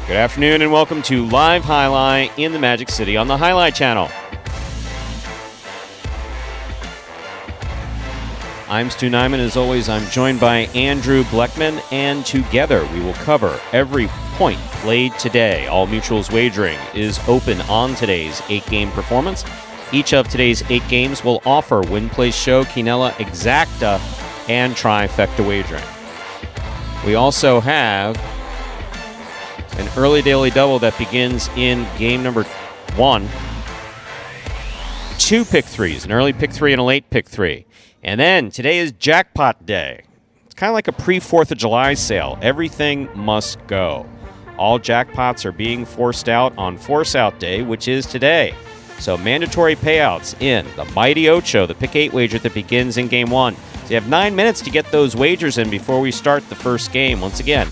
Good afternoon and welcome to Live Highlight in the Magic City on the Highlight Channel. I'm Stu Nyman. As always, I'm joined by Andrew Bleckman, and together we will cover every point played today. All Mutual's wagering is open on today's 8-game performance. Each of today's 8 games will offer Win Place Show, Quinella, Exacta, and Trifecta wagering. We also have an early daily double that begins in game number 1. 2 pick threes, an early pick 3 and a late pick 3. And then today is jackpot day. It's kind of like a pre-4th of July sale. Everything must go. All jackpots are being forced out on Force Out Day, which is today. So mandatory payouts in the Mighty Ocho, the pick 8 wager that begins in game 1. So you have 9 minutes to get those wagers in before we start the first game. Once again,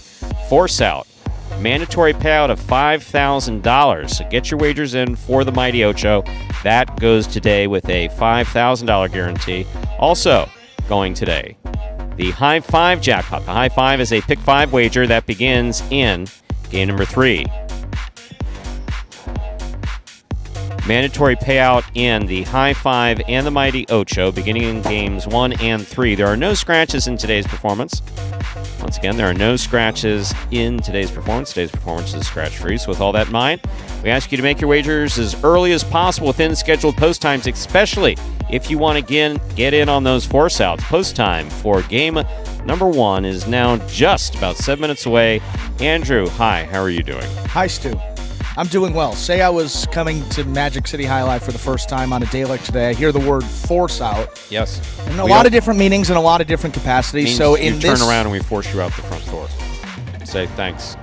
Force Out. Mandatory payout of $5,000. So get your wagers in for the Mighty Ocho. That goes today with a $5,000 guarantee. Also going today, the High 5 jackpot. The High 5 is a pick 5 wager that begins in game number 3. Mandatory payout in the High 5 and the Mighty Ocho beginning in games 1 and 3. There are no scratches in today's performance. Once again, there are no scratches in today's performance. Today's performance is scratch-free. So with all that in mind, we ask you to make your wagers as early as possible within scheduled post times, especially if you want to get in on those force outs. Post time for game number 1 is now just about 7 minutes away. Andrew, hi, how are you doing? Hi, Stu. I'm doing well. Say I was coming to Magic City Highlight for the first time on a day like today. I hear the word force out. Yes. And a lot of different meanings and a lot of different capacities. So in this, turn around and we force you out the front door. Say thanks.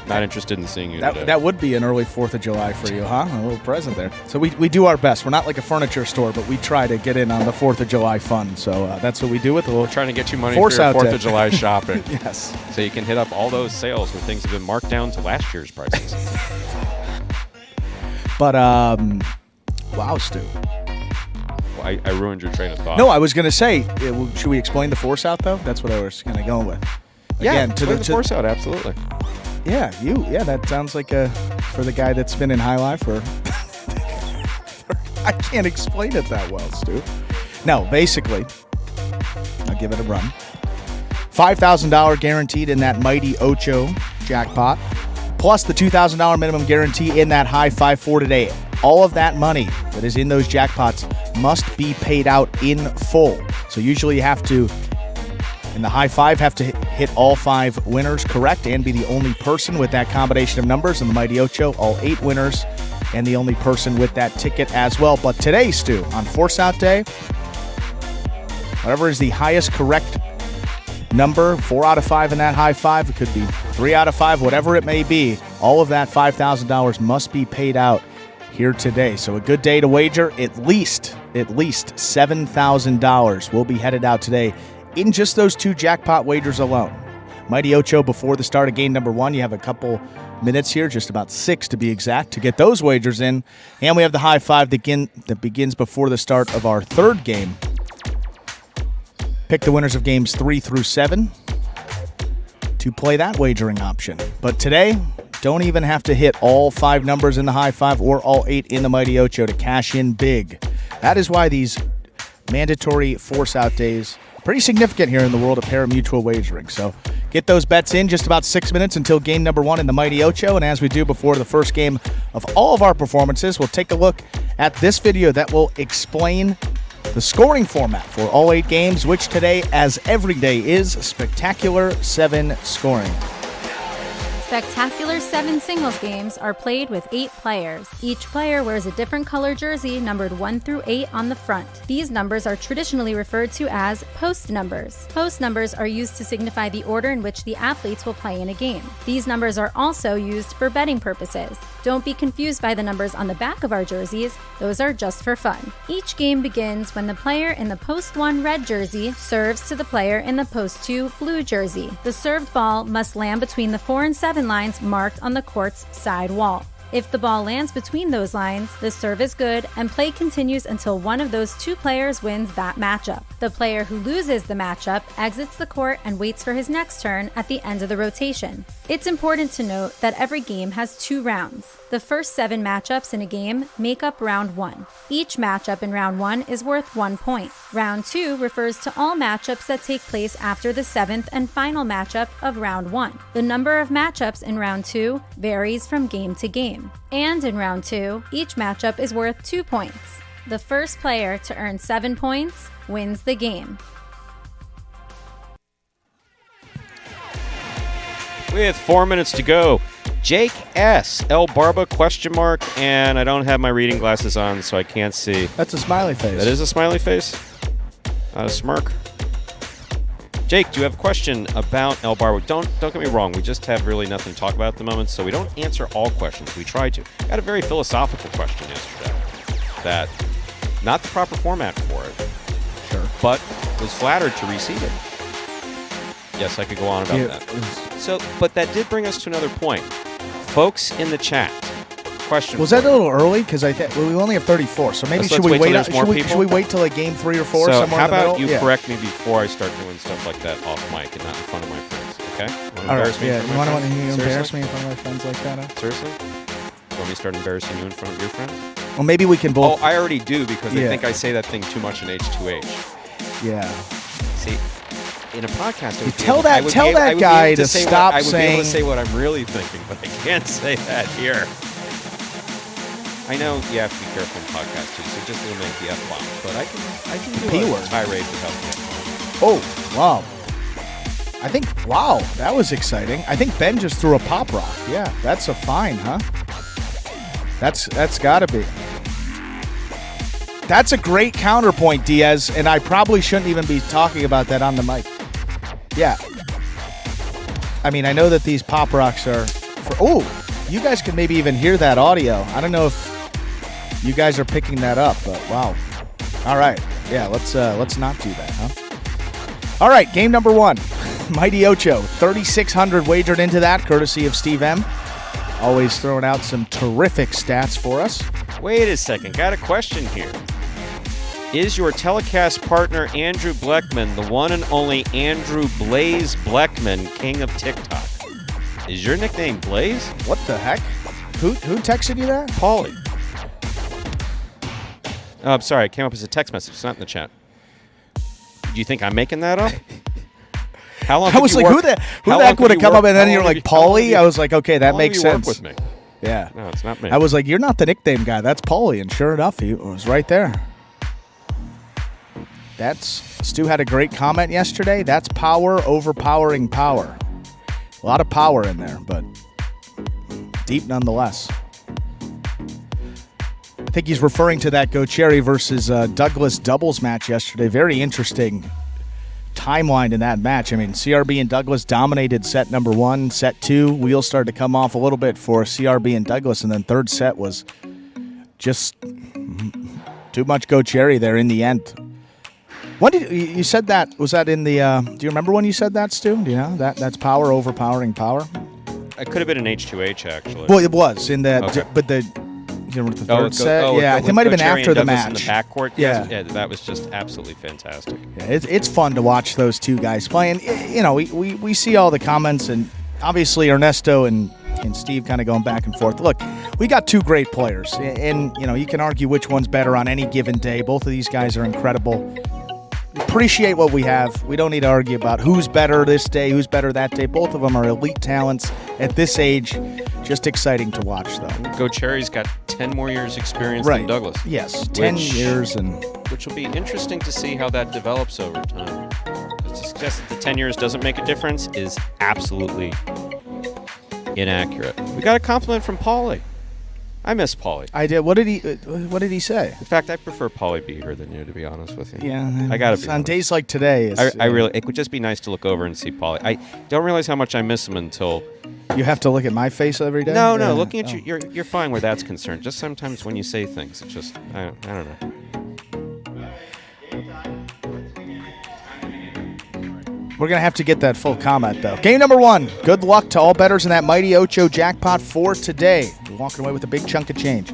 Not interested in seeing you today. That would be an early 4th of July for you, huh? A little present there. So we do our best. We're not like a furniture store, but we try to get in on the 4th of July fun. So that's what we do with a little. We're trying to get you money for your 4th of July shopping. Yes. So you can hit up all those sales where things have been marked down to last year's prices. But, wow, Stu. Well, I ruined your train of thought. No, I was going to say, should we explain the force out, though? That's what I was going to go with. Again, explain the force out, absolutely. Yeah, that sounds like for the guy that's been in High Life for I can't explain it that well, Stu. No, basically, I'll give it a run. $5,000 guaranteed in that Mighty Ocho jackpot, plus the $2,000 minimum guarantee in that High 5 for today. All of that money that is in those jackpots must be paid out in full. So usually you have to, in the High 5, have to hit all 5 winners correct and be the only person with that combination of numbers. In the Mighty Ocho, all 8 winners and the only person with that ticket as well. But today, Stu, on Force Out Day, whatever is the highest correct number, 4 out of 5 in that High 5, it could be 3 out of 5, whatever it may be, all of that $5,000 must be paid out here today. So a good day to wager. At least $7,000 will be headed out today in just those 2 jackpot wagers alone. Mighty Ocho before the start of game number 1. You have a couple minutes here, just about 6 to be exact, to get those wagers in. And we have the High 5 that begins before the start of our 3rd game. Pick the winners of games 3 through 7 to play that wagering option. But today, don't even have to hit all 5 numbers in the High 5 or all 8 in the Mighty Ocho to cash in big. That is why these mandatory force out days are pretty significant here in the world of Pari-mutuel wagering. So get those bets in, just about 6 minutes until game number 1 in the Mighty Ocho. And as we do before the first game of all of our performances, we'll take a look at this video that will explain the scoring format for all 8 games, which today, as every day, is Spectacular 7 scoring. Spectacular 7 singles games are played with 8 players. Each player wears a different color jersey numbered 1 through 8 on the front. These numbers are traditionally referred to as post numbers. Post numbers are used to signify the order in which the athletes will play in a game. These numbers are also used for betting purposes. Don't be confused by the numbers on the back of our jerseys. Those are just for fun. Each game begins when the player in the post 1 red jersey serves to the player in the post 2 blue jersey. The served ball must land between the 4 and 7 lines marked on the court's side wall. If the ball lands between those lines, the serve is good and play continues until one of those 2 players wins that matchup. The player who loses the matchup exits the court and waits for his next turn at the end of the rotation. It's important to note that every game has 2 rounds. The first 7 matchups in a game make up round 1. Each matchup in round 1 is worth 1 point. Round 2 refers to all matchups that take place after the 7th and final matchup of round 1. The number of matchups in round 2 varies from game to game. And in round 2, each matchup is worth 2 points. The first player to earn 7 points wins the game. With 4 minutes to go, Jake S. El Barba ? And I don't have my reading glasses on, so I can't see. That's a smiley face. That is a smiley face? Not a smirk. Jake, do you have a question about El Barba? Don't get me wrong. We just have really nothing to talk about at the moment, so we don't answer all questions. We try to. Got a very philosophical question yesterday. That not the proper format for it. Sure. But was flattered to receive it. Yes, I could go on about that. So, but that did bring us to another point. Folks in the chat. Question. Was that a little early? Because we only have 34, so maybe should we wait? Should we wait till like game 3 or 4? So somewhere how in the about middle? you correct me before I start doing stuff like that off mic and not in front of my friends? Okay. All right. Yeah. You want to embarrass Seriously? me in front of my friends like that? Huh? Seriously? You want me to start embarrassing you in front of your friends? Well, maybe we can both. Oh, I already do because I think I say that thing too much in H2H. Yeah. See, in a podcast, tell that guy to stop saying. I would be able to say what I'm really thinking, but I can't say that here. I know you have to be careful in podcasts too, so just eliminate the F-bomb. But I can do a tirade without the F-bomb. Oh, wow. Wow, that was exciting. I think Ben just threw a pop rock. Yeah, that's a fine, huh? That's got to be. That's a great counterpoint, Diaz, and I probably shouldn't even be talking about that on the mic. Yeah. I mean, I know that these pop rocks are you guys can maybe even hear that audio. I don't know if you guys are picking that up, but wow. All right. Yeah, let's not do that, huh? All right, game number 1. Mighty Ocho, 3,600 wagered into that, courtesy of Steve M. Always throwing out some terrific stats for us. Wait a second. Got a question here. Is your telecast partner Andrew Bleckman the one and only Andrew Blaze Bleckman, king of TikTok? Is your nickname Blaze? What the heck? Who texted you that? Paulie. Oh, I'm sorry. It came up as a text message. It's not in the chat. Do you think I'm making that up? How long? I was like, who the heck would have come up and then you're like, Paulie? I was like, okay, that makes sense. Work with me? Yeah. No, it's not me. I was like, you're not the nickname guy. That's Paulie. And sure enough, he was right there. Stu had a great comment yesterday. That's power overpowering power. A lot of power in there, but deep nonetheless. I think he's referring to that Go Cherry versus Douglas doubles match yesterday. Very interesting timeline in that match. I mean, CRB and Douglas dominated set number 1. Set 2, wheels started to come off a little bit for CRB and Douglas, and then third set was just too much Go Cherry there in the end. When did you said that? Was that in the? Do you remember when you said that, Stu? Do you know that's power overpowering power? It could have been an H2H actually. Well, it was in the, okay. But the third set. Yeah, I think it might have been after the match. In the backcourt. Yeah, that was just absolutely fantastic. Yeah, it's fun to watch those two guys play, and you know we see all the comments, and obviously Ernesto and Steve kind of going back and forth. Look, we got two great players, and you know you can argue which one's better on any given day. Both of these guys are incredible. Appreciate what we have. We don't need to argue about who's better this day, who's better that day. Both of them are elite talents at this age. Just exciting to watch, though. Go Cherry's got 10 more years experience right. than Douglas. Yes, 10 years. Which will be interesting to see how that develops over time. To suggest that the 10 years doesn't make a difference is absolutely inaccurate. We got a compliment from Paulie. I miss Paulie. I did. What did he say? In fact, I prefer Paulie be here than you, to be honest with you. Yeah, I gotta be on honest. days like today. I really, it would just be nice to look over and see Paulie. I don't realize how much I miss him until You have to look at my face every day? No, looking at you, you're fine where that's concerned. Just sometimes when you say things, it's just, I don't know. We're going to have to get that full comment, though. Game number 1. Good luck to all bettors in that Mighty Ocho jackpot for today. You're walking away with a big chunk of change.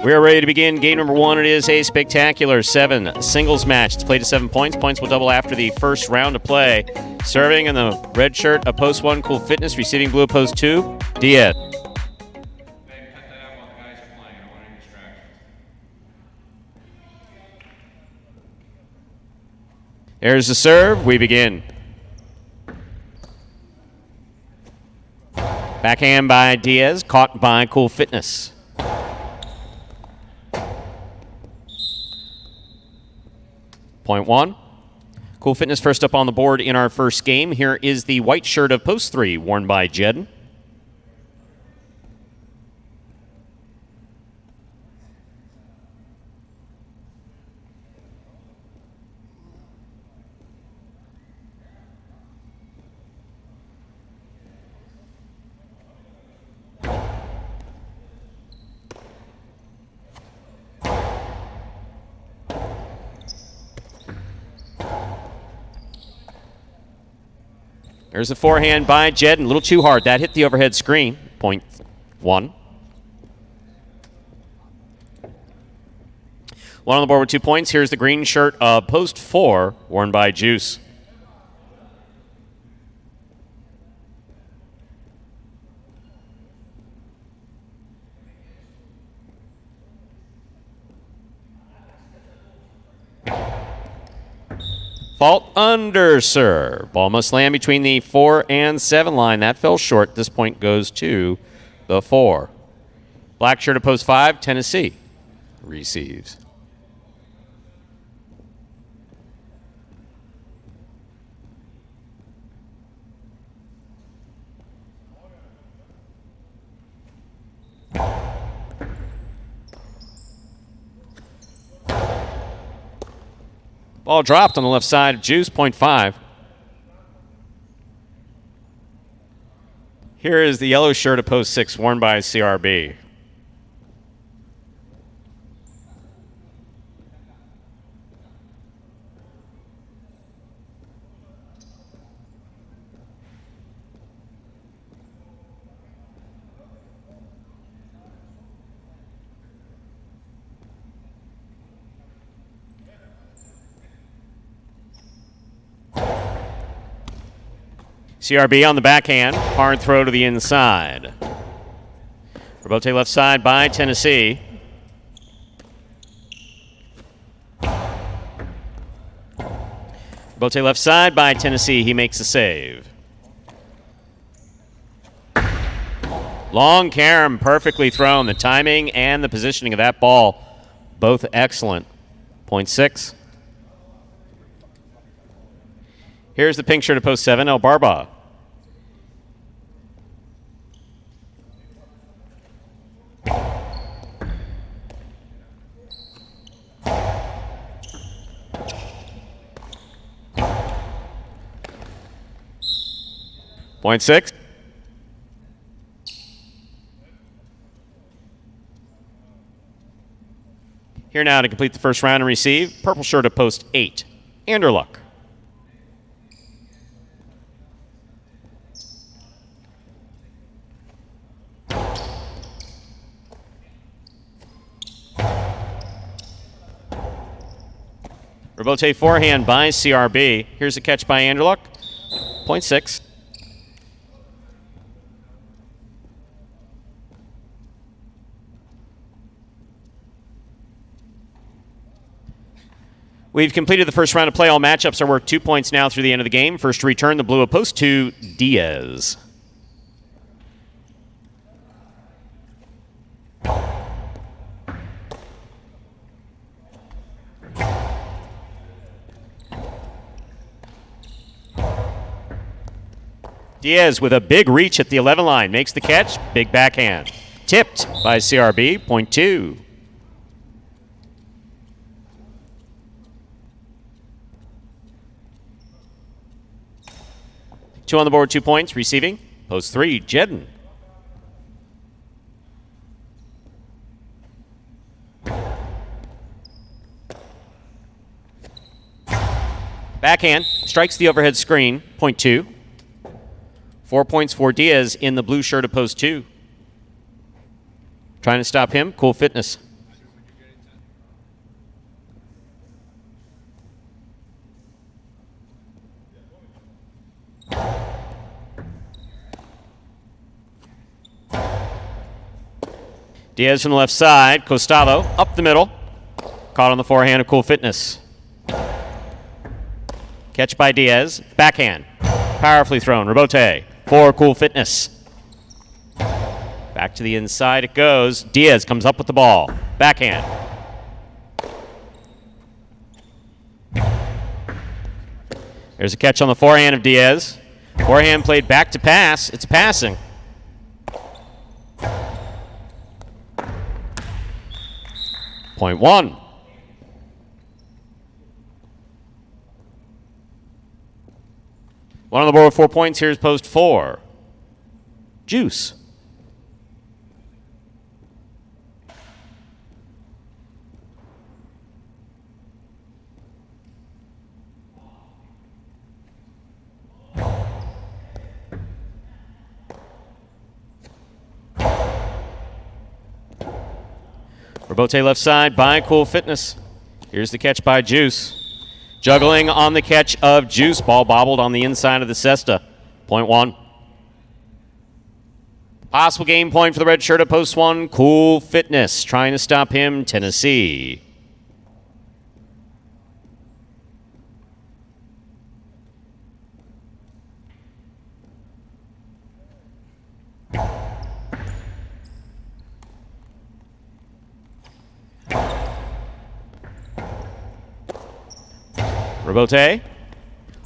We are ready to begin game number 1. It is a spectacular 7 singles match. It's played to 7 points. Points will double after the first round of play. Serving in the red shirt of post 1, Cool Fitness. Receiving blue of post 2, Diaz. There's the serve. We begin. Backhand by Diaz. Caught by Cool Fitness. Point 1. Cool Fitness first up on the board in our first game. Here is the white shirt of post 3 worn by Jed. There's a forehand by Jed, and a little too hard. That hit the overhead screen. Point 1. 1 on the board with 2 points. Here's the green shirt of post 4, worn by Juice. Fault under serve. Ball must land between the 4 and 7 line. That fell short. This point goes to the 4. Black shirt of post 5, Tennessee receives. Ball dropped on the left side of Juice, point 5. Here is the yellow shirt of post 6, worn by CRB. CRB on the backhand. Hard throw to the inside. Rebote left side by Tennessee. Rebote left side by Tennessee. He makes a save. Long carom, perfectly thrown. The timing and the positioning of that ball, both excellent. Point 6. Here's the pink shirt of post 7, El Barba. Point 6. Here now to complete the first round and receive, purple shirt of post 8, Anderluck. Rebote forehand by CRB. Here's a catch by Anderluck. Point 6. We've completed the first round of play. All matchups are worth 2 points now through the end of the game. First to return, the blue of post 2, Diaz. Diaz with a big reach at the 11 line. Makes the catch. Big backhand. Tipped by CRB. Point 2. 2 on the board, 2 points. Receiving, post 3, Jedden. Backhand, strikes the overhead screen, point 2. 4 points for Diaz in the blue shirt of post 2. Trying to stop him, Cool Fitness. Diaz from the left side, Costalo up the middle. Caught on the forehand of Cool Fitness. Catch by Diaz, backhand. Powerfully thrown, Rebote for Cool Fitness. Back to the inside it goes. Diaz comes up with the ball. Backhand. There's a catch on the forehand of Diaz. Forehand played back to pass. It's passing. Point 1. One on the board with 4 points. Here's post 4. Juice. Rebote left side by Cool Fitness. Here's the catch by Juice. Juggling on the catch of Juice. Ball bobbled on the inside of the cesta. Point 1. Possible game point for the red shirt at post 1. Cool Fitness trying to stop him. Tennessee. Rebote.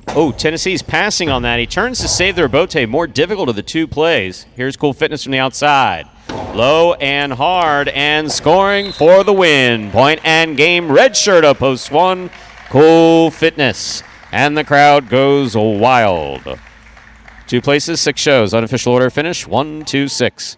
Oh, Tennessee's passing on that. He turns to save the Rebote. More difficult of the 2 plays. Here's Cool Fitness from the outside. Low and hard and scoring for the win. Point and game. Red shirt up post 1. Cool Fitness. And the crowd goes wild. 2 places, 6 shows. Unofficial order finish 1, 2, 6.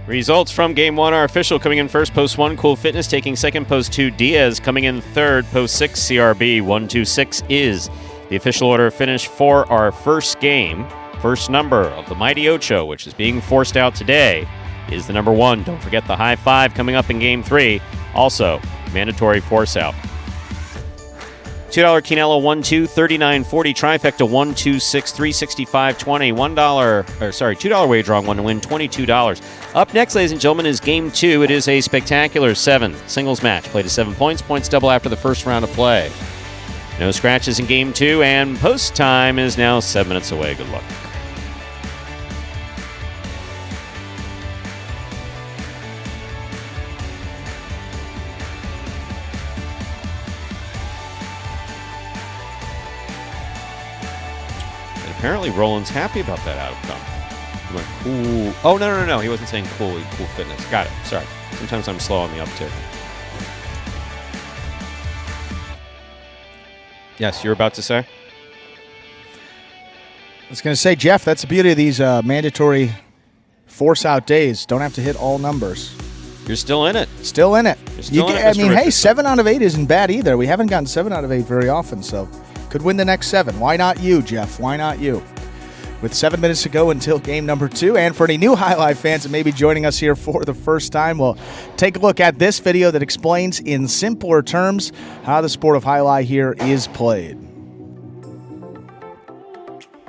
Results from Game 1 are official. Coming in first, post 1, Cool Fitness. Taking second, post 2, Diaz. Coming in third, post 6, CRB. 1, 2, 6 is the official order of finish for our first game. First number of the Mighty Ocho, which is being forced out today, is the number 1. Don't forget the high 5 coming up in Game 3. Also, mandatory force out. $2 Quinella 1-2, $39.40 trifecta 1-2-6, $365.20, $2 wager on one to win $22. Up next, ladies and gentlemen, is Game 2. It is a spectacular 7 singles match. Played to 7 points. Points double after the first round of play. No scratches in Game 2, and post time is now 7 minutes away. Good luck. Apparently, Roland's happy about that outcome. I'm like, cool. Oh, no. He wasn't saying cool. He Cool Fitness. Got it. Sorry. Sometimes I'm slow on the uptick. Yes, you're about to say? I was going to say, Jeff, that's the beauty of these mandatory force-out days. Don't have to hit all numbers. You're still in it. Still in it. I mean, hey, 7 out of 8 isn't bad either. We haven't gotten 7 out of 8 very often, so could win the next 7. Why not you, Jeff? Why not you? With 7 minutes to go until game number 2, and for any new Highlight fans that may be joining us here for the first time, we'll take a look at this video that explains in simpler terms how the sport of Highlight here is played.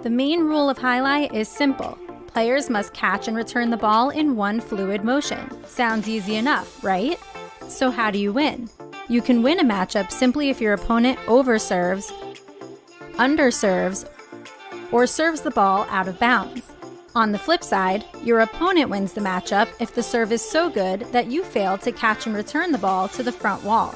The main rule of Highlight is simple. Players must catch and return the ball in one fluid motion. Sounds easy enough, right? So how do you win? You can win a matchup simply if your opponent overserves, underserves, or serves the ball out of bounds. On the flip side, your opponent wins the matchup if the serve is so good that you fail to catch and return the ball to the front wall.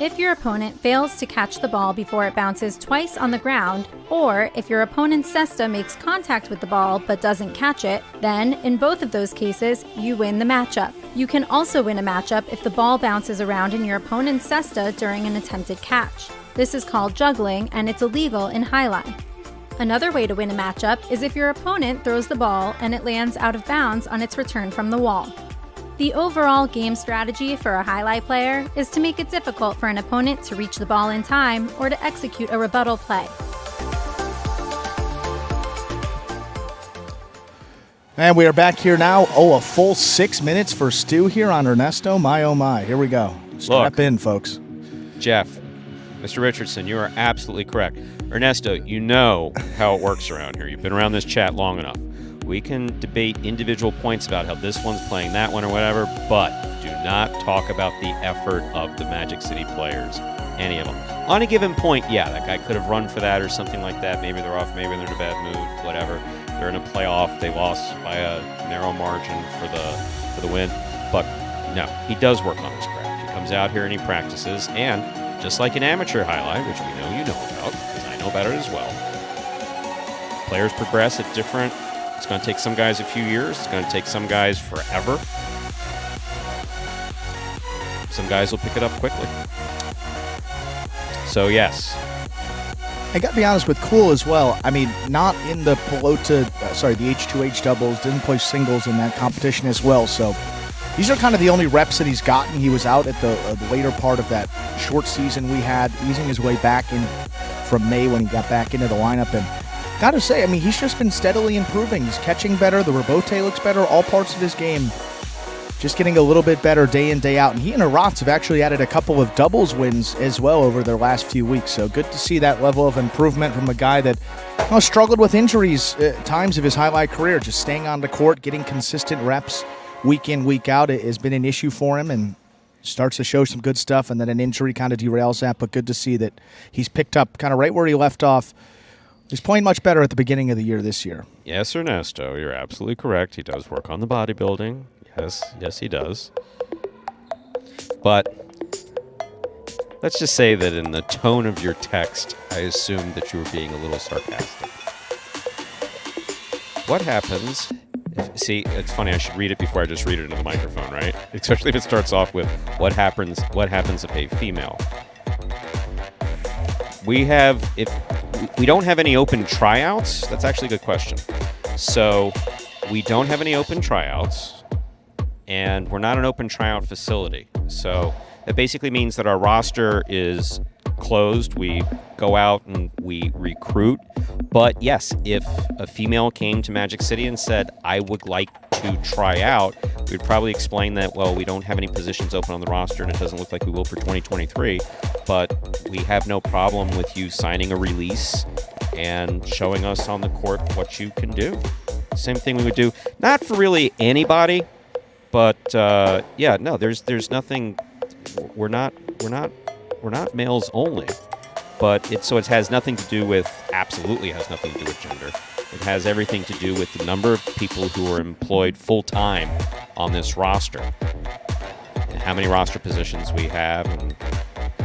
If your opponent fails to catch the ball before it bounces twice on the ground, or if your opponent's cesta makes contact with the ball but doesn't catch it, then in both of those cases, you win the matchup. You can also win a matchup if the ball bounces around in your opponent's cesta during an attempted catch. This is called juggling, and it's illegal in highlight. Another way to win a matchup is if your opponent throws the ball and it lands out of bounds on its return from the wall. The overall game strategy for a highlight player is to make it difficult for an opponent to reach the ball in time or to execute a rebuttal play. And we are back here now. A full 6 minutes for Stu here on Ernesto. My, oh my. Here we go. Strap in, folks. Jeff, Mr. Richardson, you are absolutely correct. Ernesto, you know how it works around here. You've been around this chat long enough. We can debate individual points about how this one's playing that one or whatever, but do not talk about the effort of the Magic City players, any of them. On a given point, yeah, that guy could have run for that or something like that. Maybe they're off, maybe they're in a bad mood, whatever. They're in a playoff, they lost by a narrow margin for the win. But no, he does work on his craft. He comes out here and he practices, and just like an amateur highlight, which we know you know about, because I know about it as well, players progress at different. It's going to take some guys a few years. It's going to take some guys forever. Some guys will pick it up quickly. So, yes. I got to be honest with Cool as well. I mean, not in the Pelota, the H2H doubles, didn't play singles in that competition as well. So these are kind of the only reps that he's gotten. He was out at the later part of that short season we had, easing his way back in from May when he got back into the lineup. And got to say, I mean, he's just been steadily improving. He's catching better. The rebote looks better. All parts of his game just getting a little bit better day in, day out. And he and Arats have actually added a couple of doubles wins as well over their last few weeks. So good to see that level of improvement from a guy that struggled with injuries at times of his highlight career. Just staying on the court, getting consistent reps week in, week out has been an issue for him, and starts to show some good stuff, and then an injury kind of derails that. But good to see that he's picked up kind of right where he left off. He's playing much better at the beginning of the year this year. Yes, Ernesto, you're absolutely correct. He does work on the bodybuilding. Yes, he does. But let's just say that in the tone of your text, I assumed that you were being a little sarcastic. What happens? See, it's funny. I should read it before I just read it into the microphone, right? Especially if it starts off with what happens if a female. We don't have any open tryouts. That's actually a good question. So we don't have any open tryouts, and we're not an open tryout facility. So that basically means that our roster is closed. We go out and we recruit. But yes, if a female came to Magic City and said, I would like to try out, we'd probably explain that, well, we don't have any positions open on the roster and it doesn't look like we will for 2023, but we have no problem with you signing a release and showing us on the court what you can do. Same thing we would do, not for really anybody, but there's nothing. We're not males only. But it has nothing to do with, absolutely has nothing to do with gender. It has everything to do with the number of people who are employed full-time on this roster, and how many roster positions we have, and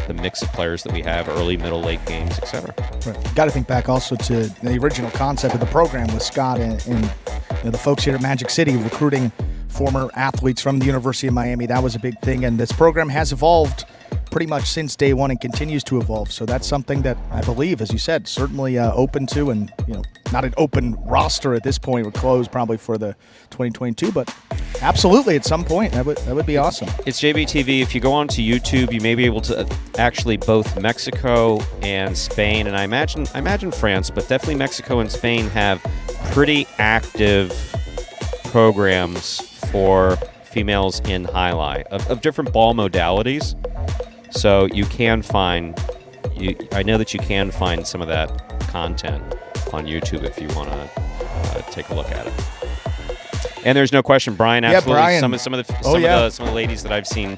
the mix of players that we have, early, middle, late games, etc. Right. Got to think back also to the original concept of the program with Scott and the folks here at Magic City recruiting former athletes from the University of Miami. That was a big thing, and this program has evolved pretty much since day one and continues to evolve. So that's something that I believe, as you said, certainly open to, and not an open roster at this point. We're closed probably for the 2022, but absolutely at some point that would be awesome. It's JBTV. If you go onto YouTube, you may be able to actually both Mexico and Spain, and I imagine France, but definitely Mexico and Spain have pretty active programs for females in highlight of different ball modalities. So you can find, I know that you can find some of that content on YouTube if you want to take a look at it. And there's no question, Brian. Absolutely, Brian. Some of the ladies that I've seen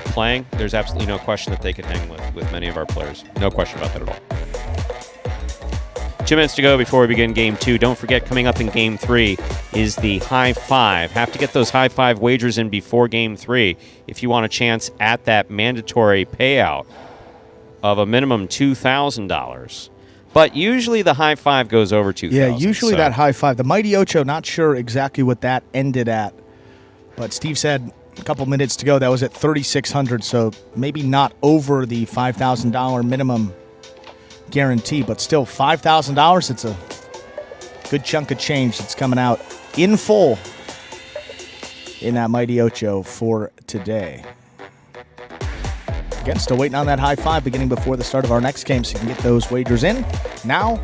playing, there's absolutely no question that they could hang with many of our players. No question about that at all. 2 minutes to go before we begin Game 2. Don't forget, coming up in Game 3 is the High Five. Have to get those High Five wagers in before Game 3 if you want a chance at that mandatory payout of a minimum $2,000. But usually the High Five goes over $2,000. Yeah, usually that High Five. The Mighty Ocho, not sure exactly what that ended at. But Steve said a couple minutes to go that was at 3,600, so maybe not over the $5,000 minimum guarantee, but still $5,000. It's a good chunk of change that's coming out in full in that Mighty Ocho for today. Again, still waiting on that High Five beginning before the start of our next game, so you can get those wagers in now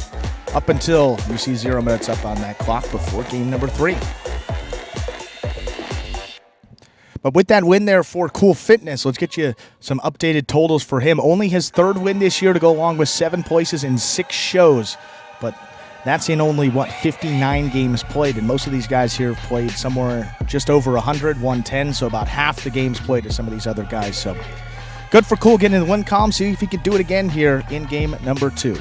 up until you see 0 minutes up on that clock before game number 3. But with that win there for Cool Fitness, let's get you some updated totals for him. Only his 3rd win this year to go along with 7 places in 6 shows. But that's in only, 59 games played. And most of these guys here have played somewhere just over 100, 110. So about half the games played of some of these other guys. So good for Cool getting in the win column. See if he can do it again here in game number 2.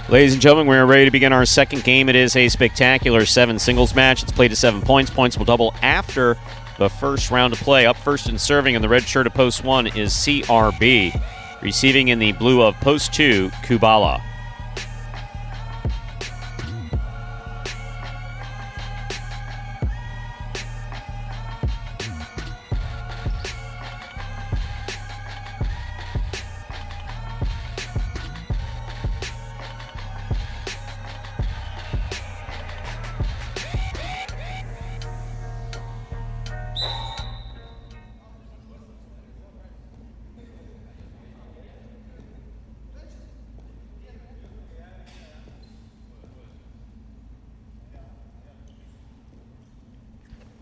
Ladies and gentlemen, we're ready to begin our second game. It is a spectacular 7 singles match. It's played to 7 points. Points will double after the first round of play. Up first and serving in the red shirt of post 1 is CRB. Receiving in the blue of post 2, Kubala.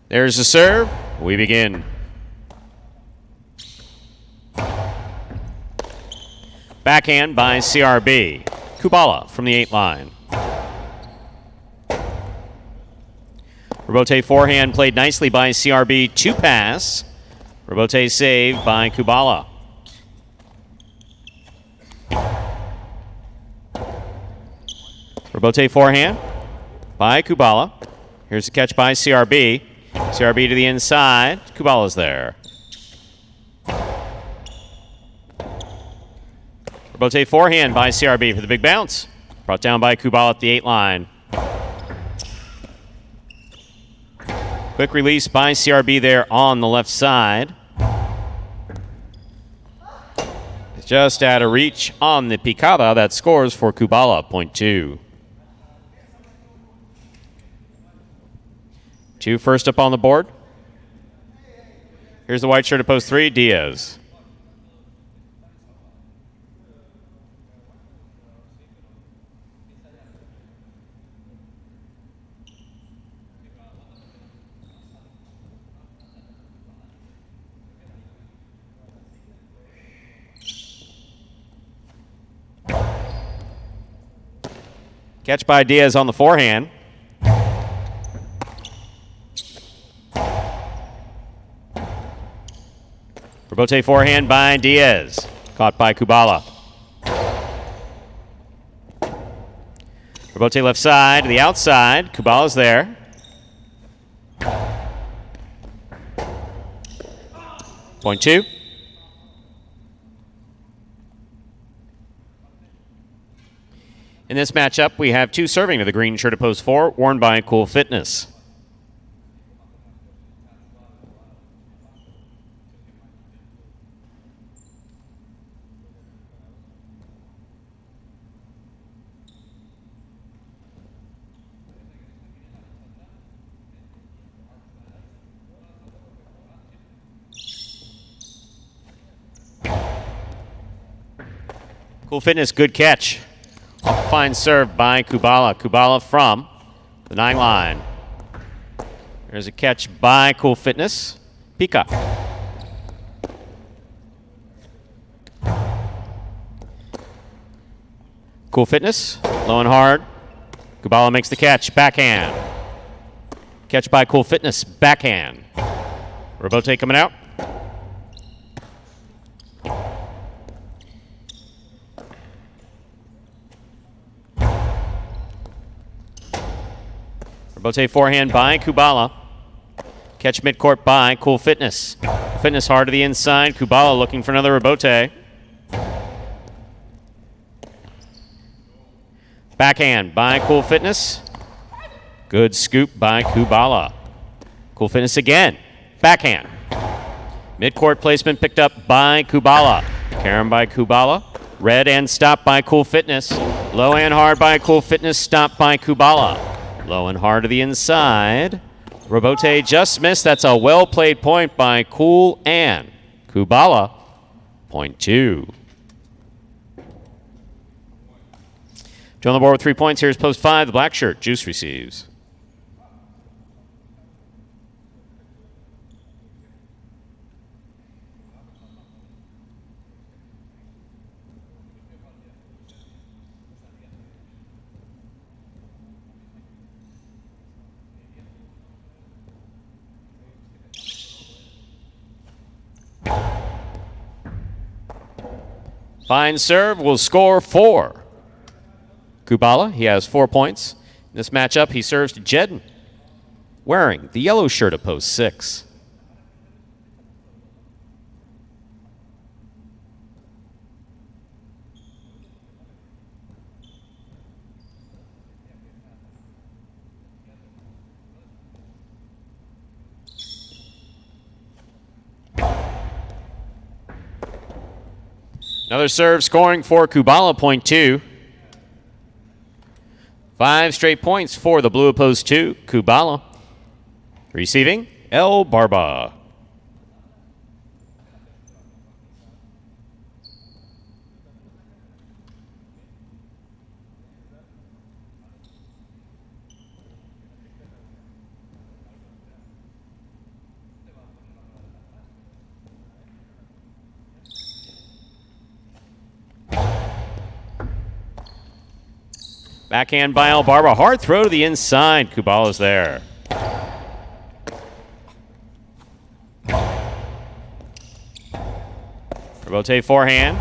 There's the serve. We begin. Backhand by CRB. Kubala from the 8 line. Rebote forehand played nicely by CRB. 2 pass. Rebote saved by Kubala. Rebote forehand by Kubala. Here's the catch by CRB. CRB to the inside. Kubala's there. Rebote forehand by CRB for the big bounce. Brought down by Kubala at the 8 line. Quick release by CRB there on the left side. It's just out of reach on the picada. That scores for Kubala, point 2. 2 first up on the board. Here's the white shirt at post 3, Diaz. Catch by Diaz on the forehand. Rebote forehand by Diaz. Caught by Kubala. Rebote left side to the outside. Kubala's there. Point 2. In this matchup, we have 2 serving to the green shirt at post 4, worn by Cool Fitness. Cool Fitness, good catch. Fine serve by Kubala. Kubala from the 9 line. There's a catch by Cool Fitness. Pika. Cool Fitness, low and hard. Kubala makes the catch, backhand. Catch by Cool Fitness, backhand. Rebote coming out. Rebote forehand by Kubala. Catch midcourt by Cool Fitness. Fitness hard to the inside. Kubala looking for another rebote. Backhand by Cool Fitness. Good scoop by Kubala. Cool Fitness again. Backhand. Midcourt placement picked up by Kubala. Carom by Kubala. Red and stop by Cool Fitness. Low and hard by Cool Fitness. Stop by Kubala. Low and hard to the inside. Rebote just missed. That's a well-played point by Cool and Kubala. Point 2. Joe on the board with 3 points. Here's post 5. The black shirt. Juice receives. Fine serve will score 4. Kubala, he has 4 points. In this matchup, he serves to Jedden, wearing the yellow shirt at post 6. Another serve scoring for Kubala, point 2. 5 straight points for the blue opposed 2. Kubala. Receiving, El Barba. Backhand by El Barba. Hard throw to the inside. Kubala's there. Rebote forehand.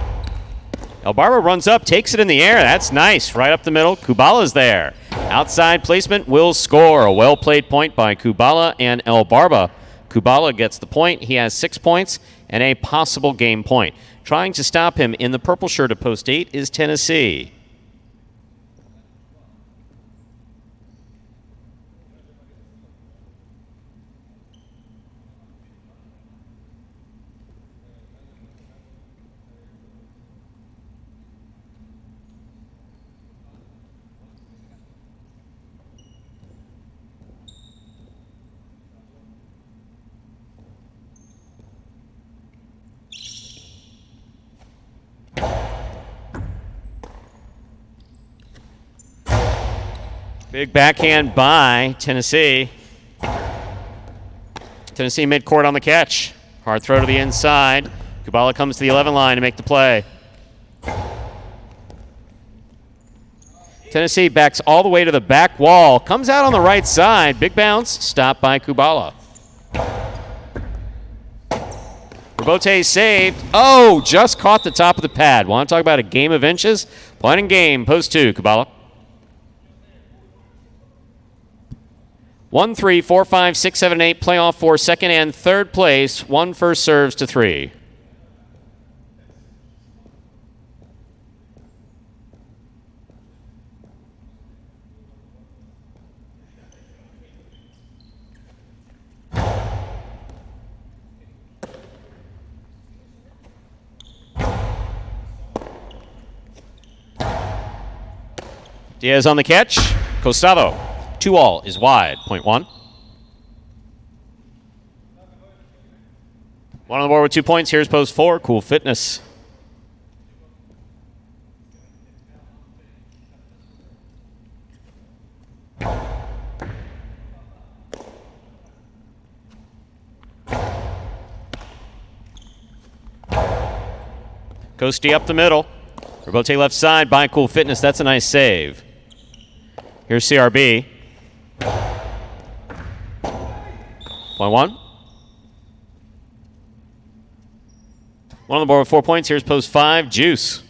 El Barba runs up, takes it in the air. That's nice. Right up the middle. Kubala's there. Outside placement will score. A well-played point by Kubala and El Barba. Kubala gets the point. He has 6 points and a possible game point. Trying to stop him in the purple shirt at post 8 is Tennessee. Big backhand by Tennessee. Tennessee midcourt on the catch. Hard throw to the inside. Kubala comes to the 11 line to make the play. Tennessee backs all the way to the back wall. Comes out on the right side. Big bounce. Stopped by Kubala. Rebote saved. Oh, just caught the top of the pad. Want to talk about a game of inches? Point and game. Post 2. Kubala. 1, 3, 4, 5, 6, 7, 8. Playoff for second and third place. 1 first serves to 3. Diaz on the catch. Costado. 2-all is wide. Point 1. One on the board with 2 points. Here's post 4. Cool Fitness. Coasty up the middle. Rebote left side by Cool Fitness. That's a nice save. Here's CRB. Point 1. One on the board with 4 points. Here's post 5. Juice.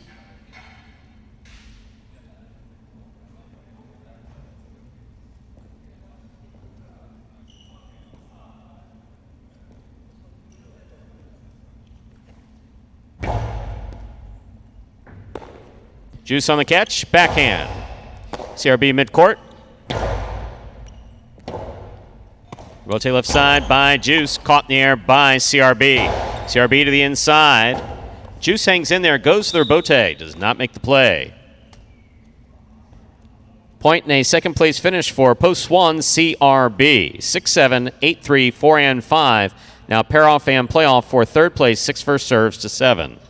Juice on the catch, backhand. CRB midcourt. Rotate left side by Juice, caught in the air by CRB. CRB to the inside. Juice hangs in there, goes to the rebote, does not make the play. Point in a second place finish for Post 1 CRB. 6-7, 8-3, 4-5. Now pair off and playoff for third place, 6 first serves to 7.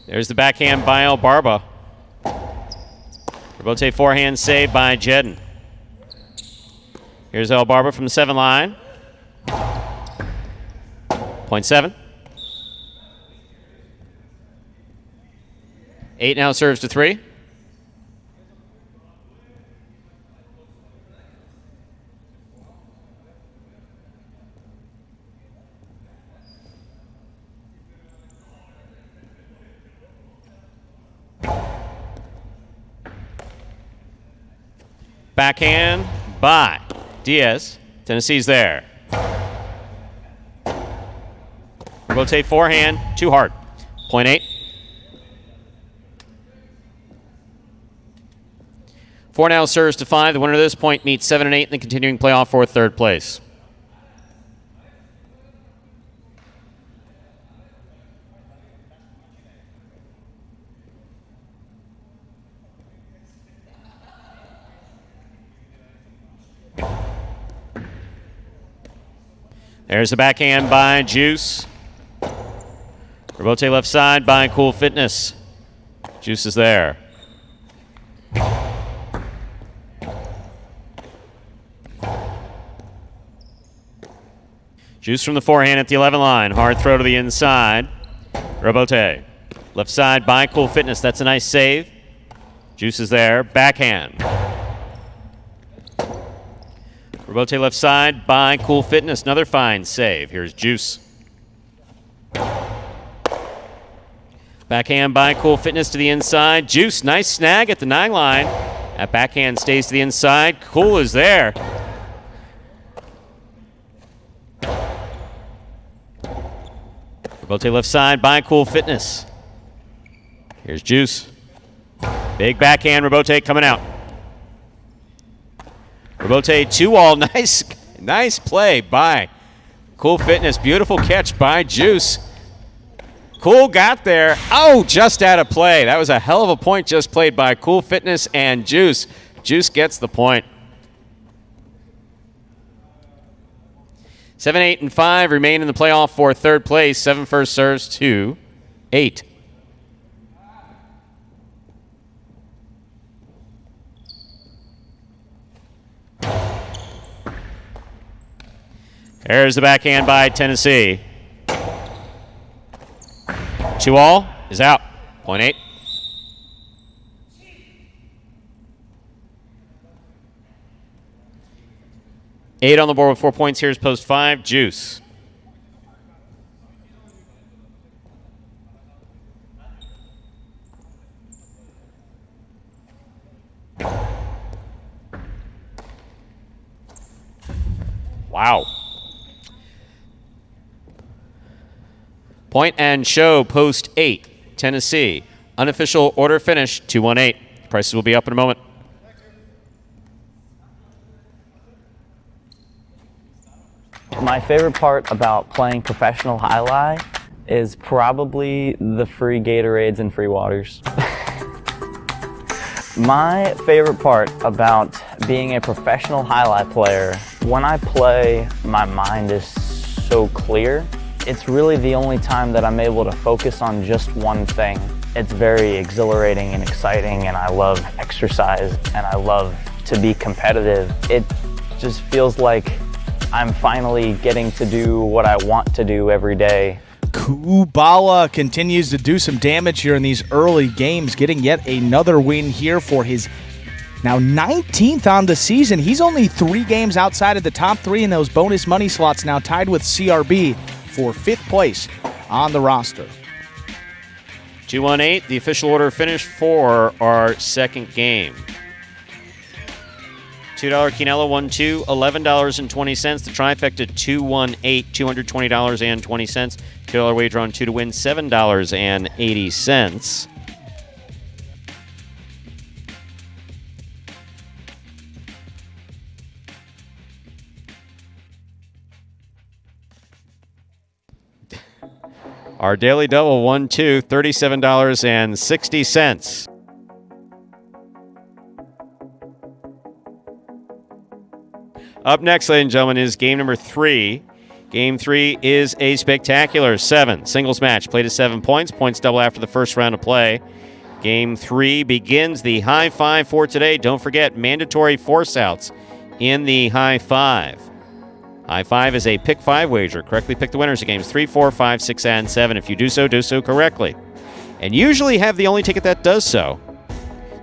There's the backhand by El Barba. Rebote forehand save by Jedden. Here's El Barba from the 7 line. Point 7. 8 now serves to 3. Backhand by Diaz. Tennessee's there. Rotate forehand, too hard. Point 8. 4 now serves to 5. The winner of this point meets 7 and 8 in the continuing playoff for third place. There's the backhand by Juice. Rebote left side by Cool Fitness. Juice is there. Juice from the forehand at the 11 line. Hard throw to the inside. Rebote. Left side by Cool Fitness. That's a nice save. Juice is there. Backhand. Rebote left side by Cool Fitness. Another fine save. Here's Juice. Backhand by Cool Fitness to the inside. Juice, nice snag at the 9 line. That backhand stays to the inside. Cool is there. Rebote left side by Cool Fitness. Here's Juice. Big backhand, Rebote coming out. Rebote 2-all, nice play by Cool Fitness. Beautiful catch by Juice. Cool got there. Oh, just out of play. That was a hell of a point just played by Cool Fitness and Juice. Juice gets the point. 7, 8, and 5 remain in the playoff for third place. 7 first serves to 8. There's the backhand by Tennessee. 2-all is out. Point 8. Eight on the board with 4 points. Here's post 5, Juice. Wow. Point and show, post 8, Tennessee. Unofficial order finish, 2-1-8. Prices will be up in a moment. My favorite part about playing professional highlight is probably the free Gatorades and free waters. My favorite part about being a professional highlight player, when I play, my mind is so clear. It's really the only time that I'm able to focus on just one thing. It's very exhilarating and exciting, and I love exercise, and I love to be competitive. It just feels like I'm finally getting to do what I want to do every day. Kubala continues to do some damage here in these early games, getting yet another win here for his Now 19th on the season. He's only 3 games outside of the top 3 in those bonus money slots, now tied with CRB for 5th place on the roster. 218, the official order finished for our second game. $2 Quinella won $11.20. The trifecta 218, $220.20. $2 wager on 2 to win, $7.80. Our daily double 1-2, $37.60. Up next, ladies and gentlemen, is game number 3. Game 3 is a spectacular 7 singles match. Played at 7 points. Points double after the first round of play. Game 3 begins the high five for today. Don't forget, mandatory force outs in the high five. High five is a pick 5 wager. Correctly pick the winners of games 3, 4, 5, 6, and 7. If you do so correctly. And usually have the only ticket that does so.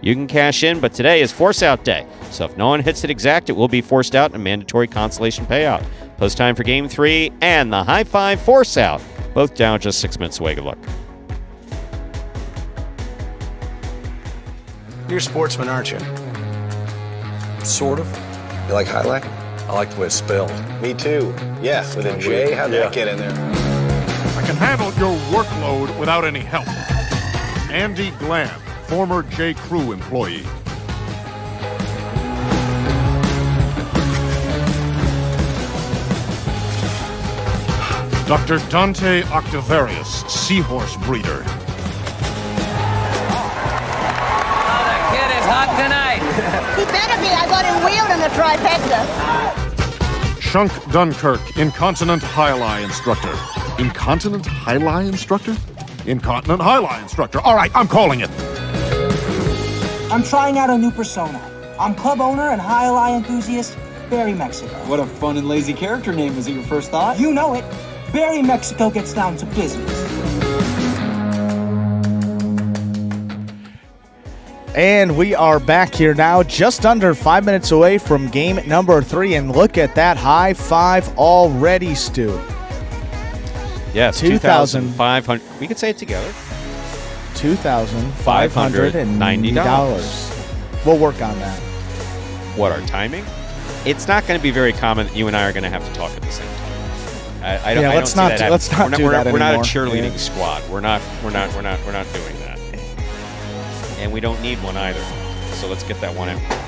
You can cash in, but today is force out day. So if no one hits it exact, it will be forced out in a mandatory consolation payout. Post time for game 3 and the high five force out. Both down just 6 minutes away. Good luck. You're a sportsman, aren't you? Sort of. You like highlight? I like the way it's spelled. Me too. Yeah, with a J. How'd that get in there? I can handle your workload without any help. Andy Glam, former J. Crew employee. Dr. Dante Octavarius, seahorse breeder. Oh, the kid is hot tonight. He better be. I got him wheeled in the trifecta. Shunk Dunkirk, incontinent high-lie instructor. Incontinent high-lie instructor? Incontinent high-lie instructor. All right, I'm calling it. I'm trying out a new persona. I'm club owner and high-lie enthusiast, Barry Mexico. What a fun and lazy character name. Was it your first thought? You know it. Barry Mexico gets down to business. And we are back here now, just under 5 minutes away from game number 3. And look at that high five already, Stu. Yes, $2,500. We could say it together. $2,590. We'll work on that. What, our timing? It's not going to be very common that you and I are going to have to talk at the same time. I don't let's see not that let's not do that We're not a anymore. cheerleading squad. We're not doing that. And we don't need one either. So let's get that one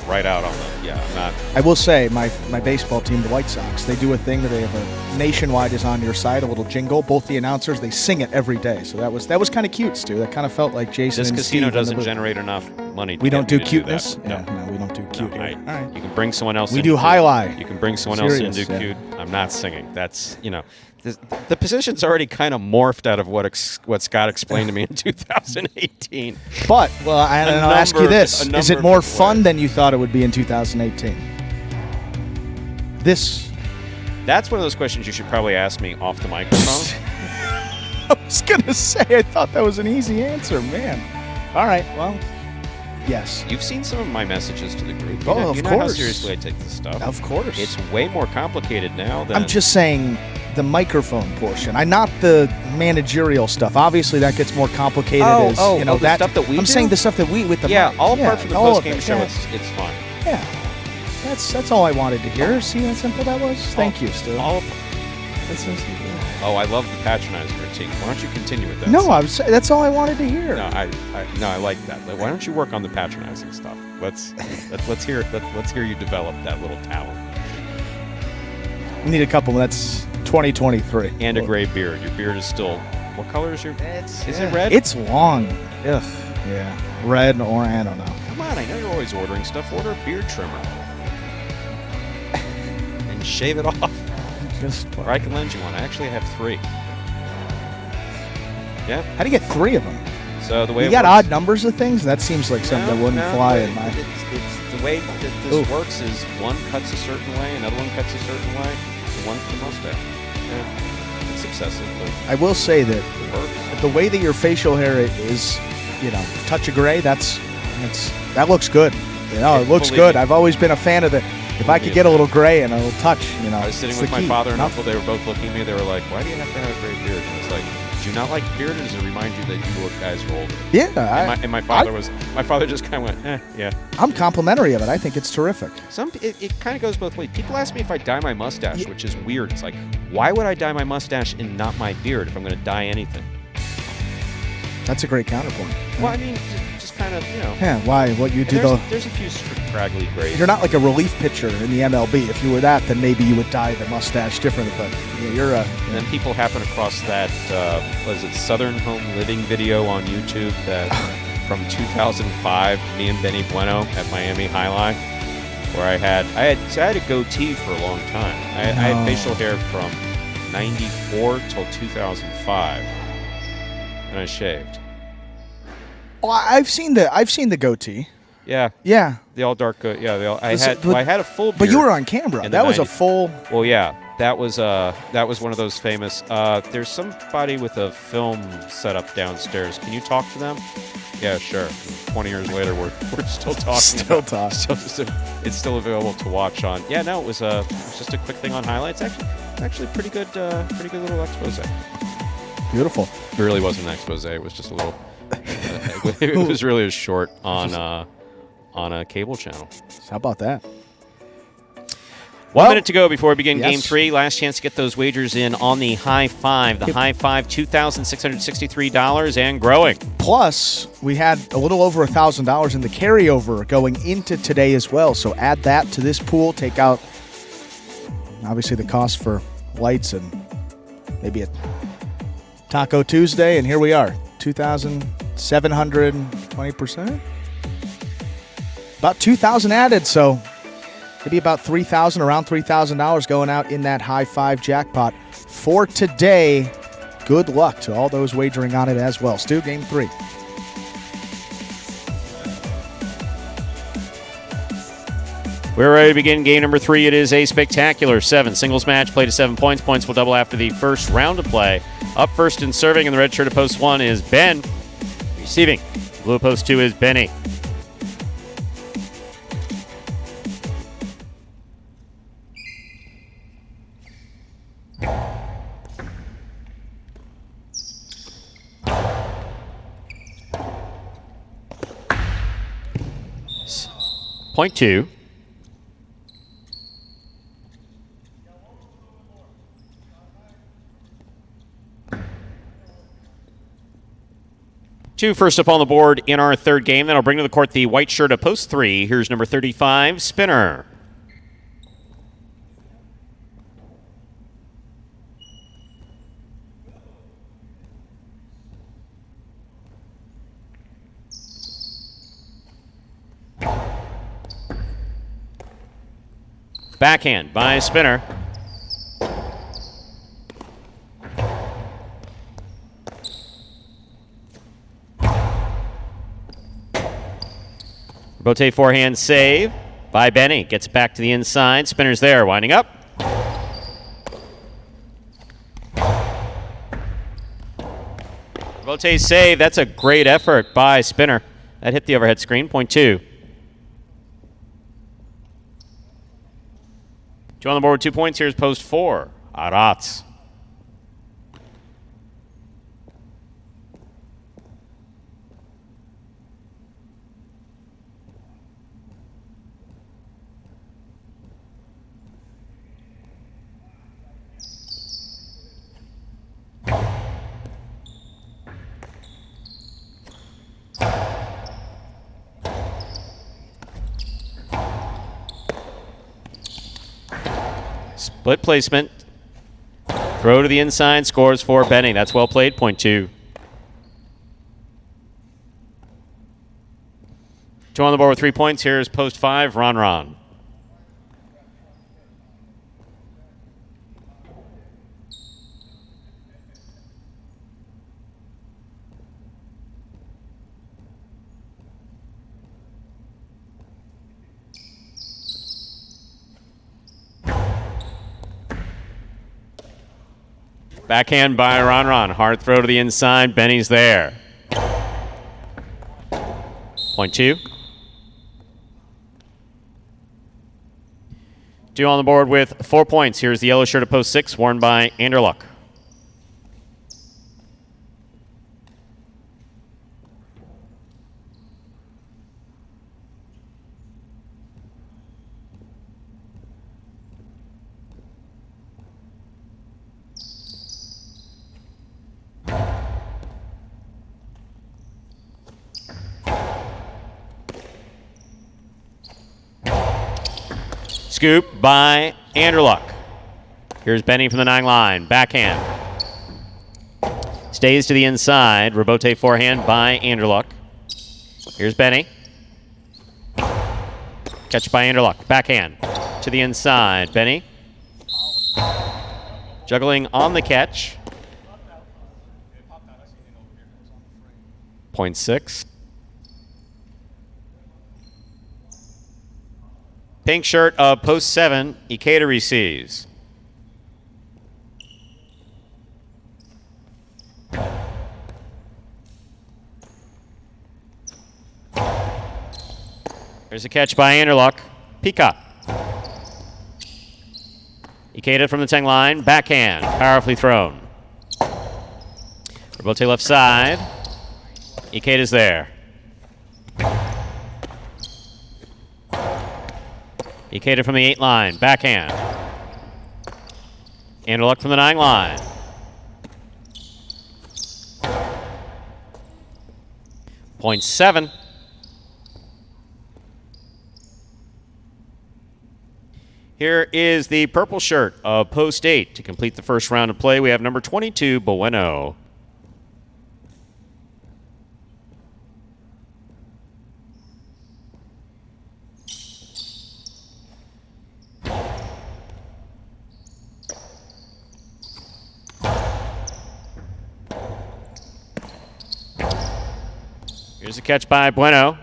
right out on the. Yeah, I'm not. I will say, my baseball team, the White Sox, they do a thing that they have a nationwide is on your side, a little jingle. Both the announcers, they sing it every day. So that was kind of cute, Stu. That kind of felt like Jason. This and casino Steve doesn't generate enough money. We don't do cuteness. Do that. No, we don't do cute. No, All right. You can bring someone else. We in do highlight. You can bring someone else in and do cute. I'm not singing. That's the position's already kind of morphed out of what Scott explained to me in 2018. But I'll ask you this: is it more fun than you thought it would be in 2018? That's one of those questions you should probably ask me off the microphone. I was gonna say I thought that was an easy answer, man. All right, well, yes. You've seen some of my messages to the group. Of know course. How seriously I take this stuff. Of course. It's way more complicated now than. I'm just saying the microphone portion. I'm not the managerial stuff. Obviously, that gets more complicated. The that stuff that we I'm do? saying the stuff that we with the Yeah, mic. all apart from the all of post-game it, show, yeah. it's fun. Yeah, that's all I wanted to hear. See how simple that was? Thank you, Stu. I love the patronizing critique. Why don't you continue with that? No, that's all I wanted to hear. No, I like that. Why don't you work on the patronizing stuff? Let's hear you develop that little talent. We need a couple. That's 2023. And a gray beard. Your beard is still. What color is your? Is it red? It's long. Ugh. Yeah. Red or I don't know. Come on, I know you're always ordering stuff. Order a beard trimmer and shave it off. Or I can lend you one. I actually have 3. Yeah. How do you get 3 of them? So the way you got odd numbers of things. That seems like something that wouldn't fly in my. It's the way that this works is one cuts a certain way, another one cuts a certain way. The one for the mustache. Yeah. It's excessive, but I will say that it works. the way that your facial hair is, touch of gray. That looks good. You know, it looks good. I've always been a fan of the. If I could get a little gray and a little touch, you know. I was sitting with my father and uncle. They were both looking at me. They were like, "Why do you have to have a gray beard?" And I was like, "Do you not like beard, or does it remind you that you look guys are older?" Yeah. My father just kind of went, yeah. I'm complimentary of it. I think it's terrific. It kind of goes both ways. People ask me if I dye my mustache, which is weird. It's like, why would I dye my mustache and not my beard if I'm going to dye anything? That's a great counterpoint. Well, I mean, just kind of, you know. Yeah, why? What you do, there's a few scraggly grays. You're not like a relief pitcher in the MLB. If you were that, then maybe you would dye the mustache different. But you're a. And then people happen across that, Southern Home Living video on YouTube that from 2005, me and Benny Bueno at Miami Highline, where I had a goatee for a long time. I had facial hair from 94 till 2005, and I shaved. Well, I've seen the goatee. Yeah. Yeah. The all dark goatee. Yeah. I had a full beard. But you were on camera. That was 90s. a full. Well, yeah. That was one of those famous. There's somebody with a film set up downstairs. Can you talk to them? Yeah, sure. 20 years later, we're still talking. Still talking. It's still available to watch on. Yeah, no, it was just a quick thing on highlights. Actually, pretty good little expose. Beautiful. It really wasn't an expose. It was just a little. It was really a short on a cable channel. How about that? 1 minute to go before we begin yes. Game 3. Last chance to get those wagers in on the high five. The high five, $2,663 and growing. Plus, we had a little over $1,000 in the carryover going into today as well. So add that to this pool. Take out, obviously, the cost for lights and maybe a Taco Tuesday. And here we are, 2,720%. About 2,000 added, so maybe about $3,000, around $3,000 going out in that high five jackpot for today. Good luck to all those wagering on it as well. Stu, Game 3. We're ready to begin game number 3. It is a spectacular 7 singles match. Play to 7 points. Points will double after the first round of play. Up first and serving in the red shirt at post 1 is Ben. Receiving. Blue at post 2 is Benny. Point 2. Two first up on the board in our third game. Then I'll bring to the court the white shirt at post 3. Here's number 35, Spinner. Backhand by Spinner. Bote forehand save by Benny. Gets back to the inside. Spinner's there, winding up. Bote save. That's a great effort by Spinner. That hit the overhead screen. Point 2. 2 on the board with 2 points. Here's post 4. Arats. Split placement. Throw to the inside. Scores for Benny. That's well played. Point 2. 2 on the board with 3 points. Here's post 5. Ron. Backhand by Ron. Hard throw to the inside. Benny's there. Point 2. Two on the board with 4 points. Here's the yellow shirt at post 6, worn by Anderluck. Scoop by Anderluck. Here's Benny from the 9 line. Backhand. Stays to the inside. Rebote forehand by Anderluck. Here's Benny. Catch by Anderluck. Backhand. To the inside. Benny. Juggling on the catch. Point 6. Pink shirt of post 7, Ikeda receives. There's a catch by Anderluck. Peacock. Ikeda from the 10 line, backhand, powerfully thrown. Rebote left side. Ikeda's there. Ikeda from the 8 line, backhand. Anderluck from the 9 line. Point 7. Here is the purple shirt of post 8. To complete the first round of play, we have number 22, Bueno. Here's a catch by Bueno.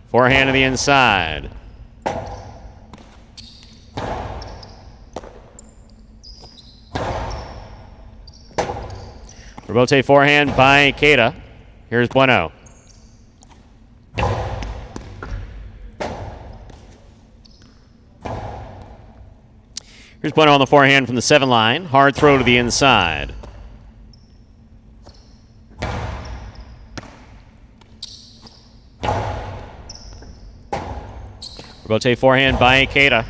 Forehand to the inside. Rebote forehand by Ikeda. Here's Bueno. Here's Bueno on the forehand from the 7 line. Hard throw to the inside. Rebote forehand by Ikeda.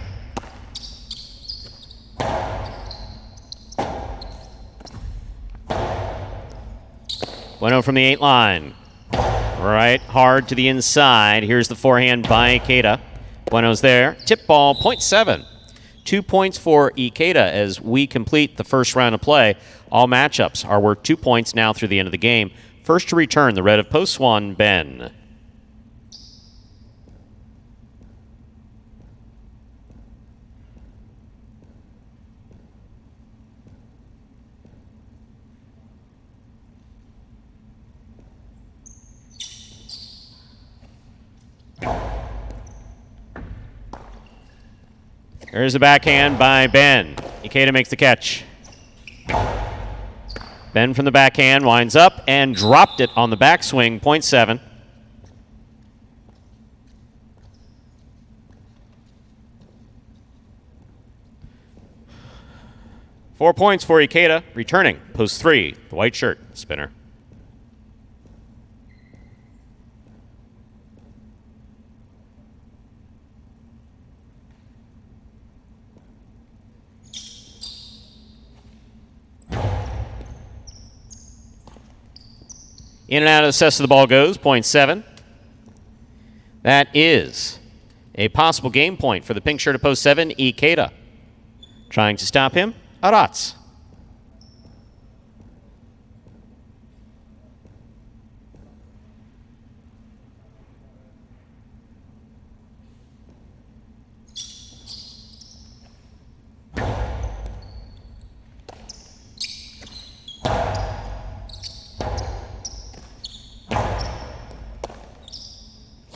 Bueno from the 8 line. Right, hard to the inside. Here's the forehand by Ikeda. Bueno's there. Tip ball, point 7. 2 points for Ikeda as we complete the first round of play. All matchups are worth 2 points now through the end of the game. First to return, the red of post 1, Ben. There's a backhand by Ben. Ikeda makes the catch. Ben from the backhand winds up and dropped it on the backswing, point 7. Four points for Ikeda, returning, post 3, the white shirt spinner. In and out of the cess of the ball goes, point 7. That is a possible game point for the pink shirt of post 7, Ikeda. Trying to stop him, Arats.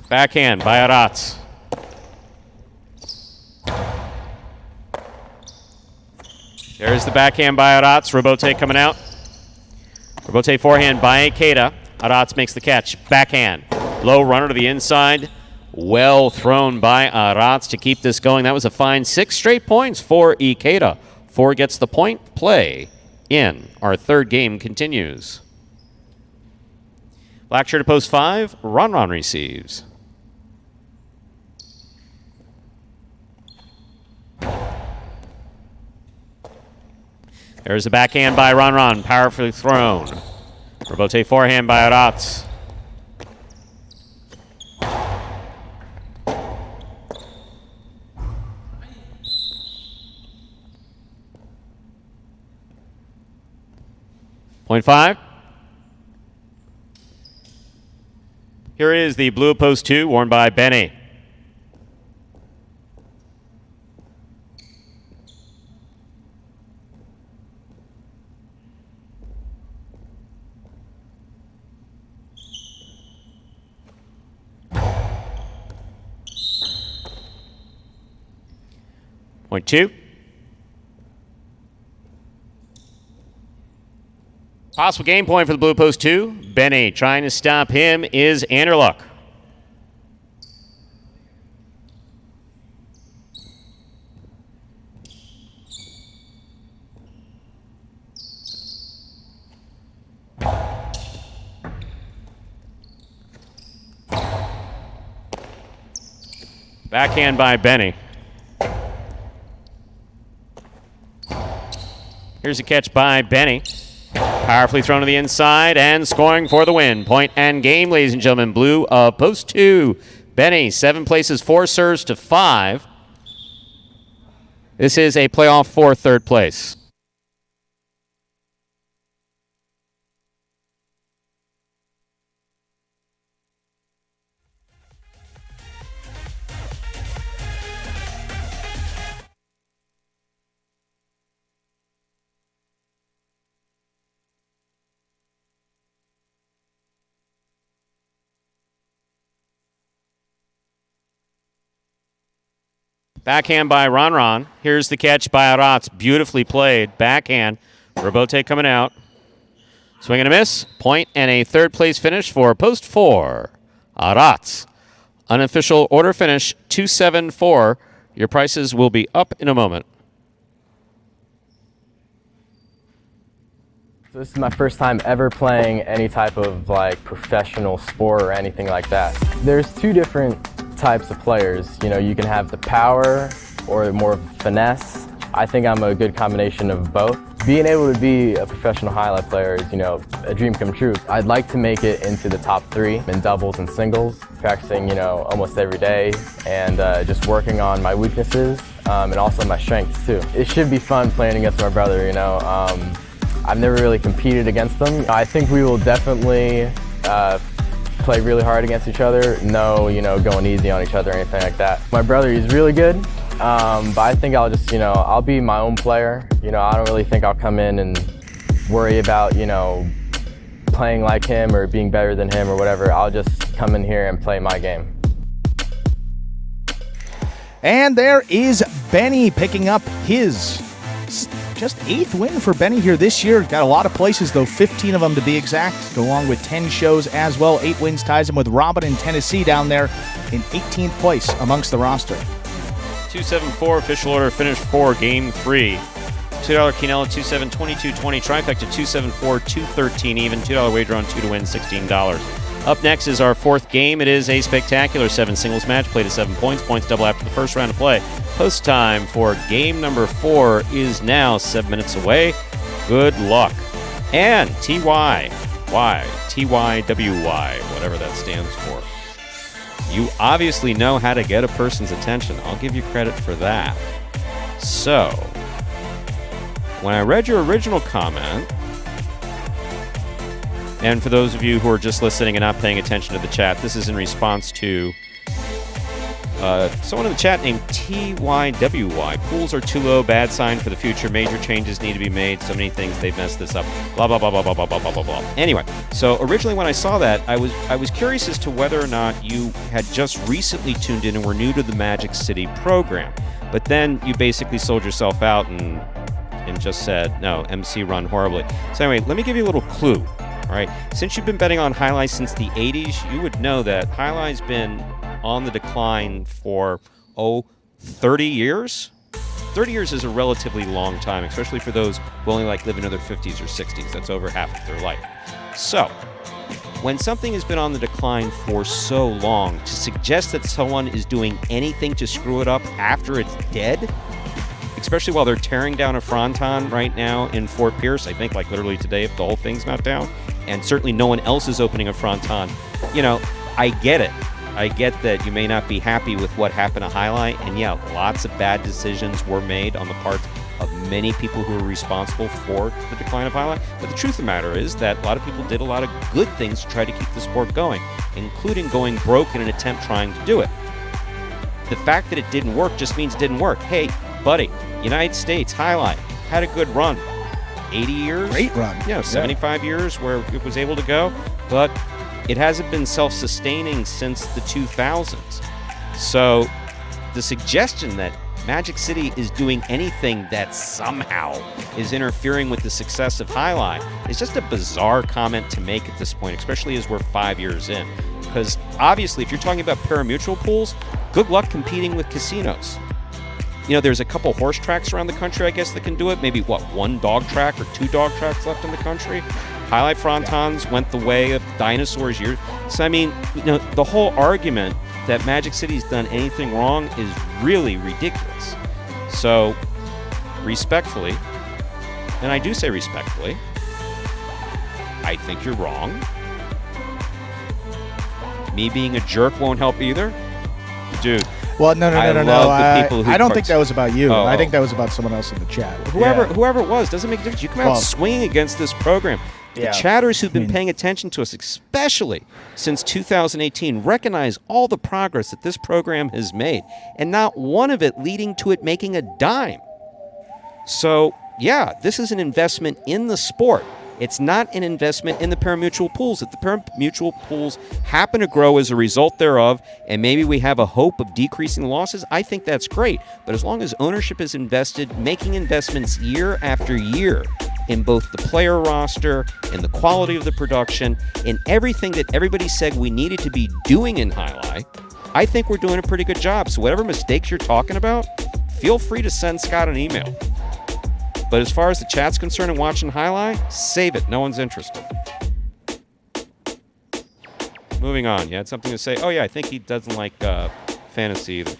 Backhand by Arats. There's the backhand by Arats. Rebote coming out. Rebote forehand by Ikeda. Arats makes the catch. Backhand. Low runner to the inside. Well thrown by Arats to keep this going. That was a fine 6 straight points for Ikeda. 4 gets the point. Play in. Our third game continues. Black shirt to post 5. Ron receives. There's a backhand by Ron. Powerfully thrown. Rebote forehand by Arats. Point 5. Here is the blue post 2 worn by Benny. Point 2. Possible game point for the blue post 2. Benny trying to stop him is Anderluck. Backhand by Benny. Here's a catch by Benny. Powerfully thrown to the inside and scoring for the win. Point and game, ladies and gentlemen. Blue of post 2. Benny, 7 places, 4 serves to 5. This is a playoff for third place. Backhand by Ron. Here's the catch by Arats. Beautifully played. Backhand. Rebote coming out. Swing and a miss. Point and a third place finish for post 4. Arats. Unofficial order finish 274. Your prices will be up in a moment. So this is my first time ever playing any type of like professional sport or anything like that. There's 2 different types of players. You know, you can have the power or more finesse. I think I'm a good combination of both. Being able to be a professional highlight player is, you know, a dream come true. I'd like to make it into the top 3 in doubles and singles, practicing, you know, almost every day and just working on my weaknesses and also my strengths too. It should be fun playing against my brother, you know. I've never really competed against them. I think we will definitely play really hard against each other. No, you know, going easy on each other or anything like that. My brother, he's really good, but I think I'll just, you know, I'll be my own player. You know, I don't really think I'll come in and worry about, you know, playing like him or being better than him or whatever. I'll just come in here and play my game. And there is Benny picking up his just 8th win for Benny here this year. Got a lot of places, though, 15 of them to be exact, along with 10 shows as well. 8 wins ties him with Robin in Tennessee down there in 18th place amongst the roster. 274 official order finish for game 3. $2 Quinella, 2-7, 22-20. Trifecta, 274, 213 even. $2 wager on 2 to win, $16. Up next is our 4th game. It is a spectacular 7 singles match, played at 7 points. Points double after the first round of play. Post time for game number 4 is now 7 minutes away. Good luck. And TYWY, whatever that stands for. You obviously know how to get a person's attention. I'll give you credit for that. So, when I read your original comment, and for those of you who are just listening and not paying attention to the chat, this is in response to someone in the chat named TYWY. Pools are too low, bad sign for the future. Major changes need to be made. So many things, they've messed this up. Blah, blah, blah, blah, blah, blah, blah, blah, blah, blah. Anyway, so originally when I saw that, I was curious as to whether or not you had just recently tuned in and were new to the Magic City program. But then you basically sold yourself out and just said, no, MC run horribly. So anyway, let me give you a little clue. All right, since you've been betting on highlights since the 80s, you would know that highlight's been on the decline for, 30 years? 30 years is a relatively long time, especially for those who only live in their 50s or 60s. That's over half of their life. So, when something has been on the decline for so long, to suggest that someone is doing anything to screw it up after it's dead, especially while they're tearing down a fronton right now in Fort Pierce, I think literally today if the whole thing's not down, and certainly no one else is opening a fronton, I get it. I get that you may not be happy with what happened to Highlight, and yeah, lots of bad decisions were made on the part of many people who are responsible for the decline of Highlight. But the truth of the matter is that a lot of people did a lot of good things to try to keep the sport going, including going broke in an attempt trying to do it. The fact that it didn't work just means it didn't work. Hey, buddy, United States, Highlight, had a good run. 80 years? Great run. 75 years where it was able to go, but it hasn't been self-sustaining since the 2000s. So the suggestion that Magic City is doing anything that somehow is interfering with the success of Highlight is just a bizarre comment to make at this point, especially as we're 5 years in. Because obviously, if you're talking about pari-mutuel pools, good luck competing with casinos. There's a couple horse tracks around the country, I guess, that can do it. Maybe, one dog track or 2 dog tracks left in the country? Highlight frontons went the way of dinosaurs years. So, the whole argument that Magic City's done anything wrong is really ridiculous. So, respectfully, and I do say respectfully, I think you're wrong. Me being a jerk won't help either. Dude. Well, no. I don't think that was about you. Oh. I think that was about someone else in the chat. Whoever it was, doesn't make a difference. You come out swinging against this program. The chatters who've been paying attention to us, especially since 2018, recognize all the progress that this program has made, and not one of it leading to it making a dime. So, yeah, this is an investment in the sport. It's not an investment in the pari-mutuel pools. If the pari-mutuel pools happen to grow as a result thereof, and maybe we have a hope of decreasing the losses, I think that's great. But as long as ownership is invested, making investments year after year in both the player roster, in the quality of the production, in everything that everybody said we needed to be doing in Highlight, I think we're doing a pretty good job. So whatever mistakes you're talking about, feel free to send Scott an email. But as far as the chat's concerned and watching Highlight, save it. No one's interested. Moving on. You had something to say? Oh, yeah, I think he doesn't like fantasy either.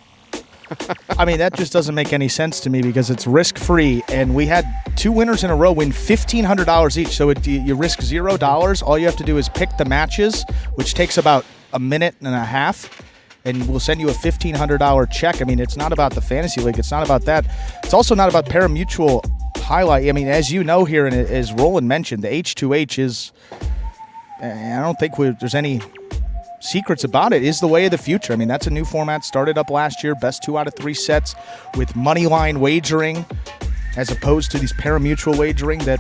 That just doesn't make any sense to me because it's risk-free, and we had 2 winners in a row win $1,500 each. So you risk $0. All you have to do is pick the matches, which takes about a minute and a half, and we'll send you a $1,500 check. It's not about the fantasy league. It's not about that. It's also not about pari-mutuel Highlight. As you know here, and as Roland mentioned, the H2H is, I don't think there's any secrets about it, is the way of the future. That's a new format, started up last year, best 2 out of 3 sets with money line wagering as opposed to these pari-mutuel wagering that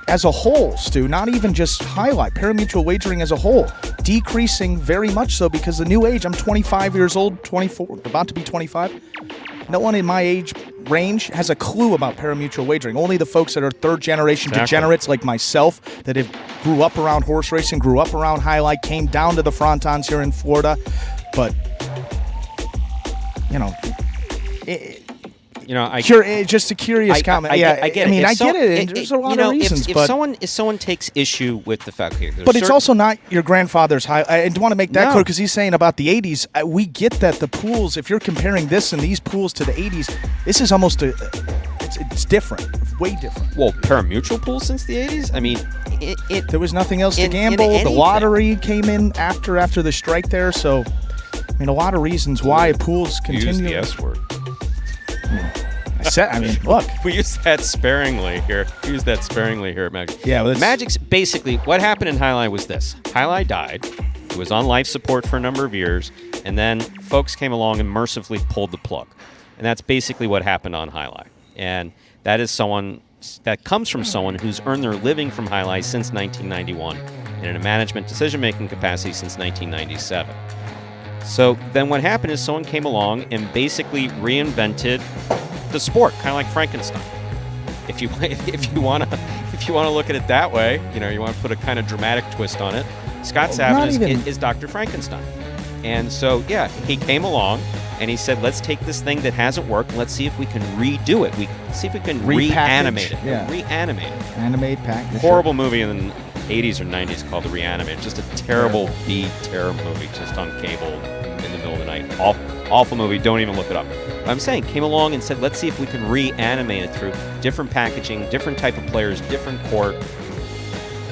as a whole, Stu, not even just Highlight, pari-mutuel wagering as a whole, decreasing very much so because the new age, I'm 25 years old, 24, about to be 25. No one in my age range has a clue about pari-mutuel wagering. Only the folks that are third-generation degenerates like myself that have grew up around horse racing, grew up around Highlight, came down to the frontons here in Florida. But, just a curious comment. I get it. I get it. And there's a lot of reasons. If someone takes issue with the fact here, but it's also not your grandfather's high. I want to make that clear because he's saying about the 80s. We get that the pools, if you're comparing this and these pools to the 80s, this is almost it's different, way different. Well, pari-mutuel pools since the 80s? There was nothing else to gamble. The lottery came in after the strike there. So, a lot of reasons why pools continue. Use the S word. Look. We use that sparingly here. At Magic. Yeah, Magic's basically, what happened in Highlight was this. Highlight died. He was on life support for a number of years, and then folks came along and mercifully pulled the plug. And that's basically what happened on Highlight. And that comes from someone who's earned their living from Highlight since 1991 and in a management decision-making capacity since 1997. So then what happened is someone came along and basically reinvented the sport, kind of like Frankenstein. If you want to look at it that way, you want to put a kind of dramatic twist on it. Scott Savage is Dr. Frankenstein, And so, yeah, he came along and he said, let's take this thing that hasn't worked and let's see if we can redo it. See if we can reanimate it. Yeah. Reanimate it. Animate, package. Horrible movie in the 80s or 90s called The Reanimator. Just a terrible B-terror movie just on cable in the middle of the night. Awful movie. Don't even look it up. But I'm saying, came along and said, let's see if we can reanimate it through different packaging, different type of players, different court.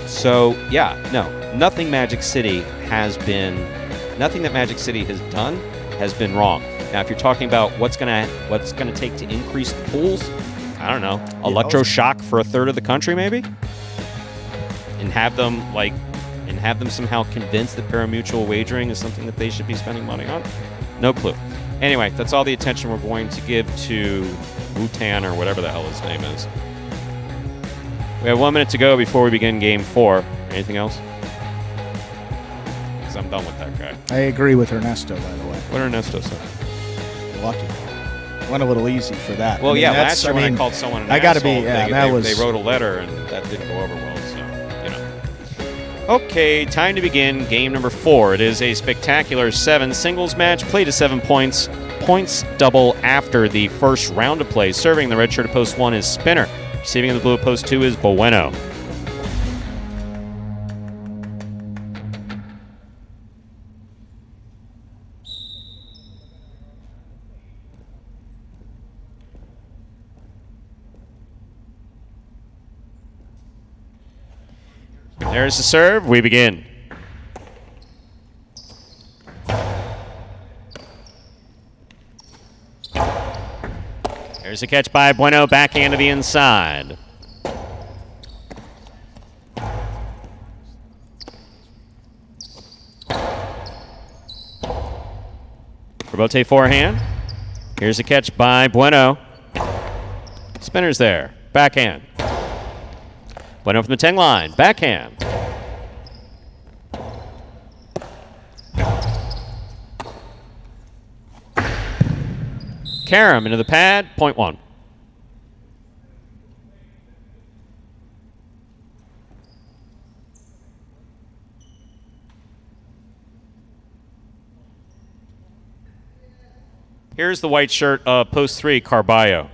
So, yeah, no. Nothing that Magic City has done has been wrong. Now, if you're talking about what's gonna take to increase the pools, I don't know, electroshock for a third of the country, maybe, and have them somehow convinced that pari-mutuel wagering is something that they should be spending money on. No clue. Anyway, that's all the attention we're going to give to Wu-Tan or whatever the hell his name is. We have 1 minute to go before we begin Game 4. Anything else? Because I'm done with that guy. I agree with Ernesto, by the way. What did Ernesto say? Lucky. Went a little easy for that. Well, last year when I called someone an asshole, they wrote a letter and that didn't go over well, so, you know. Okay, time to begin Game number 4. It is a spectacular 7 singles match, played to 7 points. Points double after the first round of play. Serving the red shirt at post 1 is Spinner. Receiving in the blue at post 2 is Bueno. There's the serve. We begin. There's a catch by Bueno, backhand to the inside. Rebote forehand. Here's a catch by Bueno. Spinner's there. Backhand. Bueno from the 10 line. Backhand. Karam into the pad, point 1. Here's the white shirt of post 3, Carballo.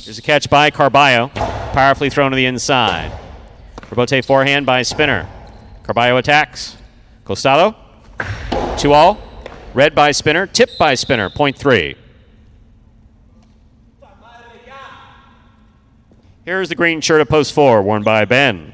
There's a catch by Carballo. Powerfully thrown to the inside. Rebote forehand by Spinner. Carballo attacks. Costado. 2-all. Red by Spinner. Tipped by Spinner. Point 3. Here's the green shirt of post 4, worn by Ben.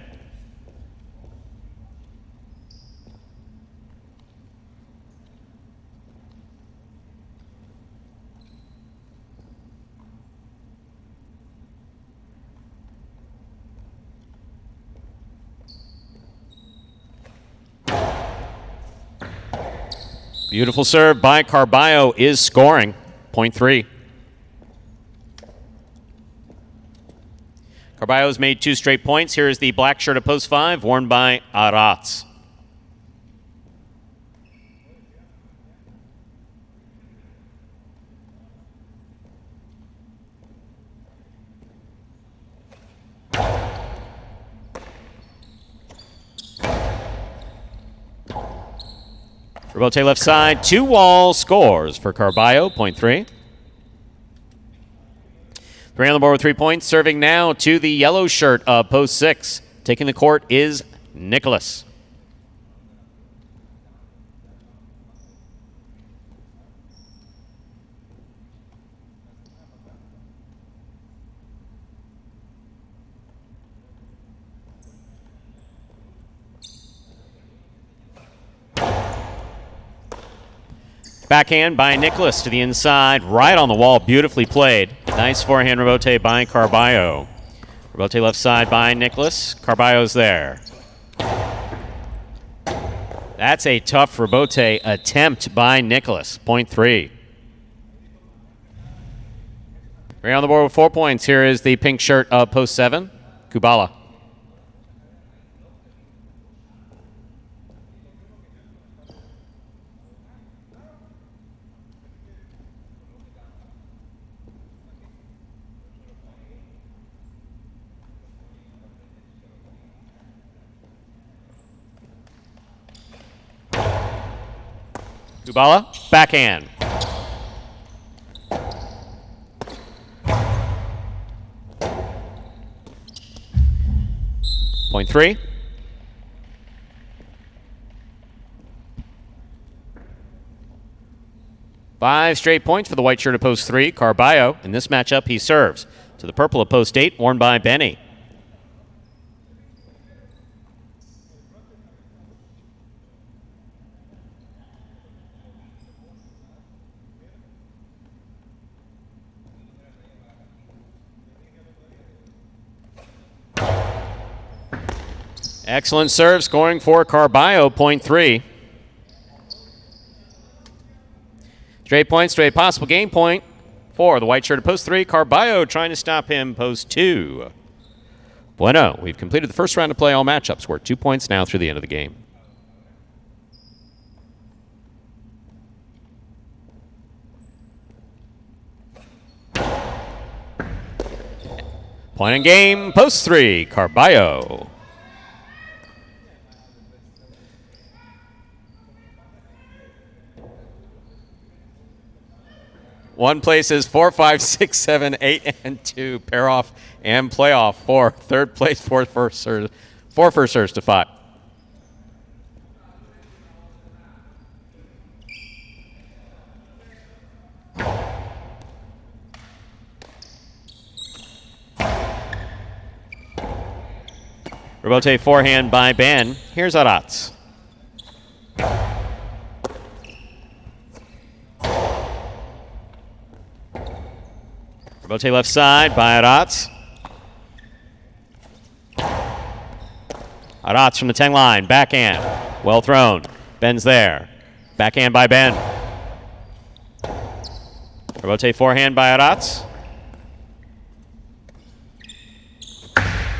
Beautiful serve by Carballo is scoring. Point 3. Carballo's made 2 straight points. Here is the black shirt of post 5, worn by Aratz. Rebote left side, 2-wall scores for Carballo, point 3. 3 on the board with 3 points. Serving now to the yellow shirt of post 6. Taking the court is Nicholas. Backhand by Nicholas to the inside, right on the wall, beautifully played. Nice forehand rebote by Carballo. Rebote left side by Nicholas. Carballo's there. That's a tough rebote attempt by Nicholas. Point 3. 3 on the board with 4 points. Here is the pink shirt of post 7, Kubala. Kubala, backhand. Point 3. Five straight points for the white shirt at post 3. Carballo. In this matchup, he serves to the purple at post 8, worn by Benny. Excellent serve, scoring for Carballo, point 3. Straight point, straight possible game point for the white shirt at post 3. Carballo trying to stop him, post 2. Bueno, we've completed the first round of play all matchups. We're 2 points now through the end of the game. Point in game, post 3, Carballo. One places 4, 5, 6, 7, 8, and 2. Pair off and playoff for third place, four first serves to 5. Rebote forehand by Ben. Here's Aratz. Rebote left side by Aratz. Aratz from the 10 line, backhand. Well thrown. Ben's there. Backhand by Ben. Rebote forehand by Aratz.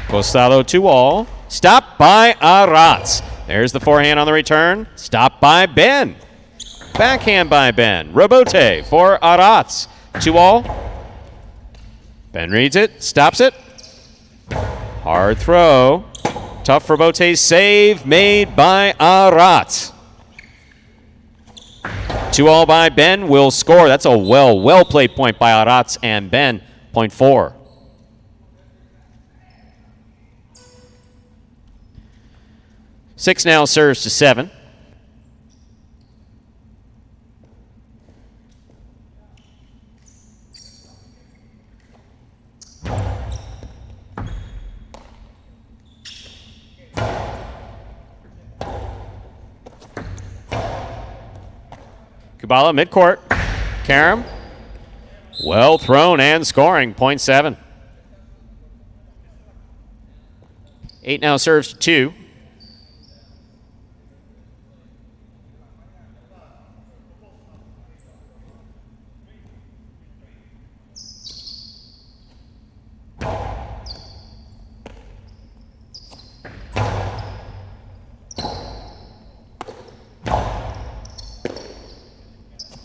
Costado 2-all. Stopped by Aratz. There's the forehand on the return. Stopped by Ben. Backhand by Ben. Rebote for Aratz. 2-all. Ben reads it, stops it. Hard throw. Tough for Bote's save made by Aratz. 2-all by Ben will score. That's a well played point by Aratz and Ben. Point 4. Six now serves to 7. Kubala midcourt. Karam. Well thrown and scoring. Point 7. 8 now serves to 2.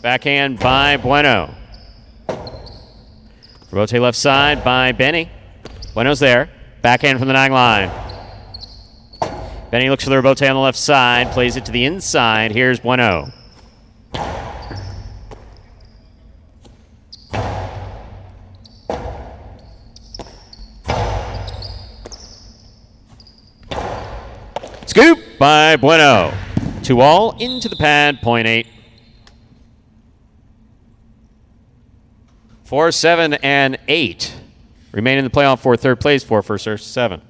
Backhand by Bueno. Rebote left side by Benny. Bueno's there. Backhand from the 9 line. Benny looks for the rebote on the left side. Plays it to the inside. Here's Bueno. Scoop by Bueno. 2-all into the pad. Point 8. 4, 7, and 8 remain in the playoff for third place for first serve 7.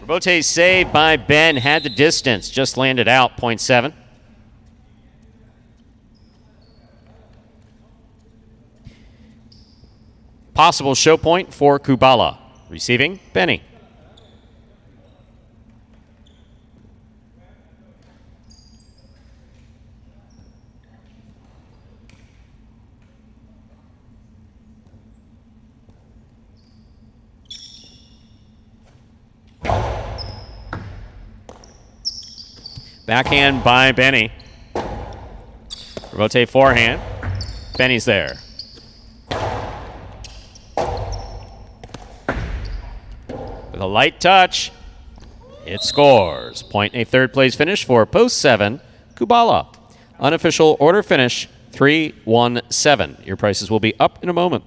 Rebote's save by Ben had the distance, just landed out. Point 7. Possible show point for Kubala. Receiving, Benny. Backhand by Benny. Rebote forehand. Benny's there. With a light touch, it scores. Point and a third place finish for post 7, Kubala. Unofficial order finish, 3-1-7. Your prices will be up in a moment.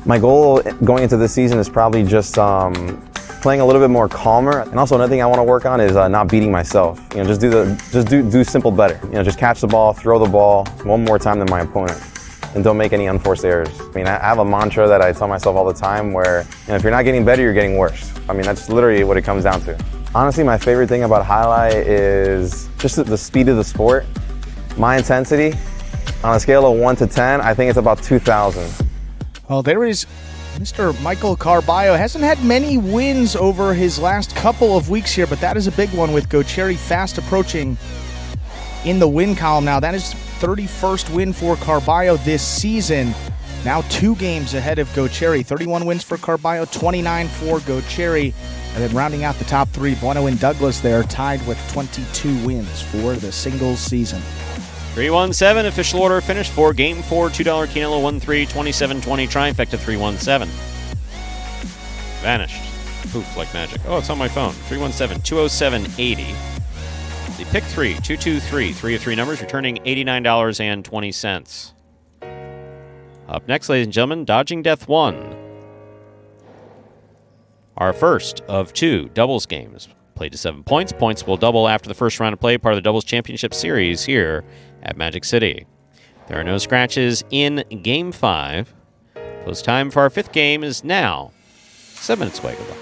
My goal going into this season is probably just playing a little bit more calmer, and also another thing I want to work on is not beating myself. You know, just do simple better. You know, just catch the ball, throw the ball one more time than my opponent, and don't make any unforced errors. I mean, I have a mantra that I tell myself all the time where, you know, if you're not getting better, you're getting worse. I mean, that's literally what it comes down to. Honestly, my favorite thing about highlight is just the speed of the sport. My intensity, on a scale of 1 to 10, I think it's about 2,000. Well, there is Mr. Michael Carballo. Hasn't had many wins over his last couple of weeks here, but that is a big one with Gocherry fast approaching in the win column now. That is 31st win for Carballo this season. Now 2 games ahead of Gocherry. 31 wins for Carballo, 29 for Gocherry. And then rounding out the top 3, Bueno and Douglas there tied with 22 wins for the singles season. 3-1-7, official order finish for Game 4, $2 Canelo 1-3, 27-20, trifecta 3-1-7. Vanished. Poof, like magic. Oh, it's on my phone. 3-1-7, 207.80. The pick 3, 2-2-3, 3 of 3 numbers, returning $89.20. Up next, ladies and gentlemen, Dodging Death 1. Our first of 2 doubles games. Played to 7 points. Points will double after the first round of play, part of the Doubles Championship Series here at Magic City. There are no scratches in Game 5. Post time for our 5th game is now 7 minutes away. Good luck.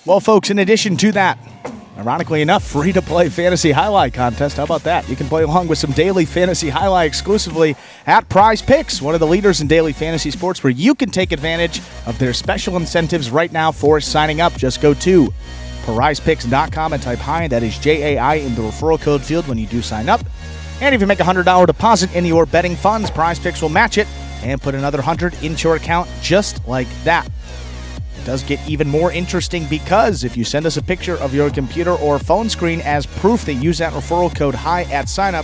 Well, folks, in addition to that, ironically enough, free-to-play fantasy highlight contest. How about that? You can play along with some daily fantasy highlight exclusively at Prize Picks, one of the leaders in daily fantasy sports, where you can take advantage of their special incentives right now for signing up. Just go to PrizePicks.com and type HI, that is JAI, in the referral code field when you do sign up. And if you make a $100 deposit in your betting funds, Prize Picks will match it and put another $100 into your account just like that. Does get even more interesting because if you send us a picture of your computer or phone screen as proof that you use that referral code HI at signup,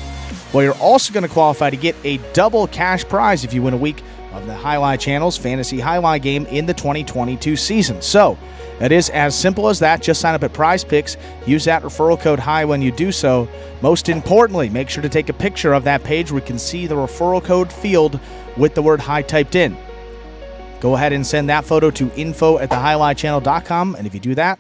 well, you're also going to qualify to get a double cash prize if you win a week of the Highlight Channel's Fantasy Highlight game in the 2022 season. So it is as simple as that. Just sign up at Prize Picks. Use that referral code HI when you do so. Most importantly, make sure to take a picture of that page where we can see the referral code field with the word HI typed in. Go ahead and send that photo to info@thehighlightchannel.com, and if you do that,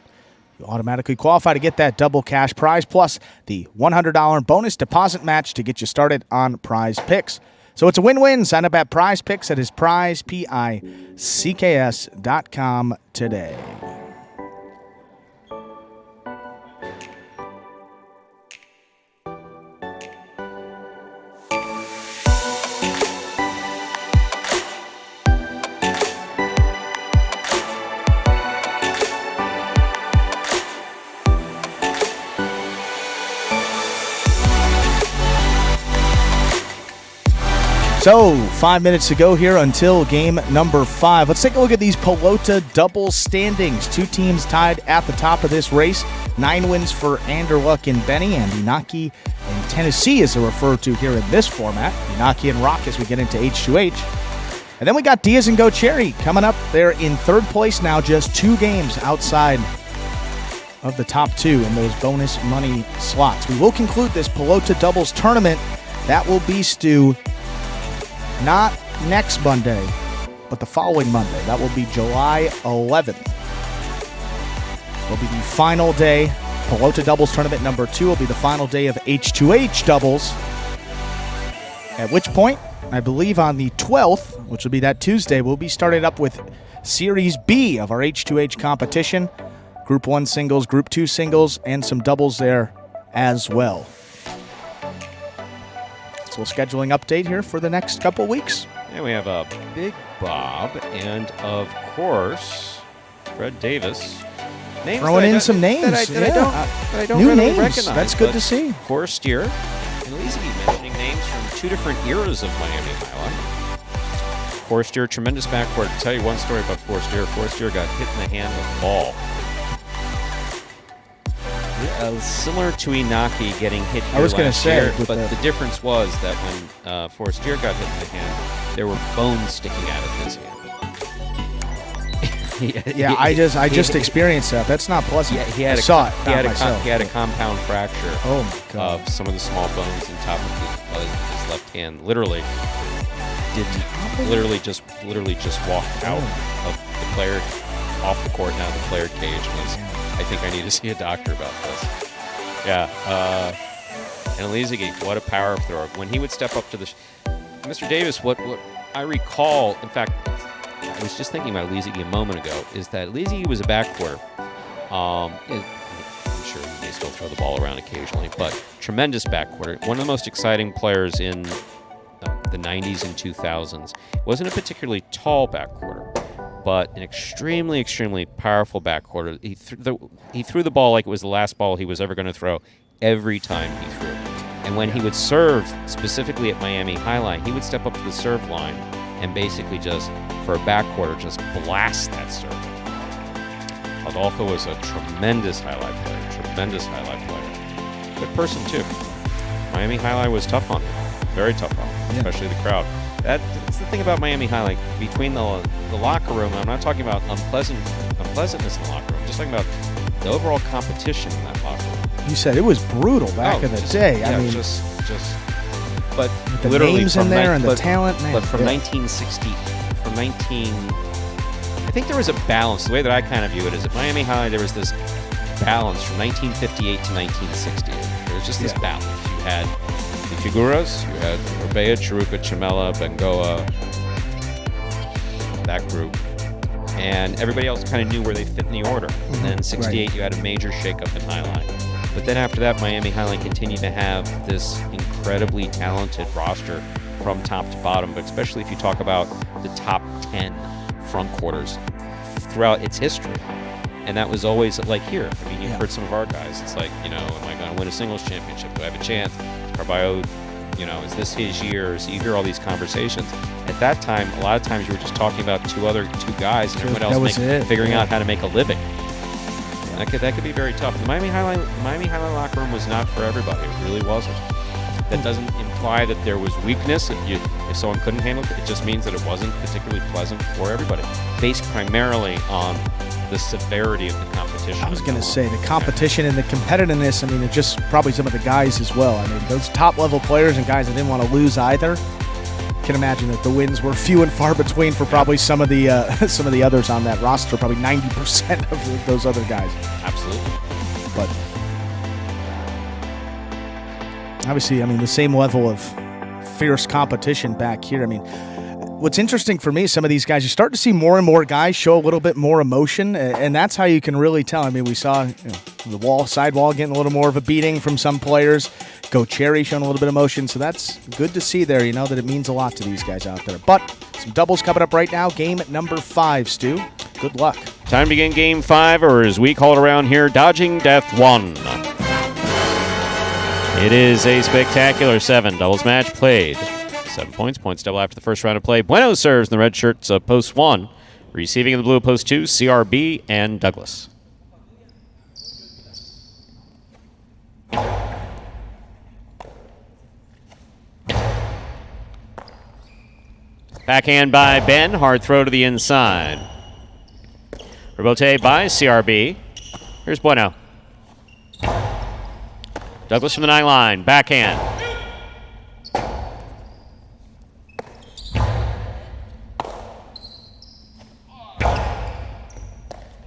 you automatically qualify to get that double cash prize plus the $100 bonus deposit match to get you started on Prize Picks. So it's a win-win. Sign up at Prize Picks. That is Prizepicks.com today. So, 5 minutes to go here until game number 5. Let's take a look at these Pelota double standings. 2 teams tied at the top of this race. 9 wins for Anderluck and Benny, and Inaki and Tennessee is referred to here in this format. Inaki and Rock as we get into H2H. And then we got Diaz and Gocherry coming up. They're in 3rd place now, just 2 games outside of the top 2 in those bonus money slots. We will conclude this Pelota doubles tournament. That will be, Stu, not next Monday, but the following Monday. That will be July 11th. Will be the final day. Pelota doubles tournament number 2 will be the final day of H2H doubles. At which point, I believe on the 12th, which will be that Tuesday, we'll be starting up with Series B of our H2H competition. Group 1 singles, Group 2 singles, and some doubles there as well. So little scheduling update here for the next couple weeks. And we have a Big Bob and, of course, Fred Davis. Names Throwing in some names. That I don't New really names. recognize. That's good to see. Forestier and Leasy mentioning names from 2 different eras of Miami Highlight. Forestier, tremendous backcourt. I'll tell you one story about Forestier. Forestier got hit in the hand with a ball. Similar to Inaki getting hit here last year, but the difference was that when Forestier got hit in the hand, there were bones sticking out of his hand. I just experienced that. That's not pleasant. He had He had a compound fracture oh my God. of some of the small bones in top of his left hand. Literally just walked out of the player, off the court, now the player cage, and was, I think I need to see a doctor about this. Yeah, and Elizagi, what a power thrower. When he would step up to the Mr. Davis, what I recall, in fact, I was just thinking about Elizagi a moment ago, is that Elizagi was a backcourter. I'm sure he may still throw the ball around occasionally, but tremendous backcourter. One of the most exciting players in the 90s and 2000s. Wasn't a particularly tall backcourter, but an extremely, extremely powerful backcourter. He threw the ball like it was the last ball he was ever going to throw every time he threw it. And when he would serve, specifically at Miami Highline, he would step up to the serve line and basically just, for a backcourter, just blast that serve. Adolfo was a tremendous highlight player. Good person, too. Miami Highline was tough on him. Very tough on him, especially the crowd. That's the thing about Miami Highlight. Between the locker room, I'm not talking about unpleasantness in the locker room. I'm just talking about the overall competition in that locker room. You said it was brutal back in the day. Yeah, I mean, but with the literally names in there and the talent, man. But from 1960, I think there was a balance. The way that I kind of view it is at Miami Highlight, there was this balance from 1958 to 1968. There was just this balance. You had the Figuras, you had Orbea, Chiruka, Chamela, Bengoa, that group. And everybody else kind of knew where they fit in the order. And then in 68, you had a major shakeup in Highline. But then after that, Miami Highline continued to have this incredibly talented roster from top to bottom, but especially if you talk about the top 10 front quarters throughout its history. And that was always like here. I mean, you've heard some of our guys. It's like, am I going to win a singles championship? Do I have a chance? Carballo, is this his year? So you hear all these conversations. At that time, a lot of times you were just talking about two guys and everyone else figuring out how to make a living. That could be very tough. The Miami Highline locker room was not for everybody. It really wasn't. That doesn't imply that there was weakness if someone couldn't handle it. It just means that it wasn't particularly pleasant for everybody. Based primarily on the severity of the competition. I was going to say, the competition and the competitiveness, I mean, it's just probably some of the guys as well. I mean, those top-level players and guys that didn't want to lose either. Can imagine that the wins were few and far between for probably some of the others on that roster, probably 90% of those other guys. Absolutely. But obviously, I mean, the same level of fierce competition back here. I mean, what's interesting for me, some of these guys, you start to see more and more guys show a little bit more emotion, and that's how you can really tell. I mean, we saw the sidewall getting a little more of a beating from some players. Go Cherry showing a little bit of emotion, so that's good to see there, that it means a lot to these guys out there. But some doubles coming up right now. Game number 5, Stu. Good luck. Time to begin game 5, or as we call it around here, Dodging Death 1. It is a spectacular 7 doubles match played. 7 points. Points double after the first round of play. Bueno serves in the red shirts of post 1. Receiving in the blue post 2, CRB and Douglas. Backhand by Ben. Hard throw to the inside. Rebote by CRB. Here's Bueno. Douglas from the 9 line. Backhand.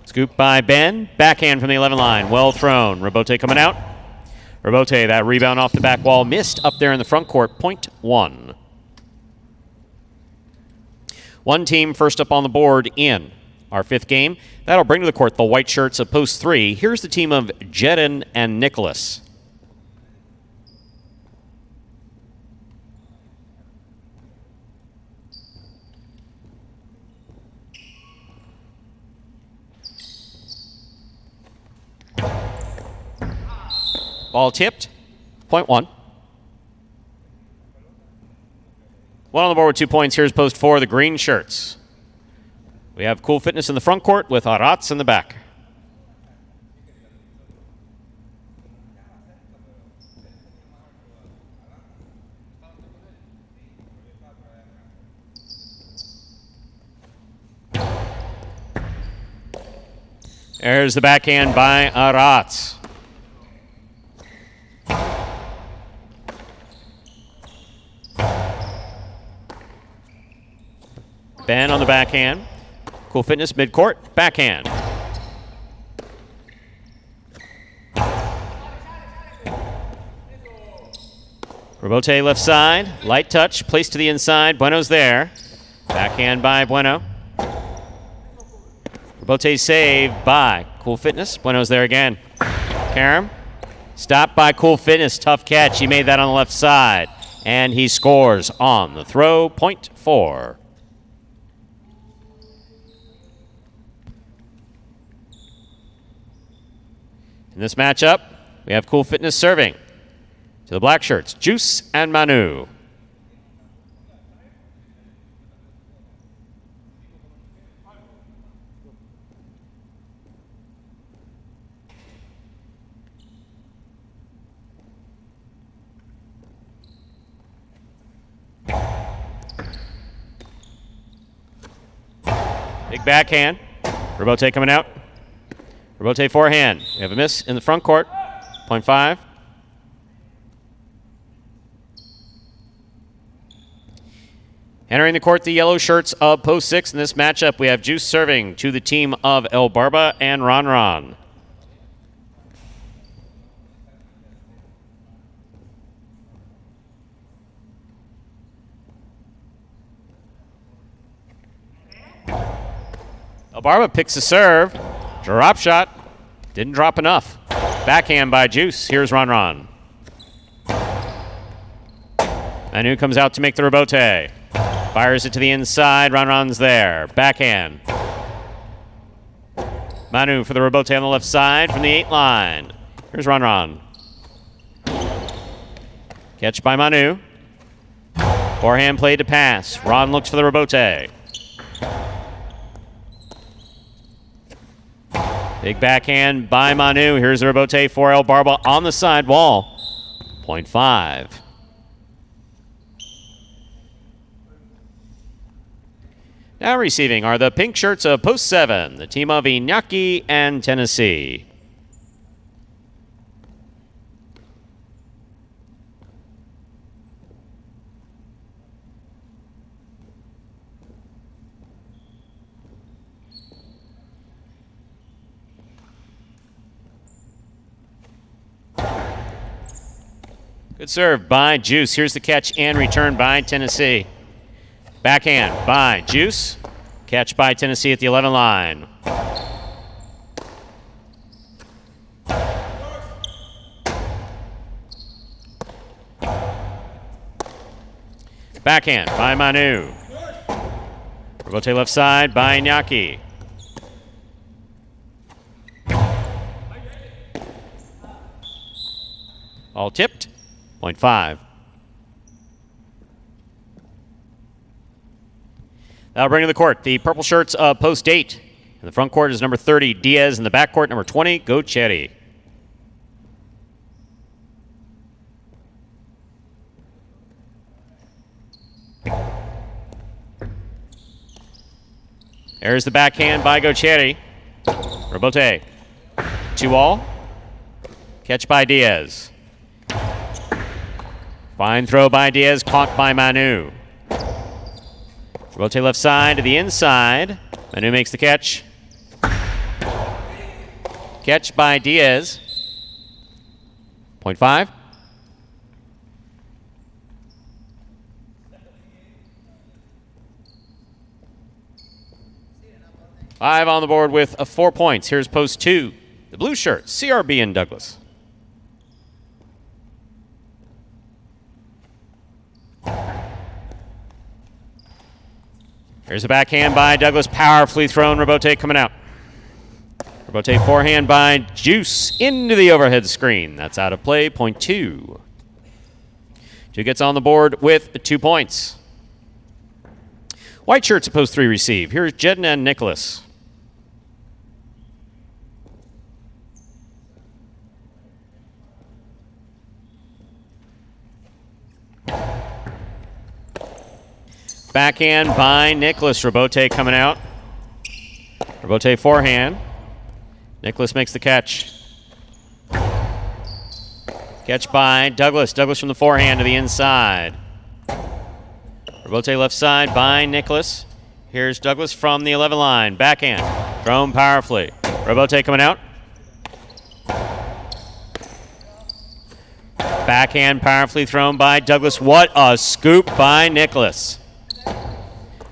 Scoop by Ben. Backhand from the 11 line. Well thrown. Rebote coming out. Rebote, that rebound off the back wall. Missed up there in the front court. Point 1. One team first up on the board in our 5th game. That'll bring to the court the white shirts of post 3. Here's the team of Jedin and Nicholas. Ball tipped. Point 1. 1 on the board with 2 points. Here's post 4, the green shirts. We have Cool Fitness in the front court with Arats in the back. There's the backhand by Arats. Ben on the backhand. Cool Fitness midcourt, backhand. Robote left side, light touch, placed to the inside. Bueno's there. Backhand by Bueno. Robote saved by Cool Fitness. Bueno's there again. Karam. Stopped by Cool Fitness. Tough catch. He made that on the left side. And he scores on the throw. Point 4. In this matchup, we have Cool Fitness serving to the black shirts, Juice and Manu. Big backhand. Robote coming out. Robote forehand. We have a miss in the front court. Point 5. Entering the court, the yellow shirts of post 6. In this matchup, we have Juice serving to the team of El Barba and Ron Ron. El Barba picks a serve. Drop shot. Didn't drop enough. Backhand by Juice. Here's Ron Ron. Manu comes out to make the rebote. Fires it to the inside. Ron Ron's there. Backhand. Manu for the rebote on the left side from the 8 line. Here's Ron Ron. Catch by Manu. Forehand play to pass. Ron looks for the rebote. Big backhand by Manu. Here's the rebote for El Barba on the side wall. Point 5. Now receiving are the pink shirts of post 7, the team of Iñaki and Tennessee. Good serve by Juice. Here's the catch and return by Tennessee. Backhand by Juice. Catch by Tennessee at the 11 line. Backhand by Manu. Rebote left side by Iñaki. All tipped. Point 5. That'll bring to the court the purple shirts of post 8. In the front court is number 30, Diaz. In the back court, number 20, Gochetti. There's the backhand by Gochetti. Rebote. 2-all. Catch by Diaz. Fine throw by Diaz, caught by Manu. Rotate left side to the inside. Manu makes the catch. Catch by Diaz. Point 5. Five on the board with 4 points. Here's post 2. The blue shirts, CRB and Douglas. Here's a backhand by Douglas. Powerfully thrown. Rebote coming out. Robote forehand by Juice into the overhead screen. That's out of play, point 2. Two gets on the board with 2 points. White shirts post 3 receive. Here's Jedden and Nicholas. Backhand by Nicholas. Robote coming out. Robote forehand. Nicholas makes the catch. Catch by Douglas. Douglas from the forehand to the inside. Robote left side by Nicholas. Here's Douglas from the 11 line. Backhand. Thrown powerfully. Robote coming out. Backhand powerfully thrown by Douglas. What a scoop by Nicholas.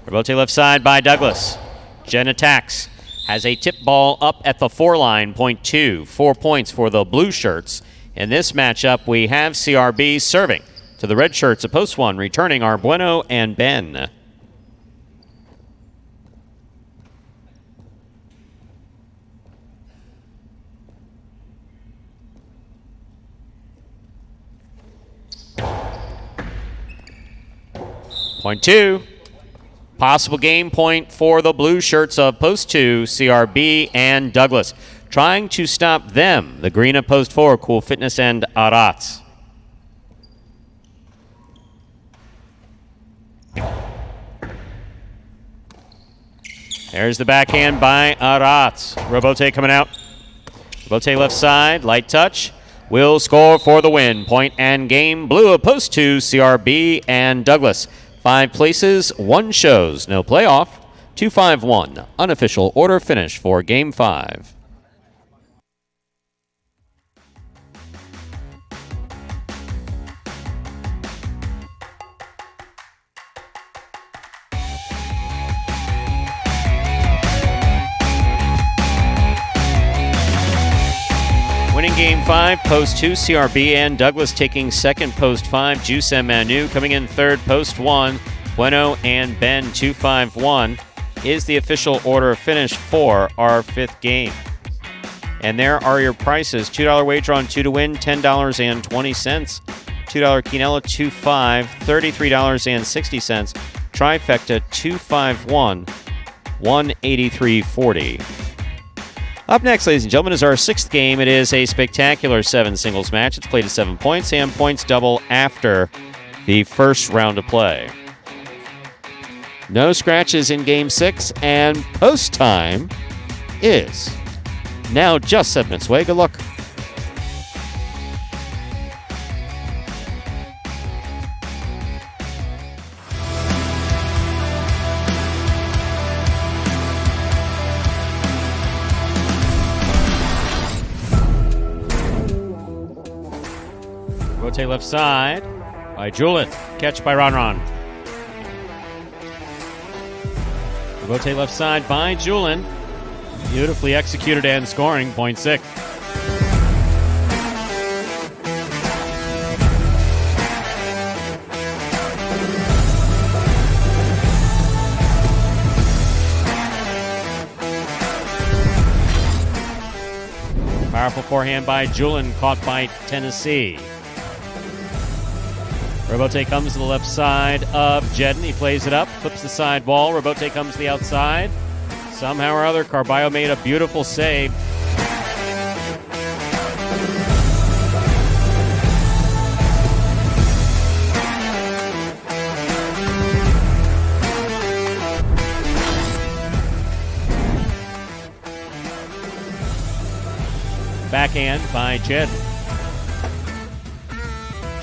Robote left side by Douglas. Jen attacks. Has a tip ball up at the 4 line, point 2. 4 points for the blue shirts. In this matchup, we have CRB serving to the red shirts at post 1, returning are Bueno and Ben. Point 2. Possible game point for the blue shirts of post 2, CRB and Douglas. Trying to stop them, the green of post 4, Cool Fitness and Arats. There's the backhand by Arats. Robote coming out. Robote left side, light touch. Will score for the win. Point and game. Blue of post 2, CRB and Douglas. 5 places, 1 shows. No playoff. 2-5-1. Unofficial order finish for Game 5. Winning Game 5, post 2, CRB and Douglas taking second, post 5, Juice and Manu coming in third, post 1, Bueno and Ben. 2-5-1 is the official order of finish for our 5th game. And there are your prices. $2 wager on 2 to win, $10.20. $2 quinella, 2-5, $33.60. Trifecta, 2-5-1, $183.40. Up next, ladies and gentlemen, is our 6th game. It is a spectacular 7 singles match. It's played at 7 points, and points double after the first round of play. No scratches in Game 6, and post time is now just 7 minutes away. Good luck. Rotate left side by Julin. Catch by Ron. Rotate left side by Julin. Beautifully executed and scoring. Point 6. Powerful forehand by Julin, caught by Tennessee. Robote comes to the left side of Jedden. He plays it up, flips the side wall. Robote comes to the outside. Somehow or other, Carballo made a beautiful save. Backhand by Jedden.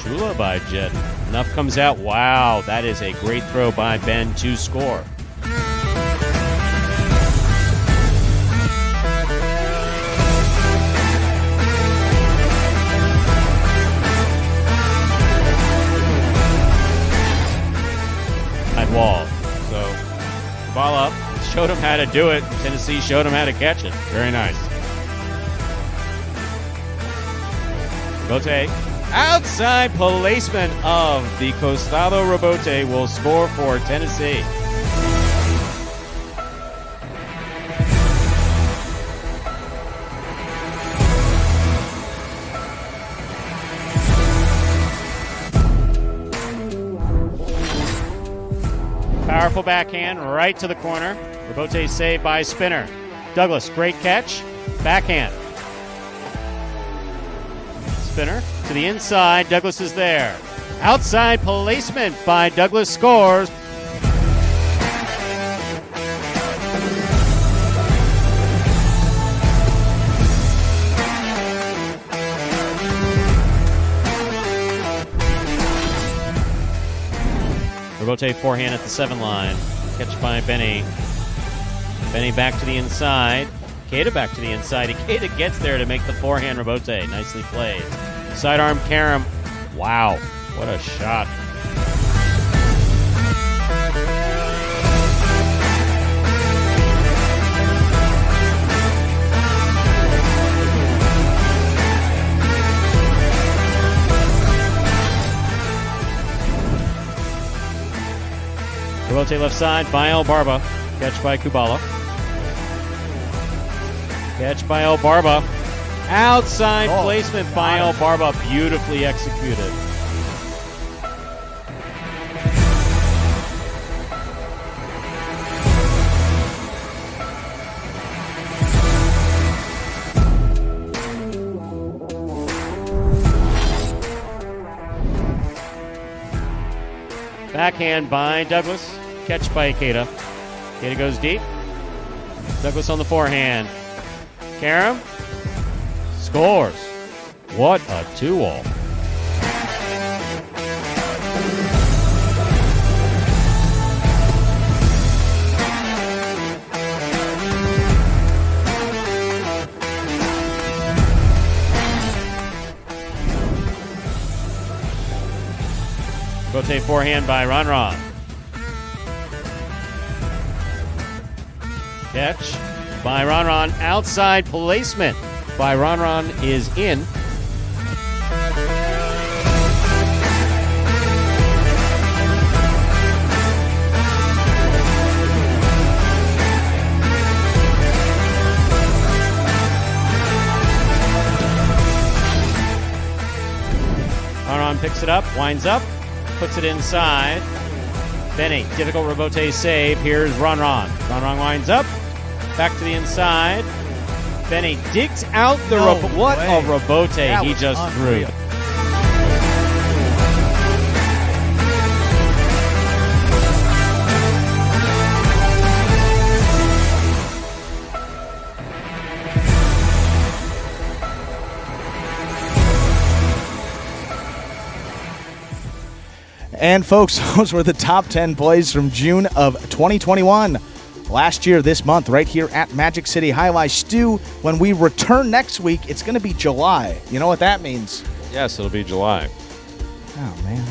Chula by Jedden. Enough comes out. Wow, that is a great throw by Ben to score. Side wall. So, ball up. Showed him how to do it. Tennessee showed him how to catch it. Very nice. Robote. Outside placement of the Costado Robote will score for Tennessee. Powerful backhand right to the corner. Rebote saved by Spinner. Douglas, great catch. Backhand. Spinner to the inside. Douglas is there. Outside placement by Douglas, scores. Rebote forehand at the 7 line. Catch by Benny. Benny back to the inside. Ikeda back to the inside. Ikeda gets there to make the forehand Rebote. Nicely played. Sidearm Karam. Wow, what a shot. Rebote left side by El Barba. Catch by Kubala. Catch by El Barba. Outside placement by El Barba. Beautifully executed. Backhand by Douglas. Catch by Ikeda. Ikeda goes deep. Douglas on the forehand. Karam scores. What a 2-all. Rotate forehand by Ron. Catch by Ron. Outside placement by Ron is in. Ron picks it up, winds up, puts it inside. Benny, difficult Rebote save. Here's Ron. Ron winds up. Back to the inside. Benny digs out the what a Rebote that he just unreal. Threw. And folks, those were the top 10 plays from June of 2021. Last year, this month, right here at Magic City Highlight. Stu, when we return next week, it's going to be July. You know what that means? Yes, it'll be July. Oh, man.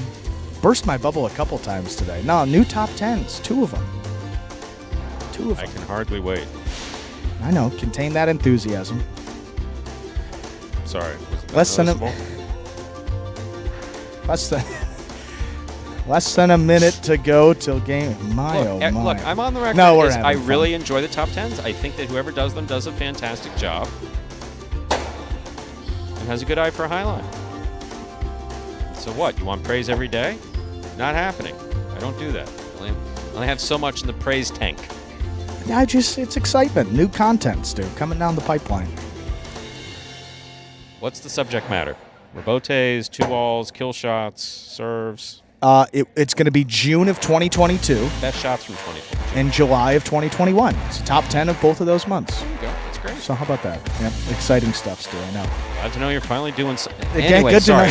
Burst my bubble a couple times today. No, new top 10s. 2 of them. I can hardly wait. I know. Contain that enthusiasm. Sorry. Less than a minute to go till game. Look, I'm on the record. No, we're I really enjoy the top 10s. I think that whoever does them does a fantastic job and has a good eye for a highlight. So what? You want praise every day? Not happening. I don't do that. I only have so much in the praise tank. It's excitement. New content, Stu, coming down the pipeline. What's the subject matter? Rebotes, 2-alls, kill shots, serves. It's going to be June of 2022. Best shots from 2022. And July of 2021. It's top 10 of both of those months. There you go. That's great. So how about that? Yep. Exciting stuff, Stu. I know. Glad to know you're finally doing something. Anyway, good sorry.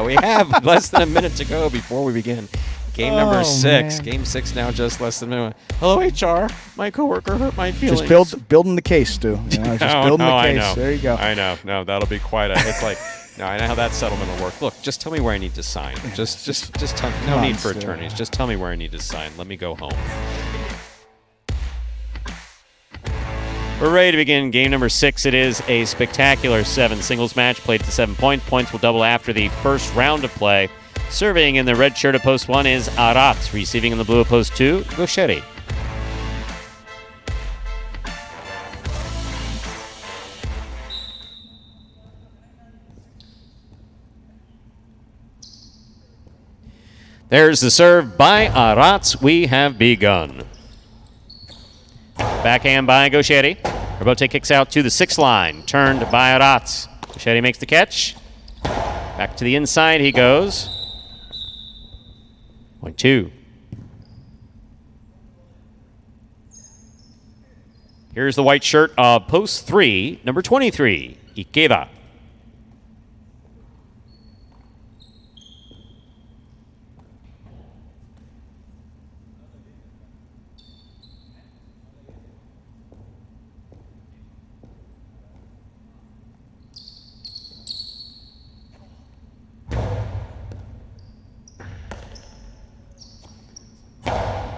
We have less than a minute to go before we begin. Game number 6. Man. Game 6 now, just less than a minute. Hello, HR. My coworker hurt my feelings. Just building the case, Stu. building the case. I know. There you go. I know. No, that'll be quite a. It's like. No, I know how that settlement will work. Look, just tell me where I need to sign. Just tell me. No need for attorneys. Just tell me where I need to sign. Let me go home. We're ready to begin game number 6. It is a spectacular 7 singles match played to 7 points. Points will double after the first round of play. Serving in the red shirt of post 1 is Arat. Receiving in the blue of post 2, Gosheri. There's the serve by Arats. We have begun. Backhand by Gauchetti. Robote kicks out to the 6 line. Turned by Arats. Gauchetti makes the catch. Back to the inside he goes. 1-2. Here's the white shirt of post 3, number 23, Ikeda.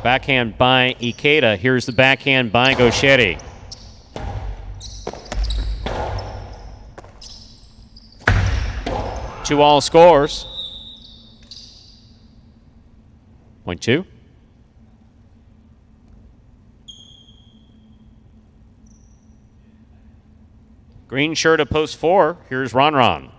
Backhand by Ikeda. Here's the backhand by Gauchetti. Two all scores. 1-2. Green shirt of post 4. Here's Ron.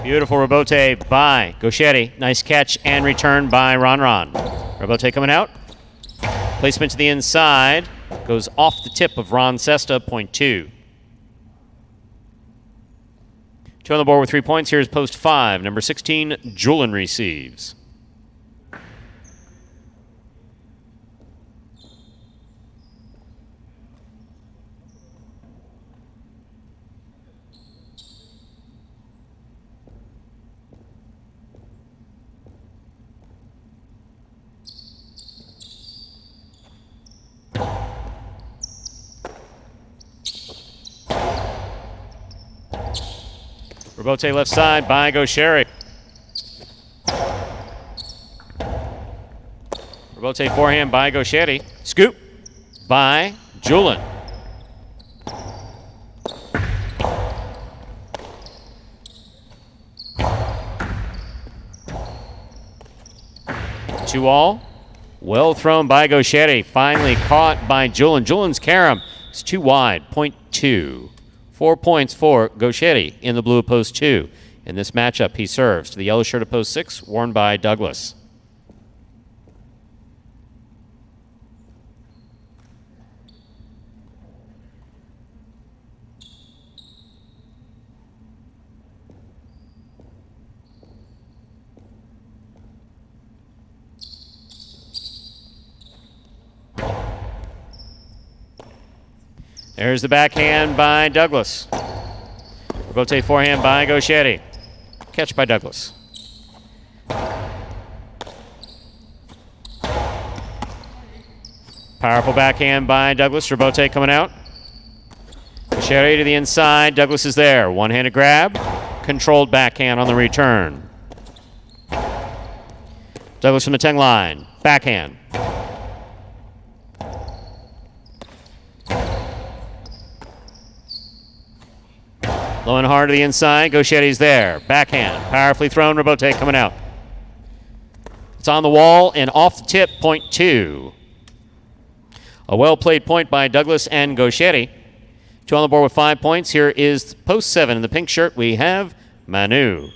Beautiful Robote by Gauchetti. Nice catch and return by Ron. Robote coming out. Placement to the inside. Goes off the tip of Ron Sesta, 0.2. 2 on the board with 3 points. Here's post 5. Number 16, Julian receives. Robote left side by Gauchetti. Robote forehand by Gauchetti. Scoop by Julian. Two all. Well thrown by Gauchetti. Finally caught by Julian. Julian's carom is too wide, 0.2. 4 points for Gauchetti in the blue of post 2. In this matchup, he serves to the yellow shirt of post 6, worn by Douglas. There's the backhand by Douglas. Robote forehand by Gauchetti. Catch by Douglas. Powerful backhand by Douglas. Robote coming out. Gauchetti to the inside. Douglas is there. One-handed grab. Controlled backhand on the return. Douglas from the 10 line. Backhand. Low and hard to the inside. Gauchetti's there. Backhand. Powerfully thrown. Robote coming out. It's on the wall and off the tip, 0.2. A well-played point by Douglas and Gauchetti. 2 on the board with 5 points. Here is post 7 in the pink shirt. We have Manu.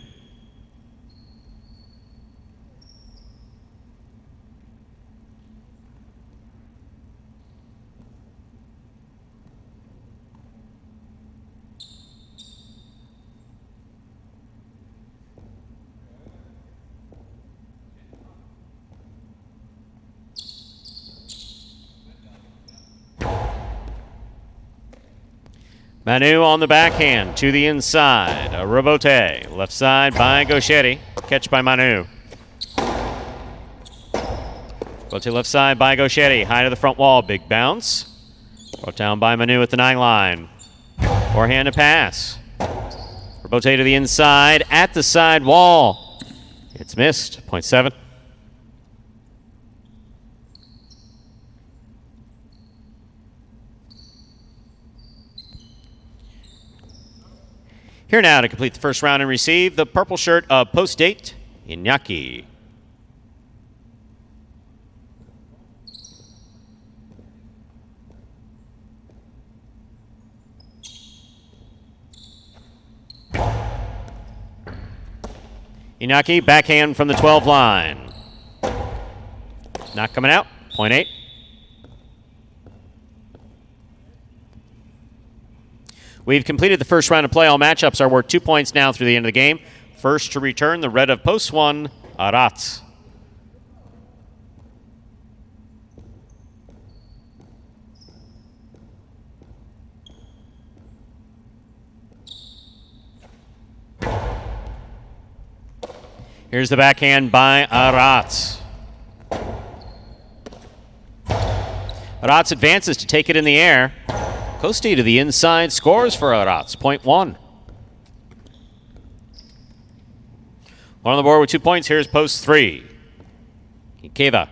Manu on the backhand to the inside. A Robote. Left side by Gauchetti. Catch by Manu. Robote left side by Gauchetti. High to the front wall. Big bounce. Brought down by Manu at the 9 line. Forehand to pass. Robote to the inside at the side wall. It's missed. 0.7. Here now to complete the first round and receive the purple shirt of Post Date, Iñaki. Iñaki, backhand from the 12 line. Not coming out, point 8. We've completed the first round of play. All matchups are worth 2 points now through the end of the game. First to return, the red of post 1, Arats. Here's the backhand by Arats. Arats advances to take it in the air. Kosti to the inside, scores for Arats, point 1. One on the board with 2 points. Here's post 3. Ikeda.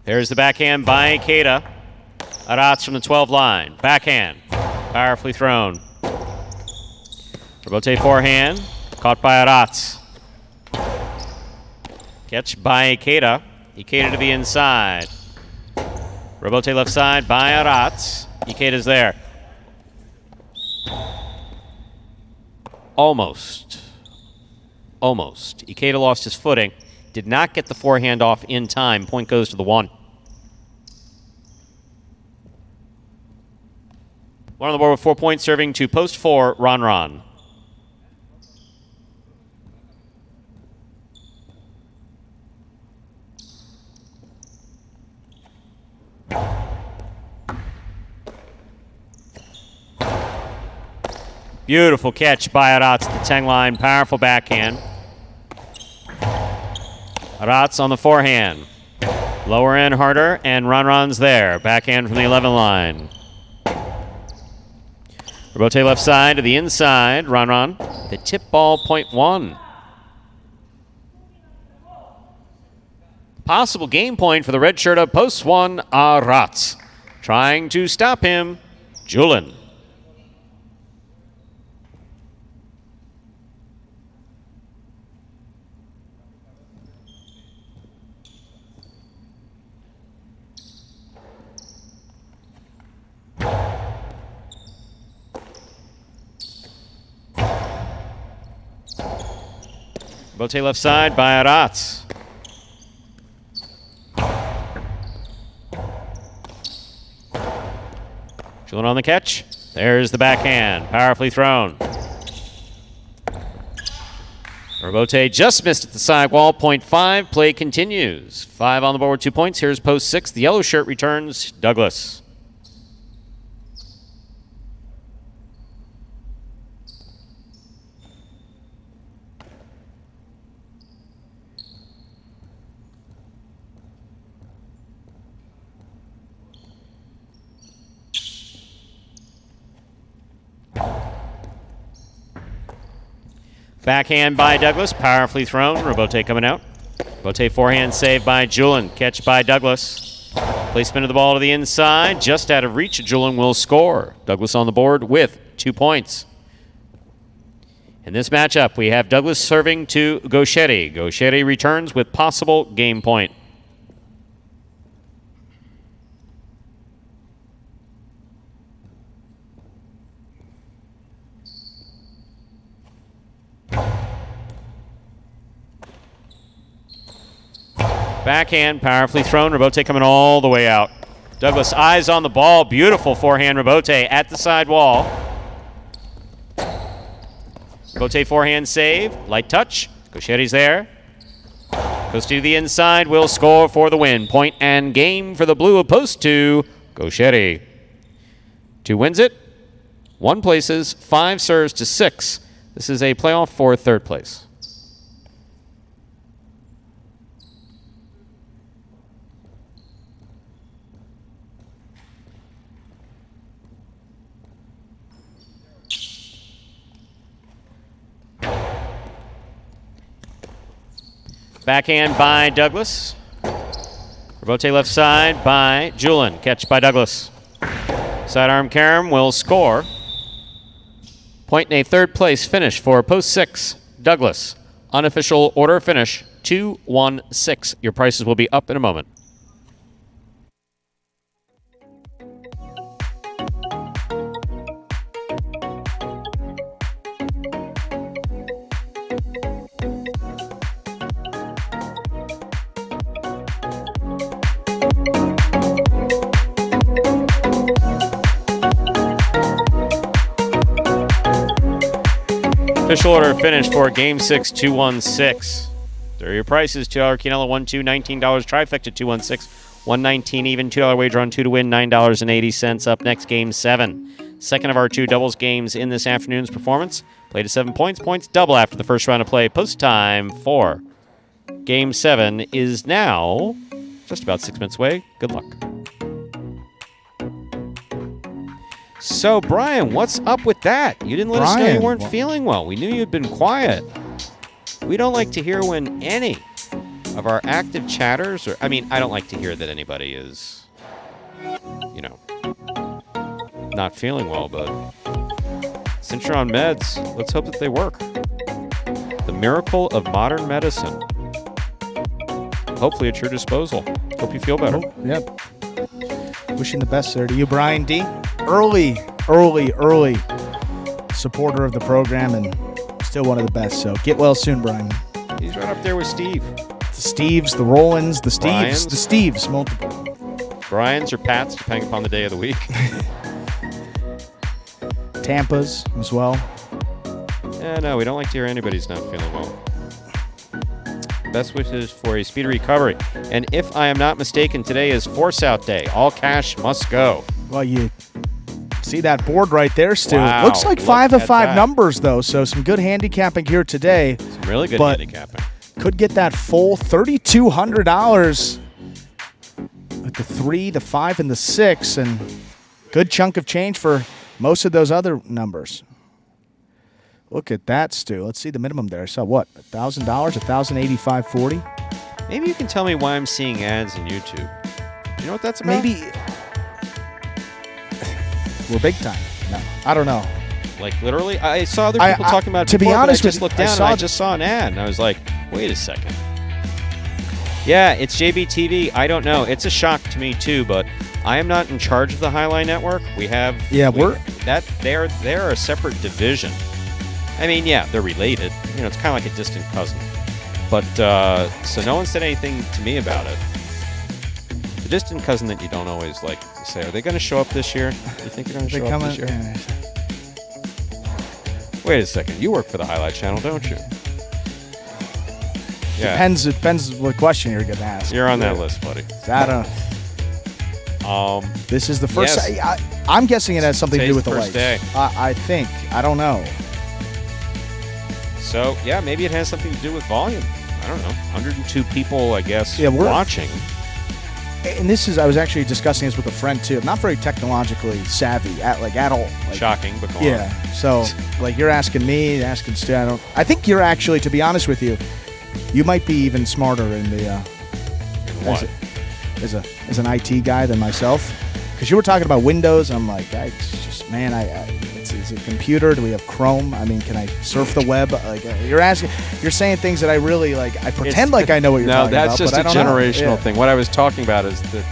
There's the backhand by Ikeda. Arats from the 12 line. Backhand. Powerfully thrown. Robote forehand. Caught by Arats. Catch by Ikeda. Ikeda to the inside. Robote left side by Arats. Ikeda's there. Almost. Almost. Ikeda lost his footing. Did not get the forehand off in time. Point goes to the 1. One on the board with 4 points, serving to post 4, Ron. Beautiful catch by Arats at the 10 line. Powerful backhand. Arats on the forehand. Lower in harder, and Ron's there. Backhand from the 11 line. Robote left side to the inside. Ron. The tip ball, point 1. Possible game point for the red shirt of post 1, Arats. Trying to stop him, Julin. Robote left side by Arats. Julin on the catch. There's the backhand. Powerfully thrown. Robote just missed at the sidewall. Point 5. Play continues. 5 on the board with 2 points. Here's post 6. The yellow shirt returns. Douglas. Backhand by Douglas, powerfully thrown. Robote coming out. Robote forehand save by Julin. Catch by Douglas. Placement of the ball to the inside. Just out of reach. Julin will score. Douglas on the board with 2 points. In this matchup, we have Douglas serving to Gauchetti. Gauchetti returns with possible game point. Backhand, powerfully thrown. Robote coming all the way out. Douglas eyes on the ball. Beautiful forehand Robote at the side wall. Robote forehand save. Light touch. Gauchetti's there. Goes to the inside. Will score for the win. Point and game for the blue of post 2. Gauchetti. 2 wins it. 1 places. 5 serves to 6. This is a playoff for 3rd place. Backhand by Douglas. Rebote left side by Julin. Catch by Douglas. Sidearm Karam will score. Point in a third-place finish for Post 6, Douglas. Unofficial order finish, 2-1-6. Your prices will be up in a moment. Official order finish for Game 6, 2-1-6. There are your prices. $2 Quinella, 1-2, $19. Trifecta, 2-1-6. $1.19 even. $2 wager on 2 to win, $9.80. Up next, Game 7. Second of our 2 doubles games in this afternoon's performance. Play to 7 points. Points double after the first round of play. Post time for Game 7 is now just about 6 minutes away. Good luck. So, Brian, what's up with that? You didn't let us know you weren't feeling well. We knew you'd been quiet. We don't like to hear when any of our active chatters, I don't like to hear that anybody is, not feeling well, but since you're on meds, let's hope that they work. The miracle of modern medicine. Hopefully at your disposal. Hope you feel better. Yep. Wishing the best, sir. To you, Brian D. Early supporter of the program and still one of the best. So get well soon, Brian. He's right up there with Steve. The Steves, the Rollins, the Steves, the Steves, multiple. Brian's or Pat's, depending upon the day of the week. Tampa's as well. Yeah, no, we don't like to hear anybody's not feeling well. Best wishes for a speedy recovery. And if I am not mistaken, today is Force Out Day. All cash must go. Well, you see that board right there, Stu. Wow, looks like 5 of 5 numbers, though, so some good handicapping here today. Some really good handicapping. Could get that full $3,200 with the 3, the 5, and the 6, and good chunk of change for most of those other numbers. Look at that, Stu. Let's see the minimum there. So what, $1,000, $1,085.40? Maybe you can tell me why I'm seeing ads in YouTube. Do you know what that's about? Maybe we're big time. No, I don't know. Like literally, I saw other people talking about it to before, be honest but I just with looked you, down and I just saw an ad, and I was like, wait a second. Yeah, it's JBTV. I don't know. It's a shock to me too, but I am not in charge of the Highline Network. They're a separate division. I mean, yeah, they're related. It's kind of like a distant cousin. But so no one said anything to me about it. The distant cousin that you don't always like say, are they going to show up this year? Do you think they're going to show up this year? Yeah. Wait a second. You work for the Highlight Channel, don't you? Yeah. Depends what question you're going to ask. You're on that list, buddy. This is the first. Yes. I'm guessing it has something to do with the first lights. day. I think. I don't know. So, yeah, maybe it has something to do with volume. I don't know. 102 people, I guess, we're watching. And I was actually discussing this with a friend, too. I'm not very technologically savvy at all. Shocking, but go on. Yeah. So, you're asking me, asking Stu. I think you're actually, to be honest with you, you might be even smarter in the as an IT guy than myself, because you were talking about Windows. I'm like, is it a computer? Do we have Chrome? I mean, can I surf the web? You're saying things that I really like. I pretend like I know what you're talking about. No, that's just a generational thing. What I was talking about is that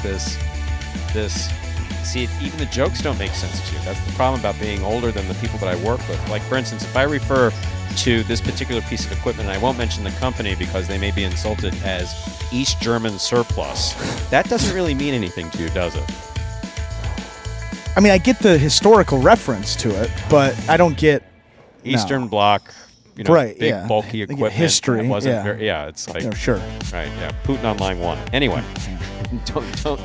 even the jokes don't make sense to you. That's the problem about being older than the people that I work with. Like, for instance, if I refer to this particular piece of equipment, and I won't mention the company because they may be insulted as East German surplus, that doesn't really mean anything to you, does it? I mean, I get the historical reference to it, but I don't get Eastern Bloc, big bulky equipment. History, wasn't it's like sure, right, yeah. Putin on line 1. Anyway,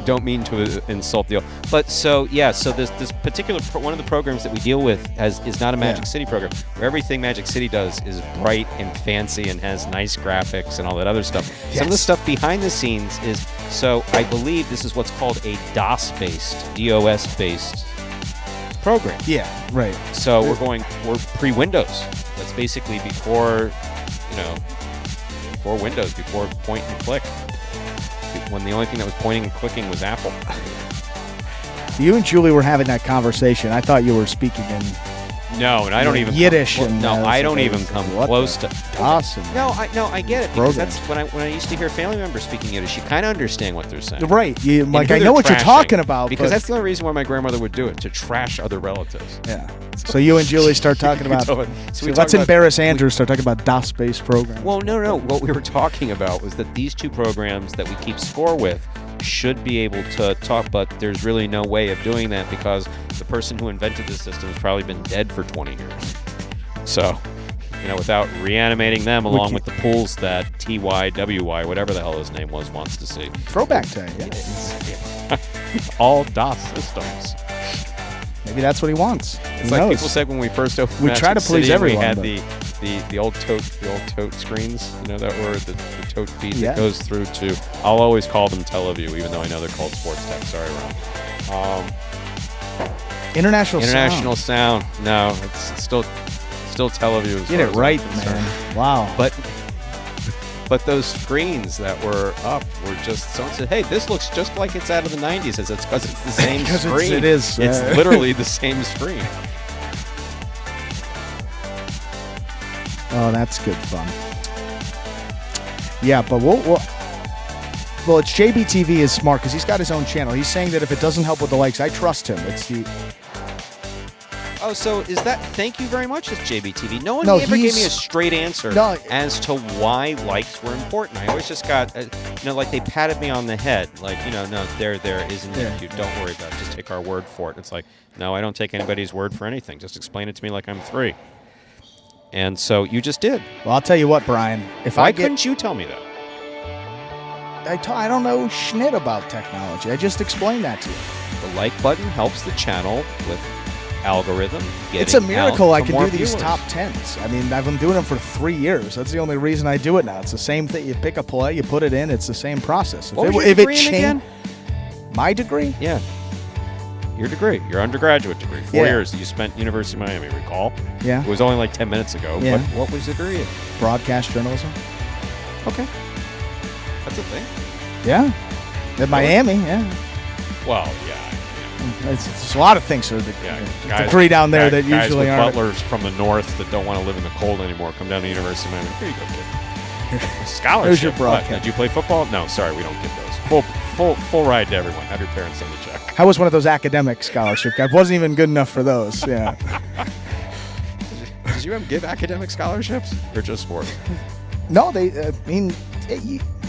don't mean to insult the. But so this particular one of the programs that we deal with is not a Magic City program, where everything Magic City does is bright and fancy and has nice graphics and all that other stuff. Yes. Some of the stuff behind the scenes is. So I believe this is what's called a DOS-based program. Yeah, right. So we're pre-Windows. That's basically before, before Windows, before point and click. When the only thing that was pointing and clicking was Apple. You and Julie were having that conversation. I thought you were speaking in No, and I don't even Yiddish. I don't even come close to. Awesome. No, I get it because that's when I used to hear family members speaking Yiddish. You kind of understand what they're saying, right? I know what you're talking about because that's the only reason why my grandmother would do it, to trash other relatives. Yeah. So you and Julie start talking about. Let's embarrass Andrew. Start talking about DOS-based programs. Well, no. What we were talking about was that these two programs that we keep score with should be able to talk, but there's really no way of doing that because the person who invented this system has probably been dead for 20 years. So, without reanimating them along with the pools that TYWY, whatever the hell his name was, wants to see. Throwback day, yeah. All DOS systems. Maybe that's what he wants. It's like people said when we first opened we try to please City, everyone. We had the old tote screens, that were the tote feed that goes through to. I'll always call them Teleview, even though I know they're called Sports Tech. Sorry, Ron. International sound. No, it's still Teleview. Get it right, man. Wow. But those screens that were up were just, someone said, hey, this looks just like it's out of the 90s. It's because it's the same screen. It is. It's literally the same screen. Oh, that's good fun. Yeah, but well, it's JBTV is smart because he's got his own channel. He's saying that if it doesn't help with the likes, I trust him. Oh, so is that? Thank you very much, it's JBTV. No one ever gave me a straight answer as to why likes were important. I always just got, like they patted me on the head, like, no, there isn't YouTube. Don't worry about it. Just take our word for it. It's like, no, I don't take anybody's word for anything. Just explain it to me like I'm 3. And so you just did. Well, I'll tell you what, Brian. Why couldn't you tell me that? I don't know schnit about technology. I just explained that to you. The like button helps the channel with algorithm. It's a miracle I can do these top 10s. I mean, I've been doing them for 3 years. That's the only reason I do it now. It's the same thing. You pick a play, you put it in. It's the same process. What was your degree again? My degree? Yeah. Your degree, your undergraduate degree. 4 years that you spent University of Miami, recall? Yeah. It was only like 10 minutes ago. Yeah. What was the degree in? Broadcast journalism. Okay. That's a thing. Yeah. At Miami, yeah. Well, yeah. It's a lot of things. So the degree down there that usually aren't. Butlers from the north that don't want to live in the cold anymore come down to University of Miami. Here you go, kid. Scholarship. There's your broadcast. Did you play football? No, sorry, we don't get those. Full ride to everyone. Have your parents send the check. I was one of those academic scholarship guys. Wasn't even good enough for those. Yeah. Did you give academic scholarships or just sports? No, you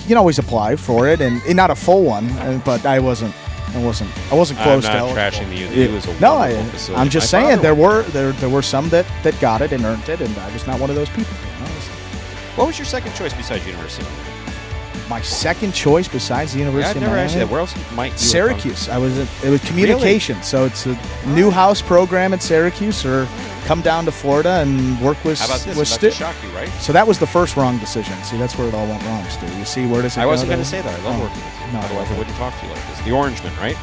can always apply for it, and not a full one. But I wasn't close to I'm not trashing the U. It was a wonderful facility. I'm just saying there were some that got it and earned it, and I was not one of those people. What was your second choice besides University of Miami? My second choice besides the University of Miami? I've never asked you that. Where else might you Syracuse. It was communication. Really? So it's a new house program at Syracuse, or come down to Florida and work with. How about this? About to shock you, right? So that was the first wrong decision. See, that's where it all went wrong, Stu. You see, where does it go? I wasn't going to say that. I love working with you. No, otherwise I wouldn't talk to you like this. The Orangemen, right?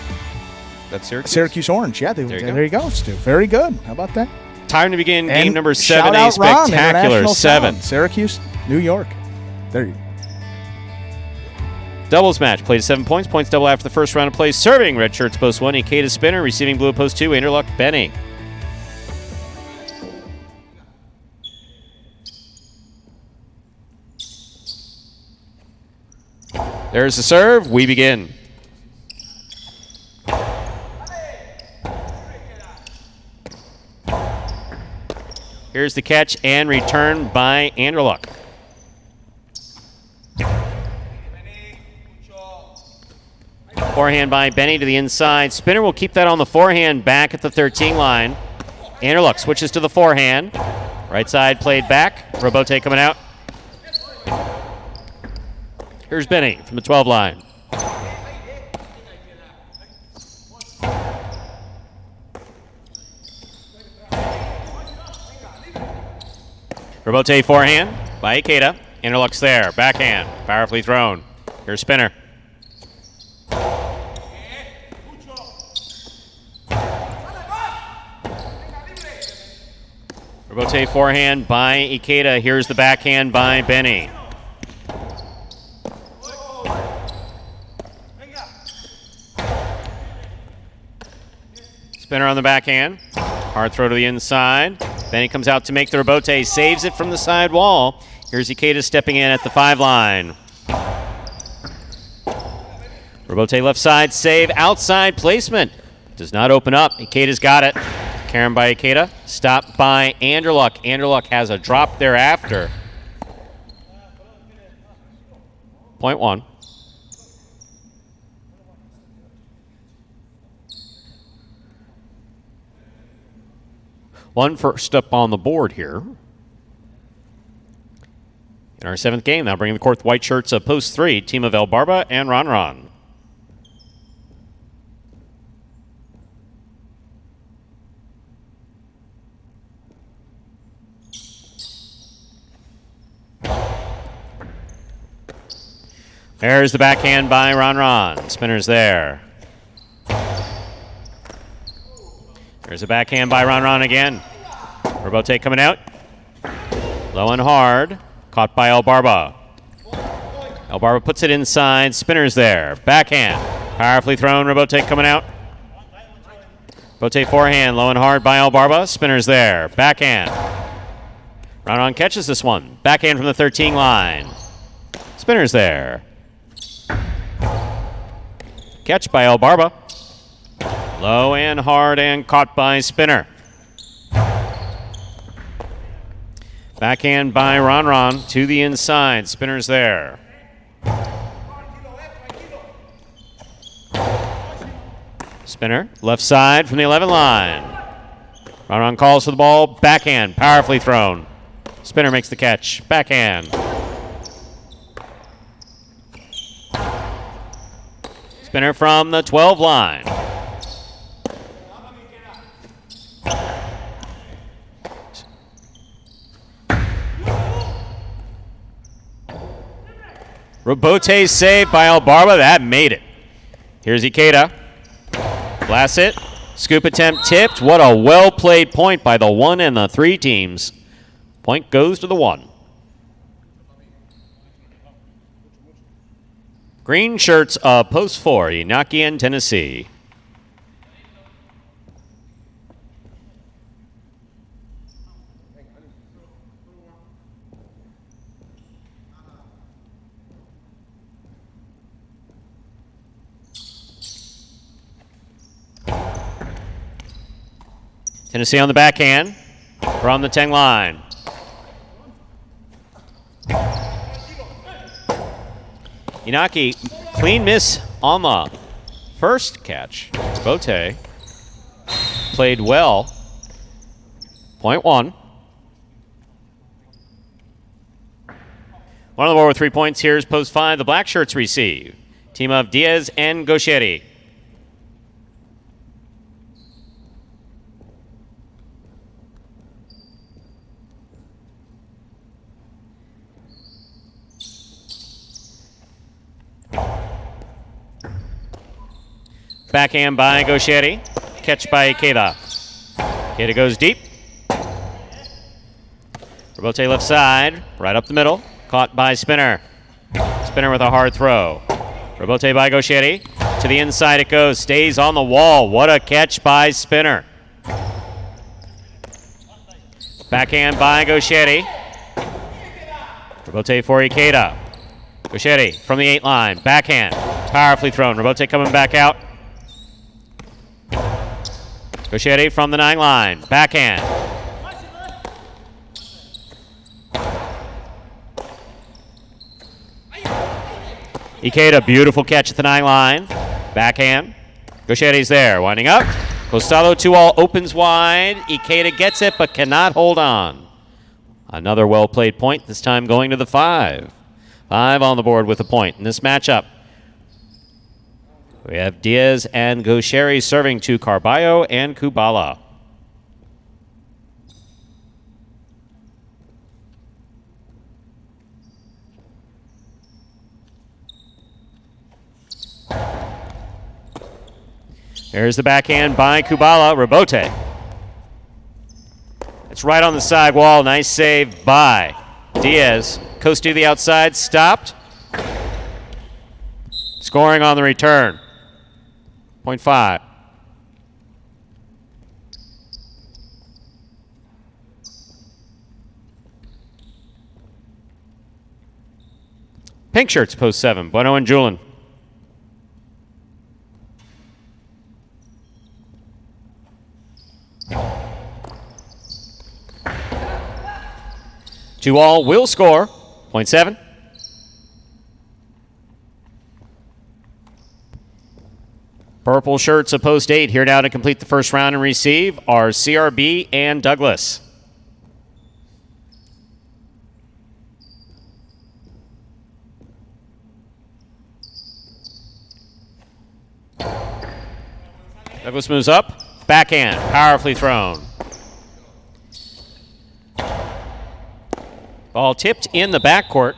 That's Syracuse? Syracuse Orange, yeah. There you go, Stu. Very good. How about that? Time to begin game number 7, shout a out Ron, spectacular 7. Syracuse, New York. There you go. Doubles match. Played 7 points. Points double after the first round of play. Serving red shirts post 1. Ikeda Spinner. Receiving blue post 2. Interluck Benny. There's the serve. We begin. Here's the catch and return by Anderluck. Forehand by Benny to the inside. Spinner will keep that on the forehand back at the 13 line. Anderluck switches to the forehand. Right side played back. Robote coming out. Here's Benny from the 12 line. Robote forehand by Ikeda. Anderluck's there. Backhand. Powerfully thrown. Here's Spinner. Robote forehand by Ikeda. Here's the backhand by Benny. Spinner on the backhand. Hard throw to the inside. Benny comes out to make the rebote. Saves it from the side wall. Here's Ikeda stepping in at the 5 line. Rebote left side. Save. Outside placement. Does not open up. Ikeda's got it. Karen by Ikeda. Stopped by Anderluck. Anderluck has a drop thereafter. Point 1. One first up on the board here. In our 7th game, now bringing the court, white shirts of post 3, team of El Barba and Ron Ron. There's the backhand by Ron Ron. Spinner's there. There's a backhand by Ron Ron again. Rebote coming out. Low and hard. Caught by El Barba. El Barba puts it inside. Spinner's there. Backhand. Powerfully thrown. Rebote coming out. Rebote forehand. Low and hard by El Barba. Spinner's there. Backhand. Ron Ron catches this one. Backhand from the 13 line. Spinner's there. Catch by El Barba. Low and hard and caught by Spinner. Backhand by Ron Ron to the inside. Spinner's there. Spinner, left side from the 11 line. Ron Ron calls for the ball. Backhand, powerfully thrown. Spinner makes the catch. Backhand. Spinner from the 12 line. Rebote saved by El Barba. That made it. Here's Ikeda. Blast it. Scoop attempt tipped. What a well-played point by the 1 and the 3 teams. Point goes to the 1. Green shirts of post 4, Inaki and Tennessee. Tennessee on the backhand from the 10 line. Inaki, clean miss on the first catch. Bote played well. Point 1. One on the board with 3 points. Here's post 5. The black shirts receive. Team of Diaz and Gaucheri. Backhand by Gaucheri. Catch by Ikeda. Ikeda goes deep. Rebote left side. Right up the middle. Caught by Spinner. Spinner with a hard throw. Rebote by Gaucheri. To the inside it goes. Stays on the wall. What a catch by Spinner. Backhand by Gaucheri. Rebote for Ikeda. Gaucheri from the 8 line. Backhand. Powerfully thrown. Rebote coming back out. Gaucheri from the 9 line. Backhand. Ikeda, beautiful catch at the 9 line. Backhand. Gaucheri's there. Winding up. Costado 2-all opens wide. Ikeda gets it but cannot hold on. Another well-played point, this time going to the 5. 5 on the board with a point in this matchup. We have Diaz and Gaucheri serving to Carballo and Kubala. There's the backhand by Kubala. Rebote. It's right on the side wall. Nice save by Diaz. Coast to the outside. Stopped. Scoring on the return. Point 5. Pink shirts, post 7, Bueno and Julin. Two all will score. Point 7. Purple shirts of post 8 here now to complete the first round and receive are CRB and Douglas. Douglas moves up. Backhand, powerfully thrown. Ball tipped in the backcourt.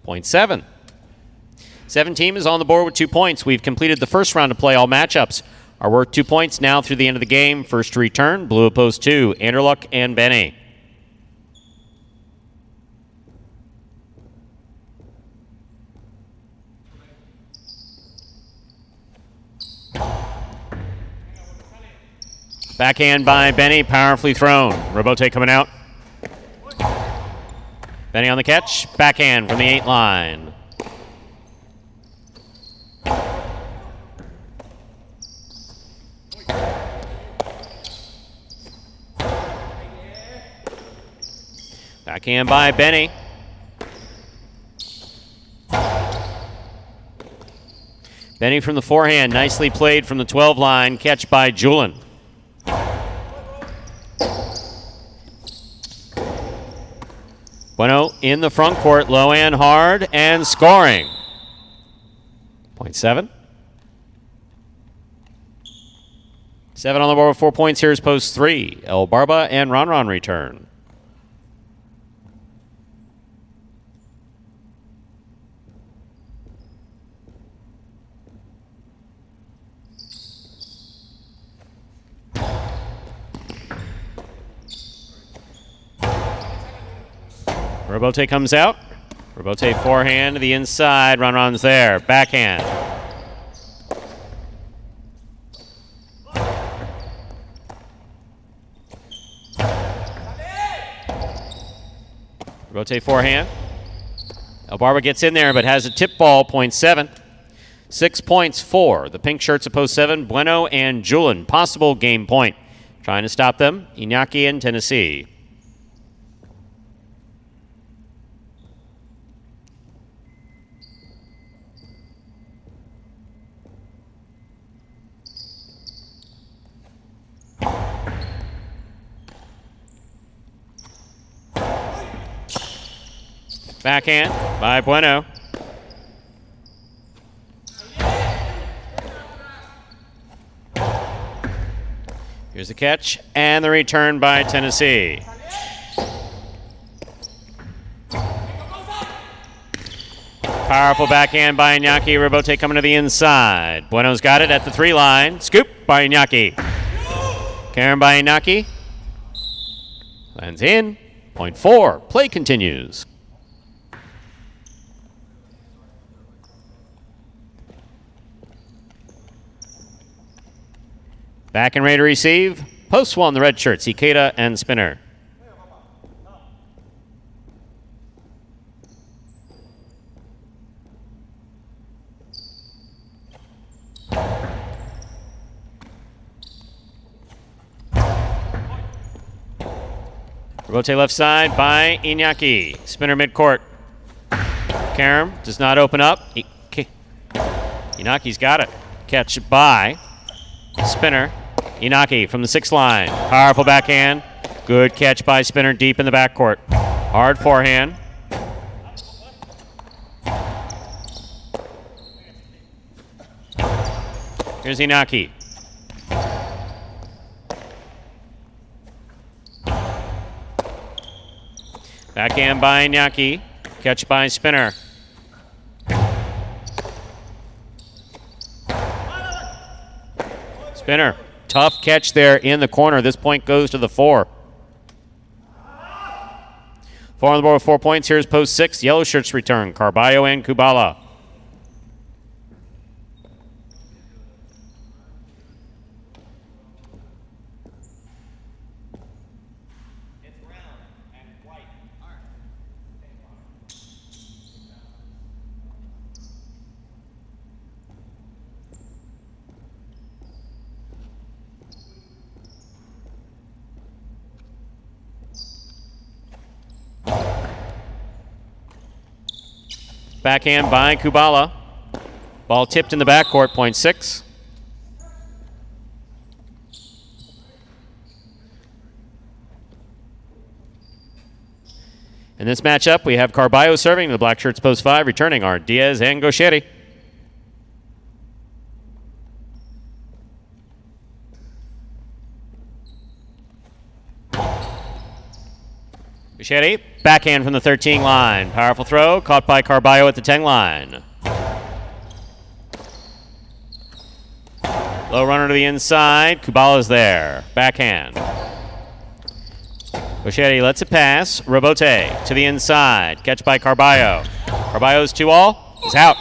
Point 7. 7 team is on the board with 2 points. We've completed the first round to play all matchups. Our worth 2 points now through the end of the game. First to return, blue of post 2, Anderluck and Benny. Backhand by Benny, powerfully thrown. Robote coming out. Benny on the catch, backhand from the 8 line. Backhand by Benny. Benny from the forehand, nicely played from the 12 line, catch by Julin. Bueno in the front court, low and hard, and scoring. Point 7. 7 on the board with 4 points. Here's post 3. El Barba and Ron return. Robote comes out. Robote forehand to the inside. Ron's there. Backhand. Robote forehand. El Barba gets in there but has a tip ball. Point 7. 6 points for the pink shirts of post 7. Bueno and Julin. Possible game point. Trying to stop them. Iñaki and Tennessee. Backhand by Bueno. Here's the catch and the return by Tennessee. Powerful backhand by Iñaki. Robote coming to the inside. Bueno's got it at the 3 line. Scoop by Iñaki. Karen by Iñaki. Lands in. Point 4. Play continues. Back and ready to receive. Post 1, the red shirts, Ikeda and Spinner. Robote left side by Iñaki. Spinner midcourt. Karam does not open up. Iñaki's got it. Catch by Spinner. Iñaki from the 6 line. Powerful backhand. Good catch by Spinner deep in the backcourt. Hard forehand. Here's Iñaki. Backhand by Iñaki. Catch by Spinner. Spinner. Tough catch there in the corner. This point goes to the 4. 4 on the board with 4 points. Here's post 6. Yellow shirts return. Carballo and Kubala. backhand by Kubala. Ball tipped in the backcourt, point 6. In this matchup, we have Carballo serving. The black shirts post 5, returning are Diaz and Gauchetti. Gauchetti, backhand from the 13 line. Powerful throw, caught by Carballo at the 10 line. Low runner to the inside. Kubala's there. Backhand. Gauchetti lets it pass. Robote to the inside. Catch by Carballo. Carballo's 2-all. He's out.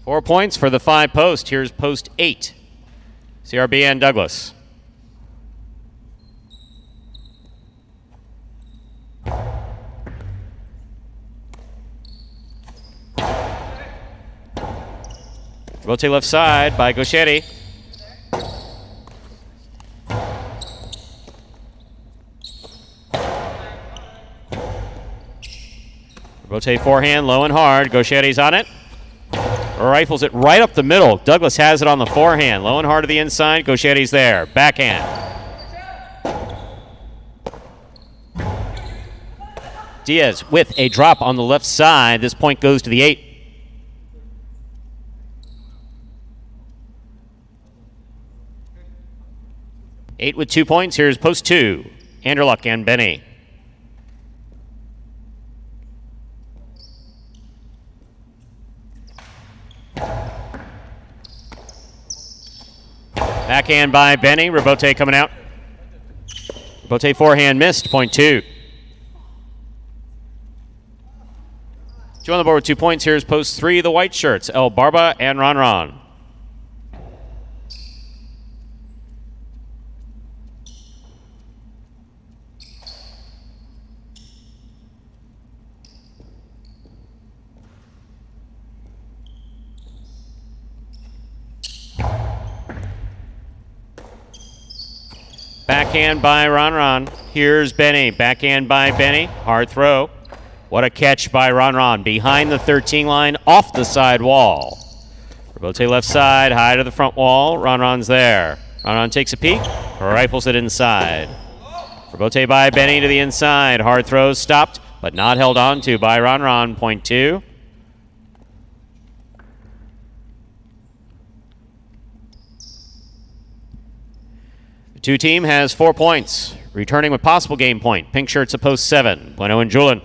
Four points for the 5 post. Here's post 8. CRB and Douglas. Rotate left side by Gauchetti. Rotate forehand, low and hard. Gauchetti's on it. Rifles it right up the middle. Douglas has it on the forehand. Low and hard to the inside. Gauchetti's there. Backhand. Diaz with a drop on the left side. This point goes to the 8. Eight with 2 points. Here's post 2. Anderluck and Benny. Backhand by Benny. Robote coming out. Robote forehand missed. Point 2. Two on the board with 2 points. Here's post 3. The white shirts. El Barba and Ron Ron. Backhand by Ron Ron. Here's Benny. Backhand by Benny. Hard throw. What a catch by Ron Ron. Behind the 13 line, off the side wall. Robote left side, high to the front wall. Ron Ron's there. Ron Ron takes a peek. Rifles it inside. Robote by Benny to the inside. Hard throw stopped, but not held on to by Ron Ron. Point 2. The 2 team has 4 points. Returning with possible game point. Pink shirts at post 7. Bueno and Julin.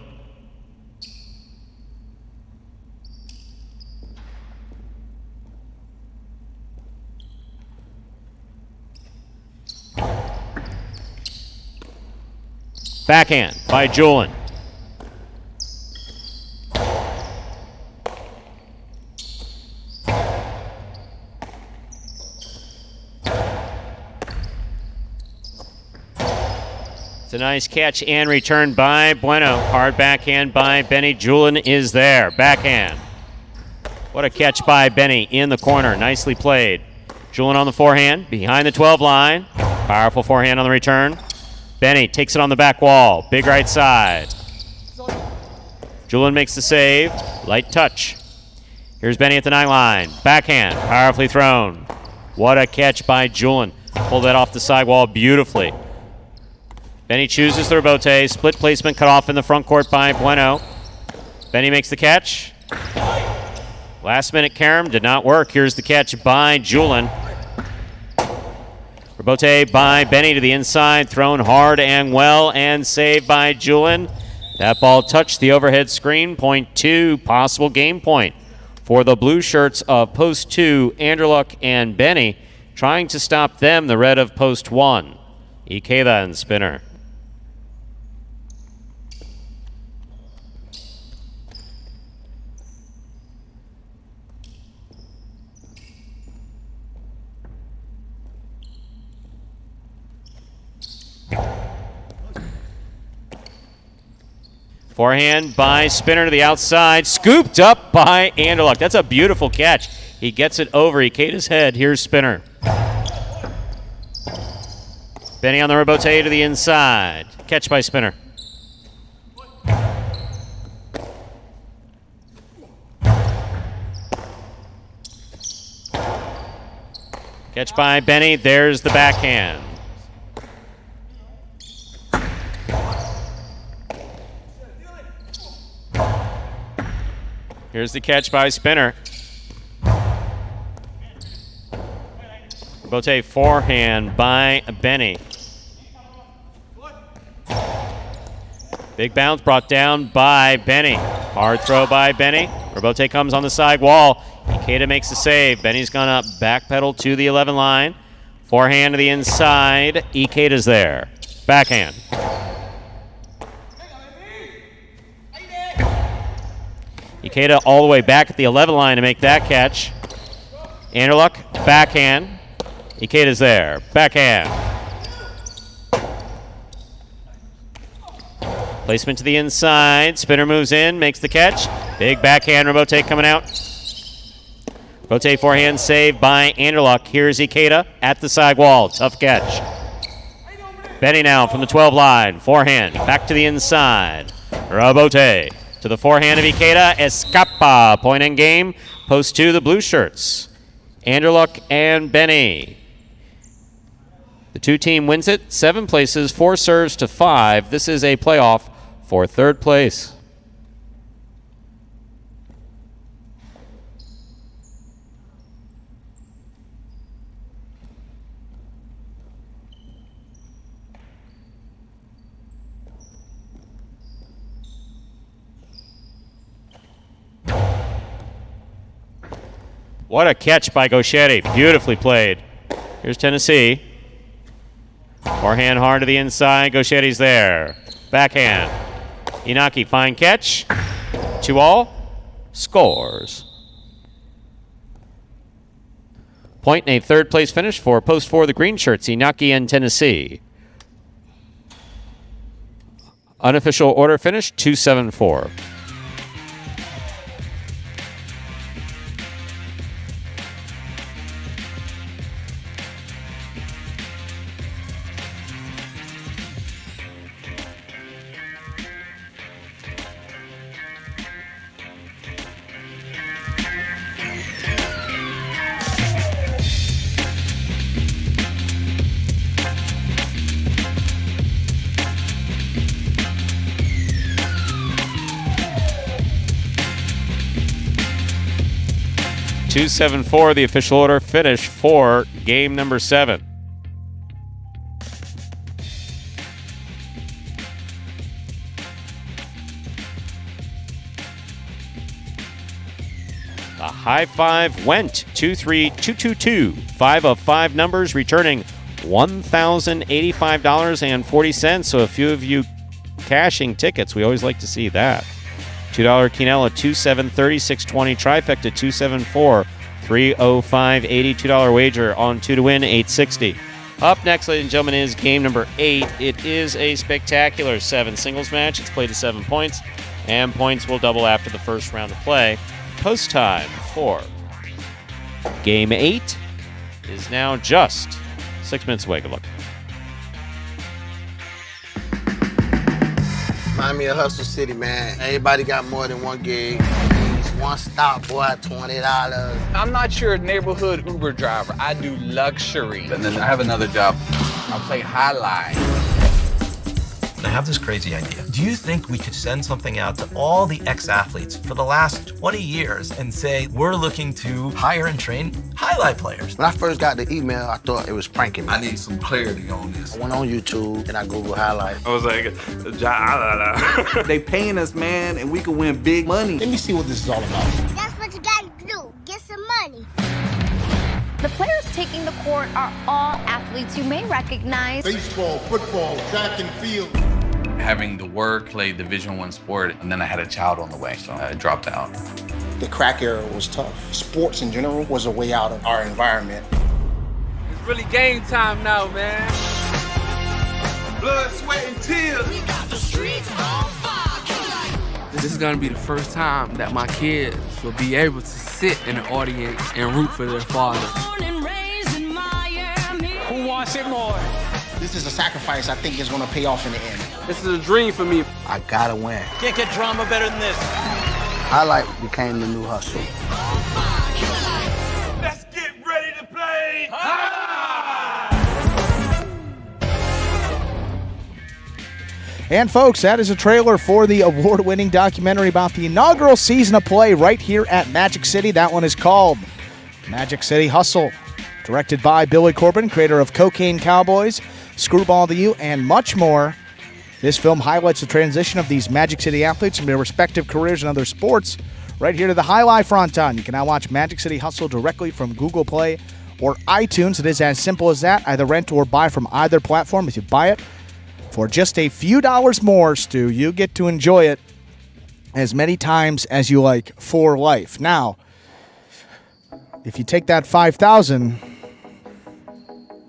Backhand by Julin. It's a nice catch and return by Bueno. Hard backhand by Benny. Julin is there. Backhand. What a catch by Benny in the corner. Nicely played. Julin on the forehand. Behind the 12 line. Powerful forehand on the return. Benny takes it on the back wall. Big right side. Julin makes the save. Light touch. Here's Benny at the 9 line. Backhand. Powerfully thrown. What a catch by Julin. Pulled that off the side wall beautifully. Benny chooses the rebote. Split placement cut off in the front court by Bueno. Benny makes the catch. Last minute carom did not work. Here's the catch by Julin. Rebote by Benny to the inside. Thrown hard and well and saved by Julin. That ball touched the overhead screen. Point 2. Possible game point for the blue shirts of post 2, Anderluck and Benny. Trying to stop them, the red of post 1. Ikeda and Spinner. Forehand by Spinner to the outside. Scooped up by Anderluck. That's a beautiful catch. He gets it over Ikeda's head. Here's Spinner. Benny on the rebote to the inside. Catch by Spinner. Catch by Benny. There's the backhand. Here's the catch by Spinner. Bote forehand by Benny. Big bounce brought down by Benny. Hard throw by Benny. Robote comes on the side wall. Ikeda makes the save. Benny's gonna backpedal to the 11 line. Forehand to the inside. Ikeda's there. Backhand. Ikeda all the way back at the 11 line to make that catch. Anderluck, backhand. Ikeda's there. Backhand. Placement to the inside. Spinner moves in, makes the catch. Big backhand. Robote coming out. Robote forehand save by Anderluck. Here's Ikeda at the side wall. Tough catch. Benny now from the 12 line. Forehand. Back to the inside. Robote to the forehand of Ikeda. Escapa. Point in game. Post to the blue shirts. Anderluck and Benny. The two team wins it. 7 places, 4 serves to 5. This is a playoff for 3rd place. What a catch by Gauchetti. Beautifully played. Here's Tennessee. Forehand hard to the inside. Gauchetti's there. Backhand. Inaki, fine catch. 2-all. Scores. Point and a 3rd place finish for post 4 the green shirts, Inaki and Tennessee. Unofficial order finish, 2-7-4. Two, 7-4, the official order finish for game number 7. The high five went 2-3-2-2-2. 5 of 5 numbers returning $1,085.40. So a few of you cashing tickets, we always like to see that. $2 Quinella, 2-7-30, 620 trifecta, 2-7-4, 305, $82 wager on 2 to win, 860. Up next, ladies and gentlemen, is game number 8. It is a spectacular 7 singles match. It's played to 7 points, and points will double after the first round of play. Post time for game 8 is now just 6 minutes away. Good luck. Remind me of Hustle City, man. Everybody got more than one gig. One stop, boy, $20. I'm not your neighborhood Uber driver. I do luxury. And then I have another job. I play highlight. I have this crazy idea. Do you think we could send something out to all the ex-athletes for the last 20 years and say, we're looking to hire and train highlight players? When I first got the email, I thought it was pranking me. I need some clarity on this. I went on YouTube and I Googled highlight. I was like, They paying us, man, and we can win big money. Let me see what this is all about. That's what you gotta do. Get some money. The players taking the court are all athletes you may recognize. Baseball, football, track and field. having to work, play Division I sport, and then I had a child on the way, so I dropped out. The crack era was tough. Sports in general was a way out of our environment. It's really game time now, man. Blood, sweat, and tears. We got the streets on fire. This is gonna be the first time that my kids will be able to sit in the audience and root for their father. Who wants it more? This is a sacrifice I think is going to pay off in the end. This is a dream for me. I gotta win. Can't get drama better than this. Highlight became the new hustle. Let's get ready to play. And folks, that is a trailer for the award-winning documentary about the inaugural season of play right here at Magic City. That one is called Magic City Hustle, directed by Billy Corbin, creator of Cocaine Cowboys, Screwball to You, and much more. This film highlights the transition of these Magic City athletes from their respective careers in other sports right here to the Highlight Fronton. You can now watch Magic City Hustle directly from Google Play or iTunes. It is as simple as that. Either rent or buy from either platform. If you buy it for just a few dollars more, Stu, you get to enjoy it as many times as you like for life. Now, if you take that $5,000,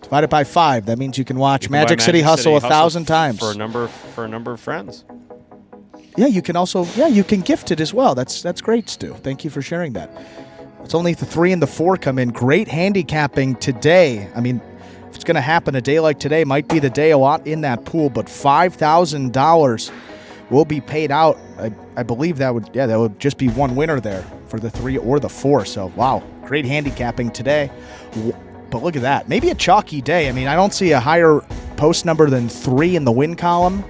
divide it by 5, that means you can watch Magic City Hustle 1,000 times for a number of friends. Yeah, you can also you can gift it as well. That's great, Stu. Thank you for sharing that. It's only the 3 and the 4 come in. Great handicapping today. I mean, if it's going to happen a day like today, might be the day a lot in that pool, but $5,000 will be paid out. I believe that would just be one winner there for the 3 or the 4. So, wow, great handicapping today. But look at that. Maybe a chalky day. I mean, I don't see a higher post number than 3 in the win column.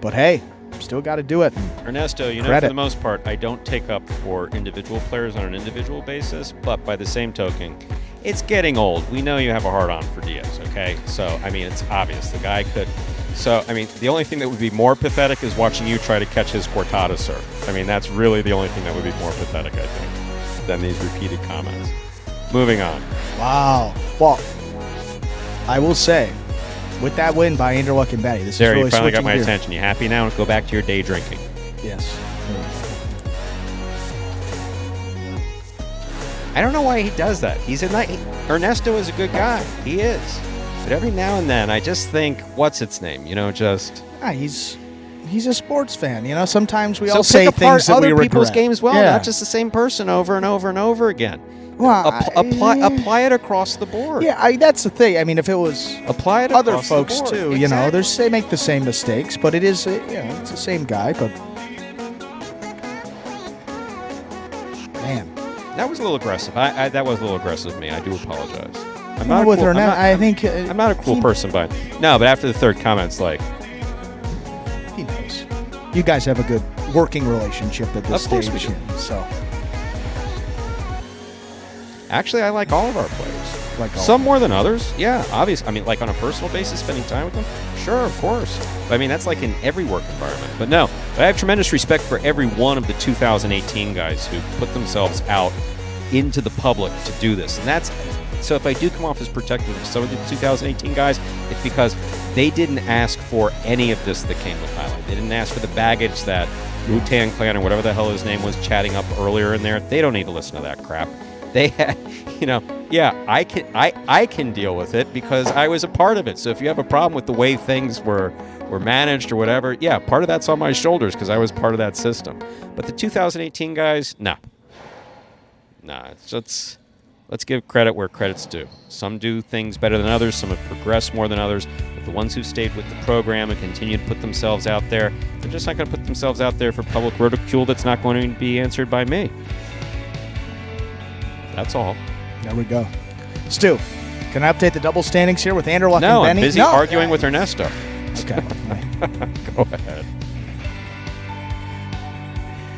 But hey, still got to do it. Ernesto, for the most part, I don't take up for individual players on an individual basis, but by the same token, it's getting old. We know you have a hard-on for Diaz, okay? So, I mean, it's obvious. The guy could... So, I mean, the only thing that would be more pathetic is watching you try to catch his Cortada serve. I mean, that's really the only thing that would be more pathetic, I think, than these repeated comments. Moving on. Wow. Well, I will say, with that win by Andrew Luck and Benny, this there, is really you finally got my here. attention. You happy now? Go back to your day drinking. Yes. I don't know why he does that. Ernesto is a good guy. He is. But every now and then, I just think, what's its name? He's a sports fan. Sometimes we all say things that we regret. Other people's games not just the same person over and over and over again. Well, apply it across the board. Yeah, that's the thing. I mean, if it was apply it other across folks the board. too, Exactly. they make the same mistakes, but it is, it's the same guy. But man, that was a little aggressive. That was a little aggressive of me. I do apologize. I'm not a cool person, but after the third comment, it's like he knows. You guys have a good working relationship at this stage. Of course we do. So. Actually, I like all of our players. Some more than others. Yeah, obviously. I mean, like on a personal basis, spending time with them. Sure, of course. But, I mean, that's like in every work environment. But no, I have tremendous respect for every one of the 2018 guys who put themselves out into the public to do this. And so if I do come off as protective of some of the 2018 guys, it's because they didn't ask for any of this that came with Highlight. They didn't ask for the baggage that Wu-Tang Clan or whatever the hell his name was chatting up earlier in there. They don't need to listen to that crap. They had, I can deal with it because I was a part of it. So if you have a problem with the way things were managed or whatever, part of that's on my shoulders because I was part of that system. But the 2018 guys, no. Let's give credit where credit's due. Some do things better than others. Some have progressed more than others. But the ones who stayed with the program and continue to put themselves out there, they're just not going to put themselves out there for public ridicule that's not going to be answered by me. That's all. There we go. Stu, can I update the double standings here with Andrew Luck and No, Benny? I'm busy arguing with Ernesto. Okay. Go ahead.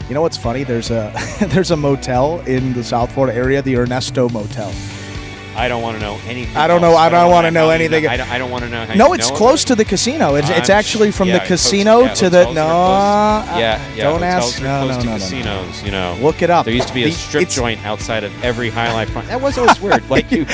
You know what's funny? There's a motel in the South Florida area, the Ernesto Motel. I don't want to know anything. I don't want to know anything. I don't want to know how. No, it's close to the casino. It's actually from the casino to the Don't ask. No. Casinos, Look it up. There used to be a strip joint outside of every Highlight front. That was always weird. Like you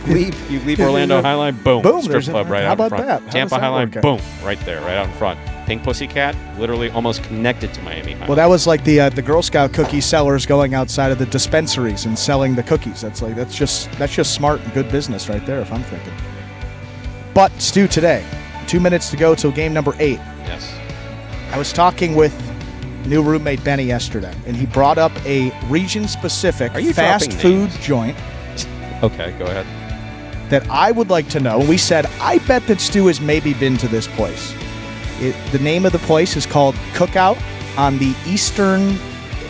leave Orlando Highline, boom, strip club right out in front. How about that? Tampa Highline, boom, right there, right out in front. Pink Pussycat, literally almost connected to Miami Highline. Well, that was like the Girl Scout cookie sellers going outside of the dispensaries and selling the cookies. That's just smart and good business right there, if I'm thinking. But Stu, today, 2 minutes to go till game number 8. Yes. I was talking with new roommate Benny yesterday, and he brought up a region-specific fast food joint. Okay, go ahead. that I would like to know. We said, I bet that Stu has maybe been to this place. The name of the place is called Cookout on the eastern,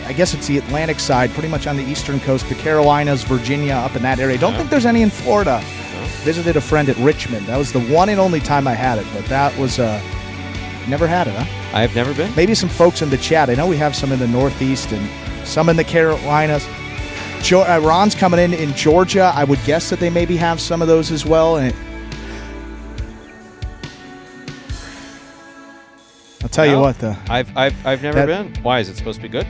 I guess it's the Atlantic side, pretty much on the eastern coast, the Carolinas, Virginia, up in that area. Don't think there's any in Florida. Visited a friend at Richmond. That was the one and only time I had it, but that was, never had it, huh? I have never been. Maybe some folks in the chat. I know we have some in the Northeast and some in the Carolinas. Ron's coming in Georgia. I would guess that they maybe have some of those as well. And I'll tell you what, I've never been. Why is it supposed to be good?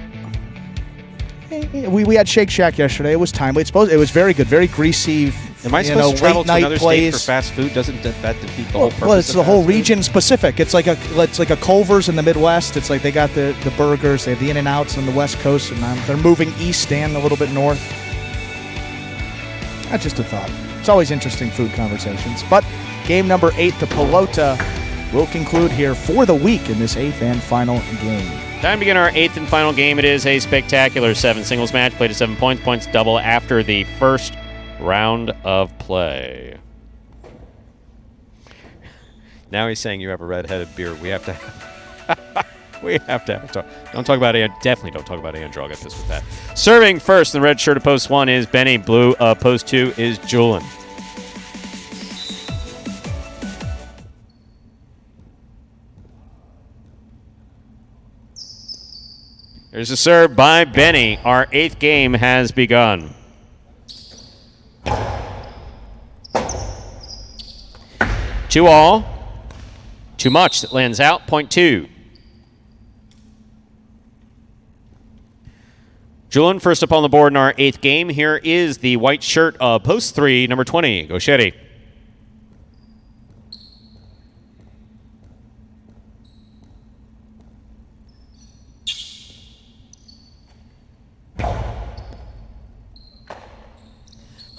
We had Shake Shack yesterday. It was timely. It was very good, very greasy. Am I supposed to travel to another state for fast food? Doesn't that defeat the whole purpose? Well, it's the whole region food? specific. It's like a Culver's in the Midwest. It's like they got the burgers. They have the In-N-Outs on the West Coast, and they're moving east and a little bit north. That's just a thought. It's always interesting food conversations. But game number 8, the Pelota, will conclude here for the week in this 8th and final game. Time to begin our 8th and final game. It is a spectacular 7 singles match. Played to 7 points. Points double after the first round of play. Now he's saying you have a red-headed beard. We have to have we have to have talk. Don't talk about definitely don't talk about Andrew. I'll get this with that. Serving first in the red shirt of post 1 is Benny. Blue of post 2 is Julian. There's a serve by Benny. Our 8th game has begun. Two all. Too much. That lands out. Point 2. Julian first up on the board in our 8th game. Here is the white shirt of post 3, number 20, Goschetti.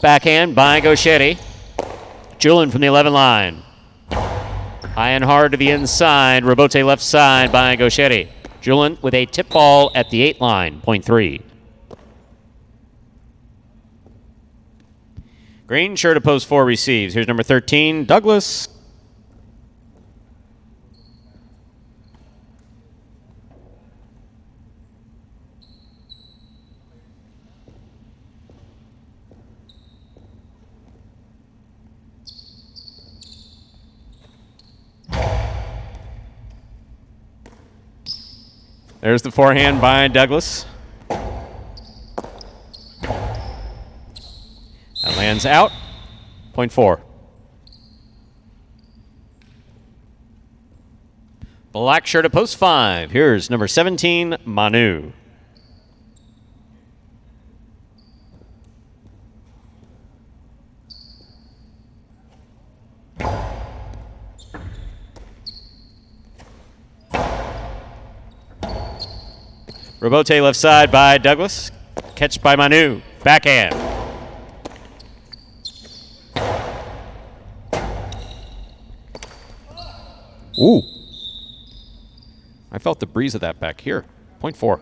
Backhand by Goschetti. Julian from the 11 line. High and hard to the inside. Robote left side by Goschetti. Julian with a tip ball at the 8 line. Point 3. Green shirt of post 4 receives. Here's number 13, Douglas. There's the forehand by Douglas. That lands out. Point 4. Black shirt at post 5. Here's number 17, Manu. Robote left side by Douglas. Catch by Manu. Backhand. Ooh. I felt the breeze of that back here. Point 4.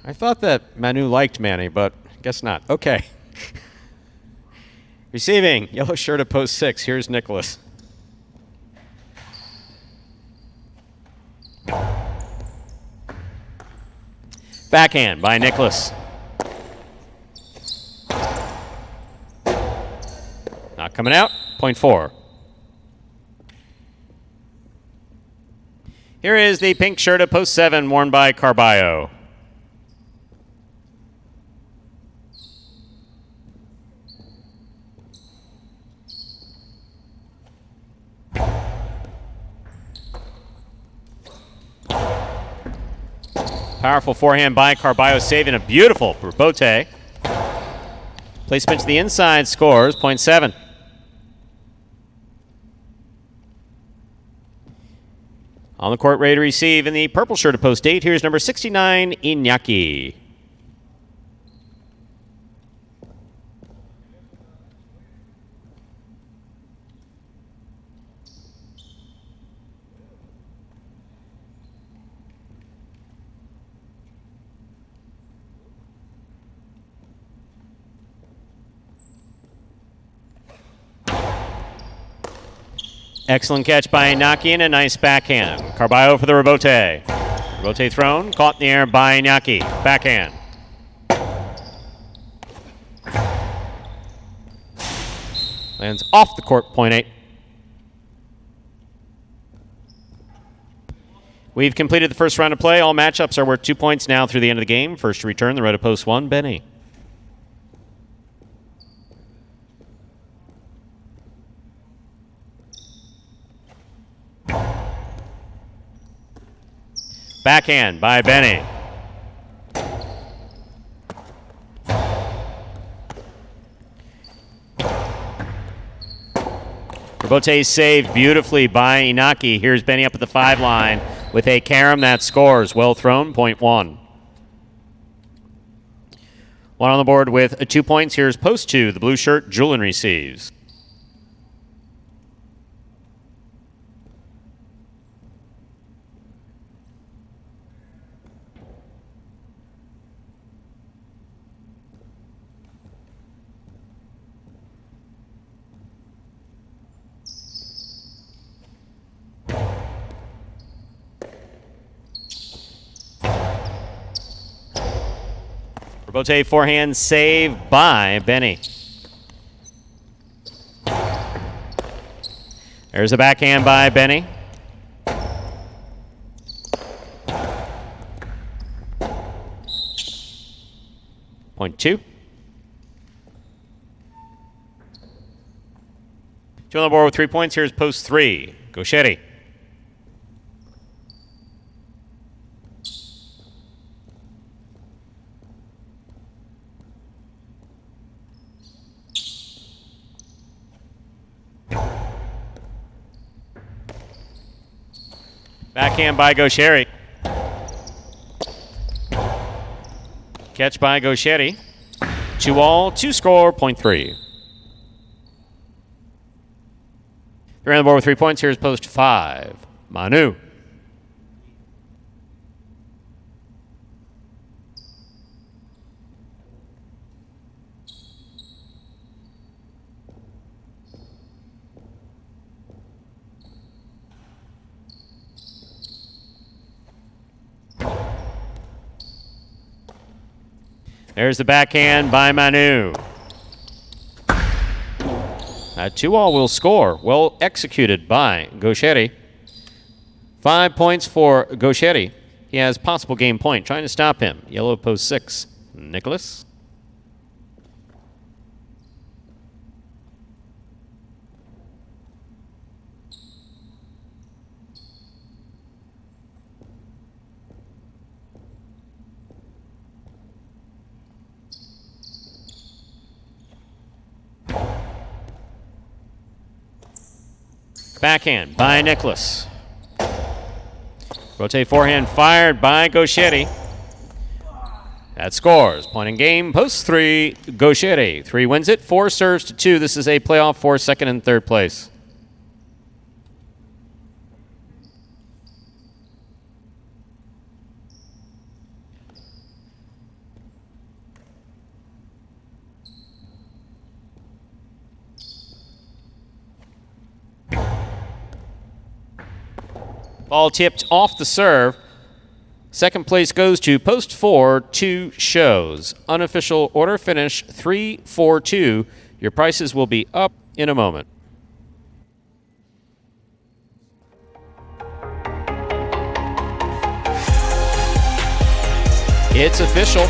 I thought that Manu liked Manny, but guess not. Okay. Receiving, yellow shirt at post 6. Here's Nicholas. Backhand by Nicholas. Not coming out. Point 4. Here is the pink shirt at post 7 worn by Carballo. Powerful forehand by Carballo, saving a beautiful Robote. Placement to the inside scores, point 7. On the court, ready to receive in the purple shirt of post 8. Here's number 69, Iñaki. Excellent catch by Inaki and a nice backhand. Carballo for the rebote. Rebote thrown, caught in the air by Inaki. Backhand. Lands off the court, point 8. We've completed the first round of play. All matchups are worth 2 points now through the end of the game. First to return, the road to post 1, Benny. Backhand by Benny. Rebote saved beautifully by Inaki. Here's Benny up at the 5 line with a carom that scores. Well thrown, point 1. 1 on the board with 2 points. Here's post 2. The blue shirt, Julian receives. Rebote forehand save by Benny. There's a backhand by Benny. Point 2. 2 on the board with 3 points. Here's post 3. Gauchetti. Backhand by Gauchetti. Catch by Gauchetti. 2 all, 2 score, point 3. 3 on the board with 3 points. Here's post 5. Manu. There's the backhand by Manu. That 2 all will score. Well executed by Gauchetti. 5 points for Gauchetti. He has possible game point. Trying to stop him. Yellow post 6. Nicholas. Backhand by Nicholas. Rotate forehand fired by Gauchetti. That scores. Point in game. Post 3. Gauchetti. 3 wins it. 4 serves to 2. This is a playoff for second and third place. Ball tipped off the serve. Second place goes to post 4, 2 shows. Unofficial order finish 3-4-2. Your prices will be up in a moment. It's official.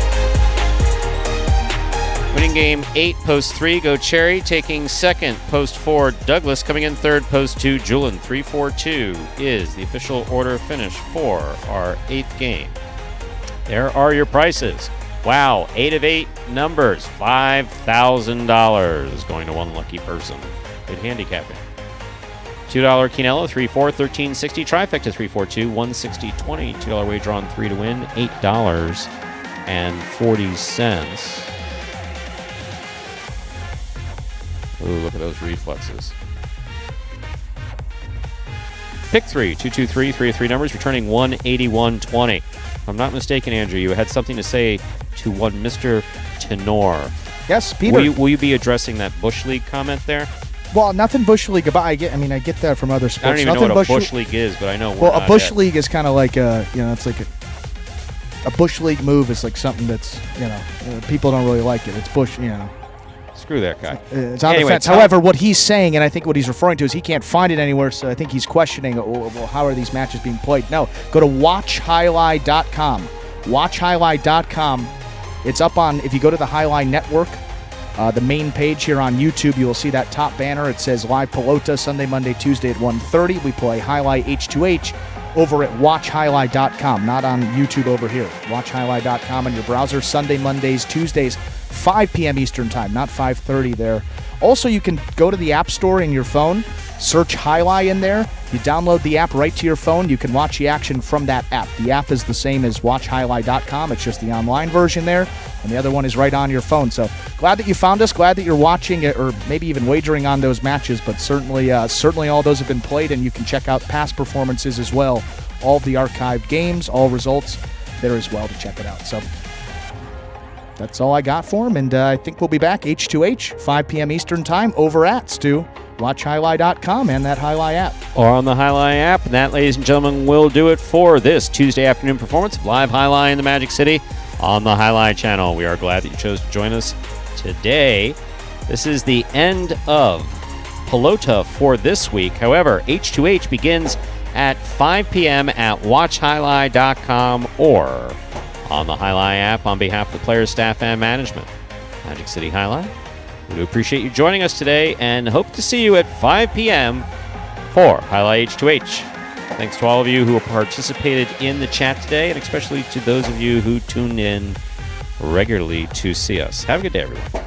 Winning game 8, post 3, Go Cherry. Taking second, post 4, Douglas. Coming in third, post 2, Julian. 3-4-2 is the official order finish for our 8th game. There are your prices. Wow, 8 of 8 numbers. $5,000 going to one lucky person. Good handicapping. $2 Quinello, 3-4, $13.60. Trifecta, 3-4-2, $160.20. $2 wager on 3 to win, $8.40. Ooh, look at those reflexes. Pick 3, 223, 3 of 3 numbers, returning 181.20. If I'm not mistaken, Andrew, you had something to say to one Mr. Tenor. Yes, Peter. Will you be addressing that Bush League comment there? Well, nothing Bush League about. I get that from other sports. I don't even nothing know what a Bush League is, but I know. Well, a Bush League is kind of like it's like a Bush League move is like something that's people don't really like it. It's Bush, Screw that guy. It's on the fence. However, what he's saying, and I think what he's referring to, is he can't find it anywhere, so I think he's questioning, well, how are these matches being played? No, go to watchhighlight.com. Watchhighlight.com. It's up on, if you go to the Highline Network, the main page here on YouTube, you will see that top banner. It says Live Pelota, Sunday, Monday, Tuesday at 1:30. We play Highlight H2H over at watchhighlight.com, not on YouTube over here. Watchhighlight.com on your browser, Sunday, Mondays, Tuesdays, 5 p.m. Eastern Time, not 5:30 there. Also, you can go to the App Store in your phone, search Highlight in there. You download the app right to your phone. You can watch the action from that app. The app is the same as watchhighlight.com. It's just the online version there, and the other one is right on your phone. So glad that you found us. Glad that you're watching it, or maybe even wagering on those matches. But certainly all those have been played, and you can check out past performances as well. All of the archived games, all results there as well to check it out. So that's all I got for him, and I think we'll be back H2H, 5 p.m. Eastern Time, over at Stu. WatchHighlight.com and that Highlight app. Or on the Highlight app. And that, ladies and gentlemen, will do it for this Tuesday afternoon performance of Live Highlight in the Magic City on the Highlight channel. We are glad that you chose to join us today. This is the end of Pelota for this week. However, H2H begins at 5 p.m. at watchhighlight.com or on the Highlight app on behalf of the players, staff, and management. Magic City Highlight. We do appreciate you joining us today and hope to see you at 5 p.m. for Highlight H2H. Thanks to all of you who participated in the chat today, and especially to those of you who tuned in regularly to see us. Have a good day, everyone.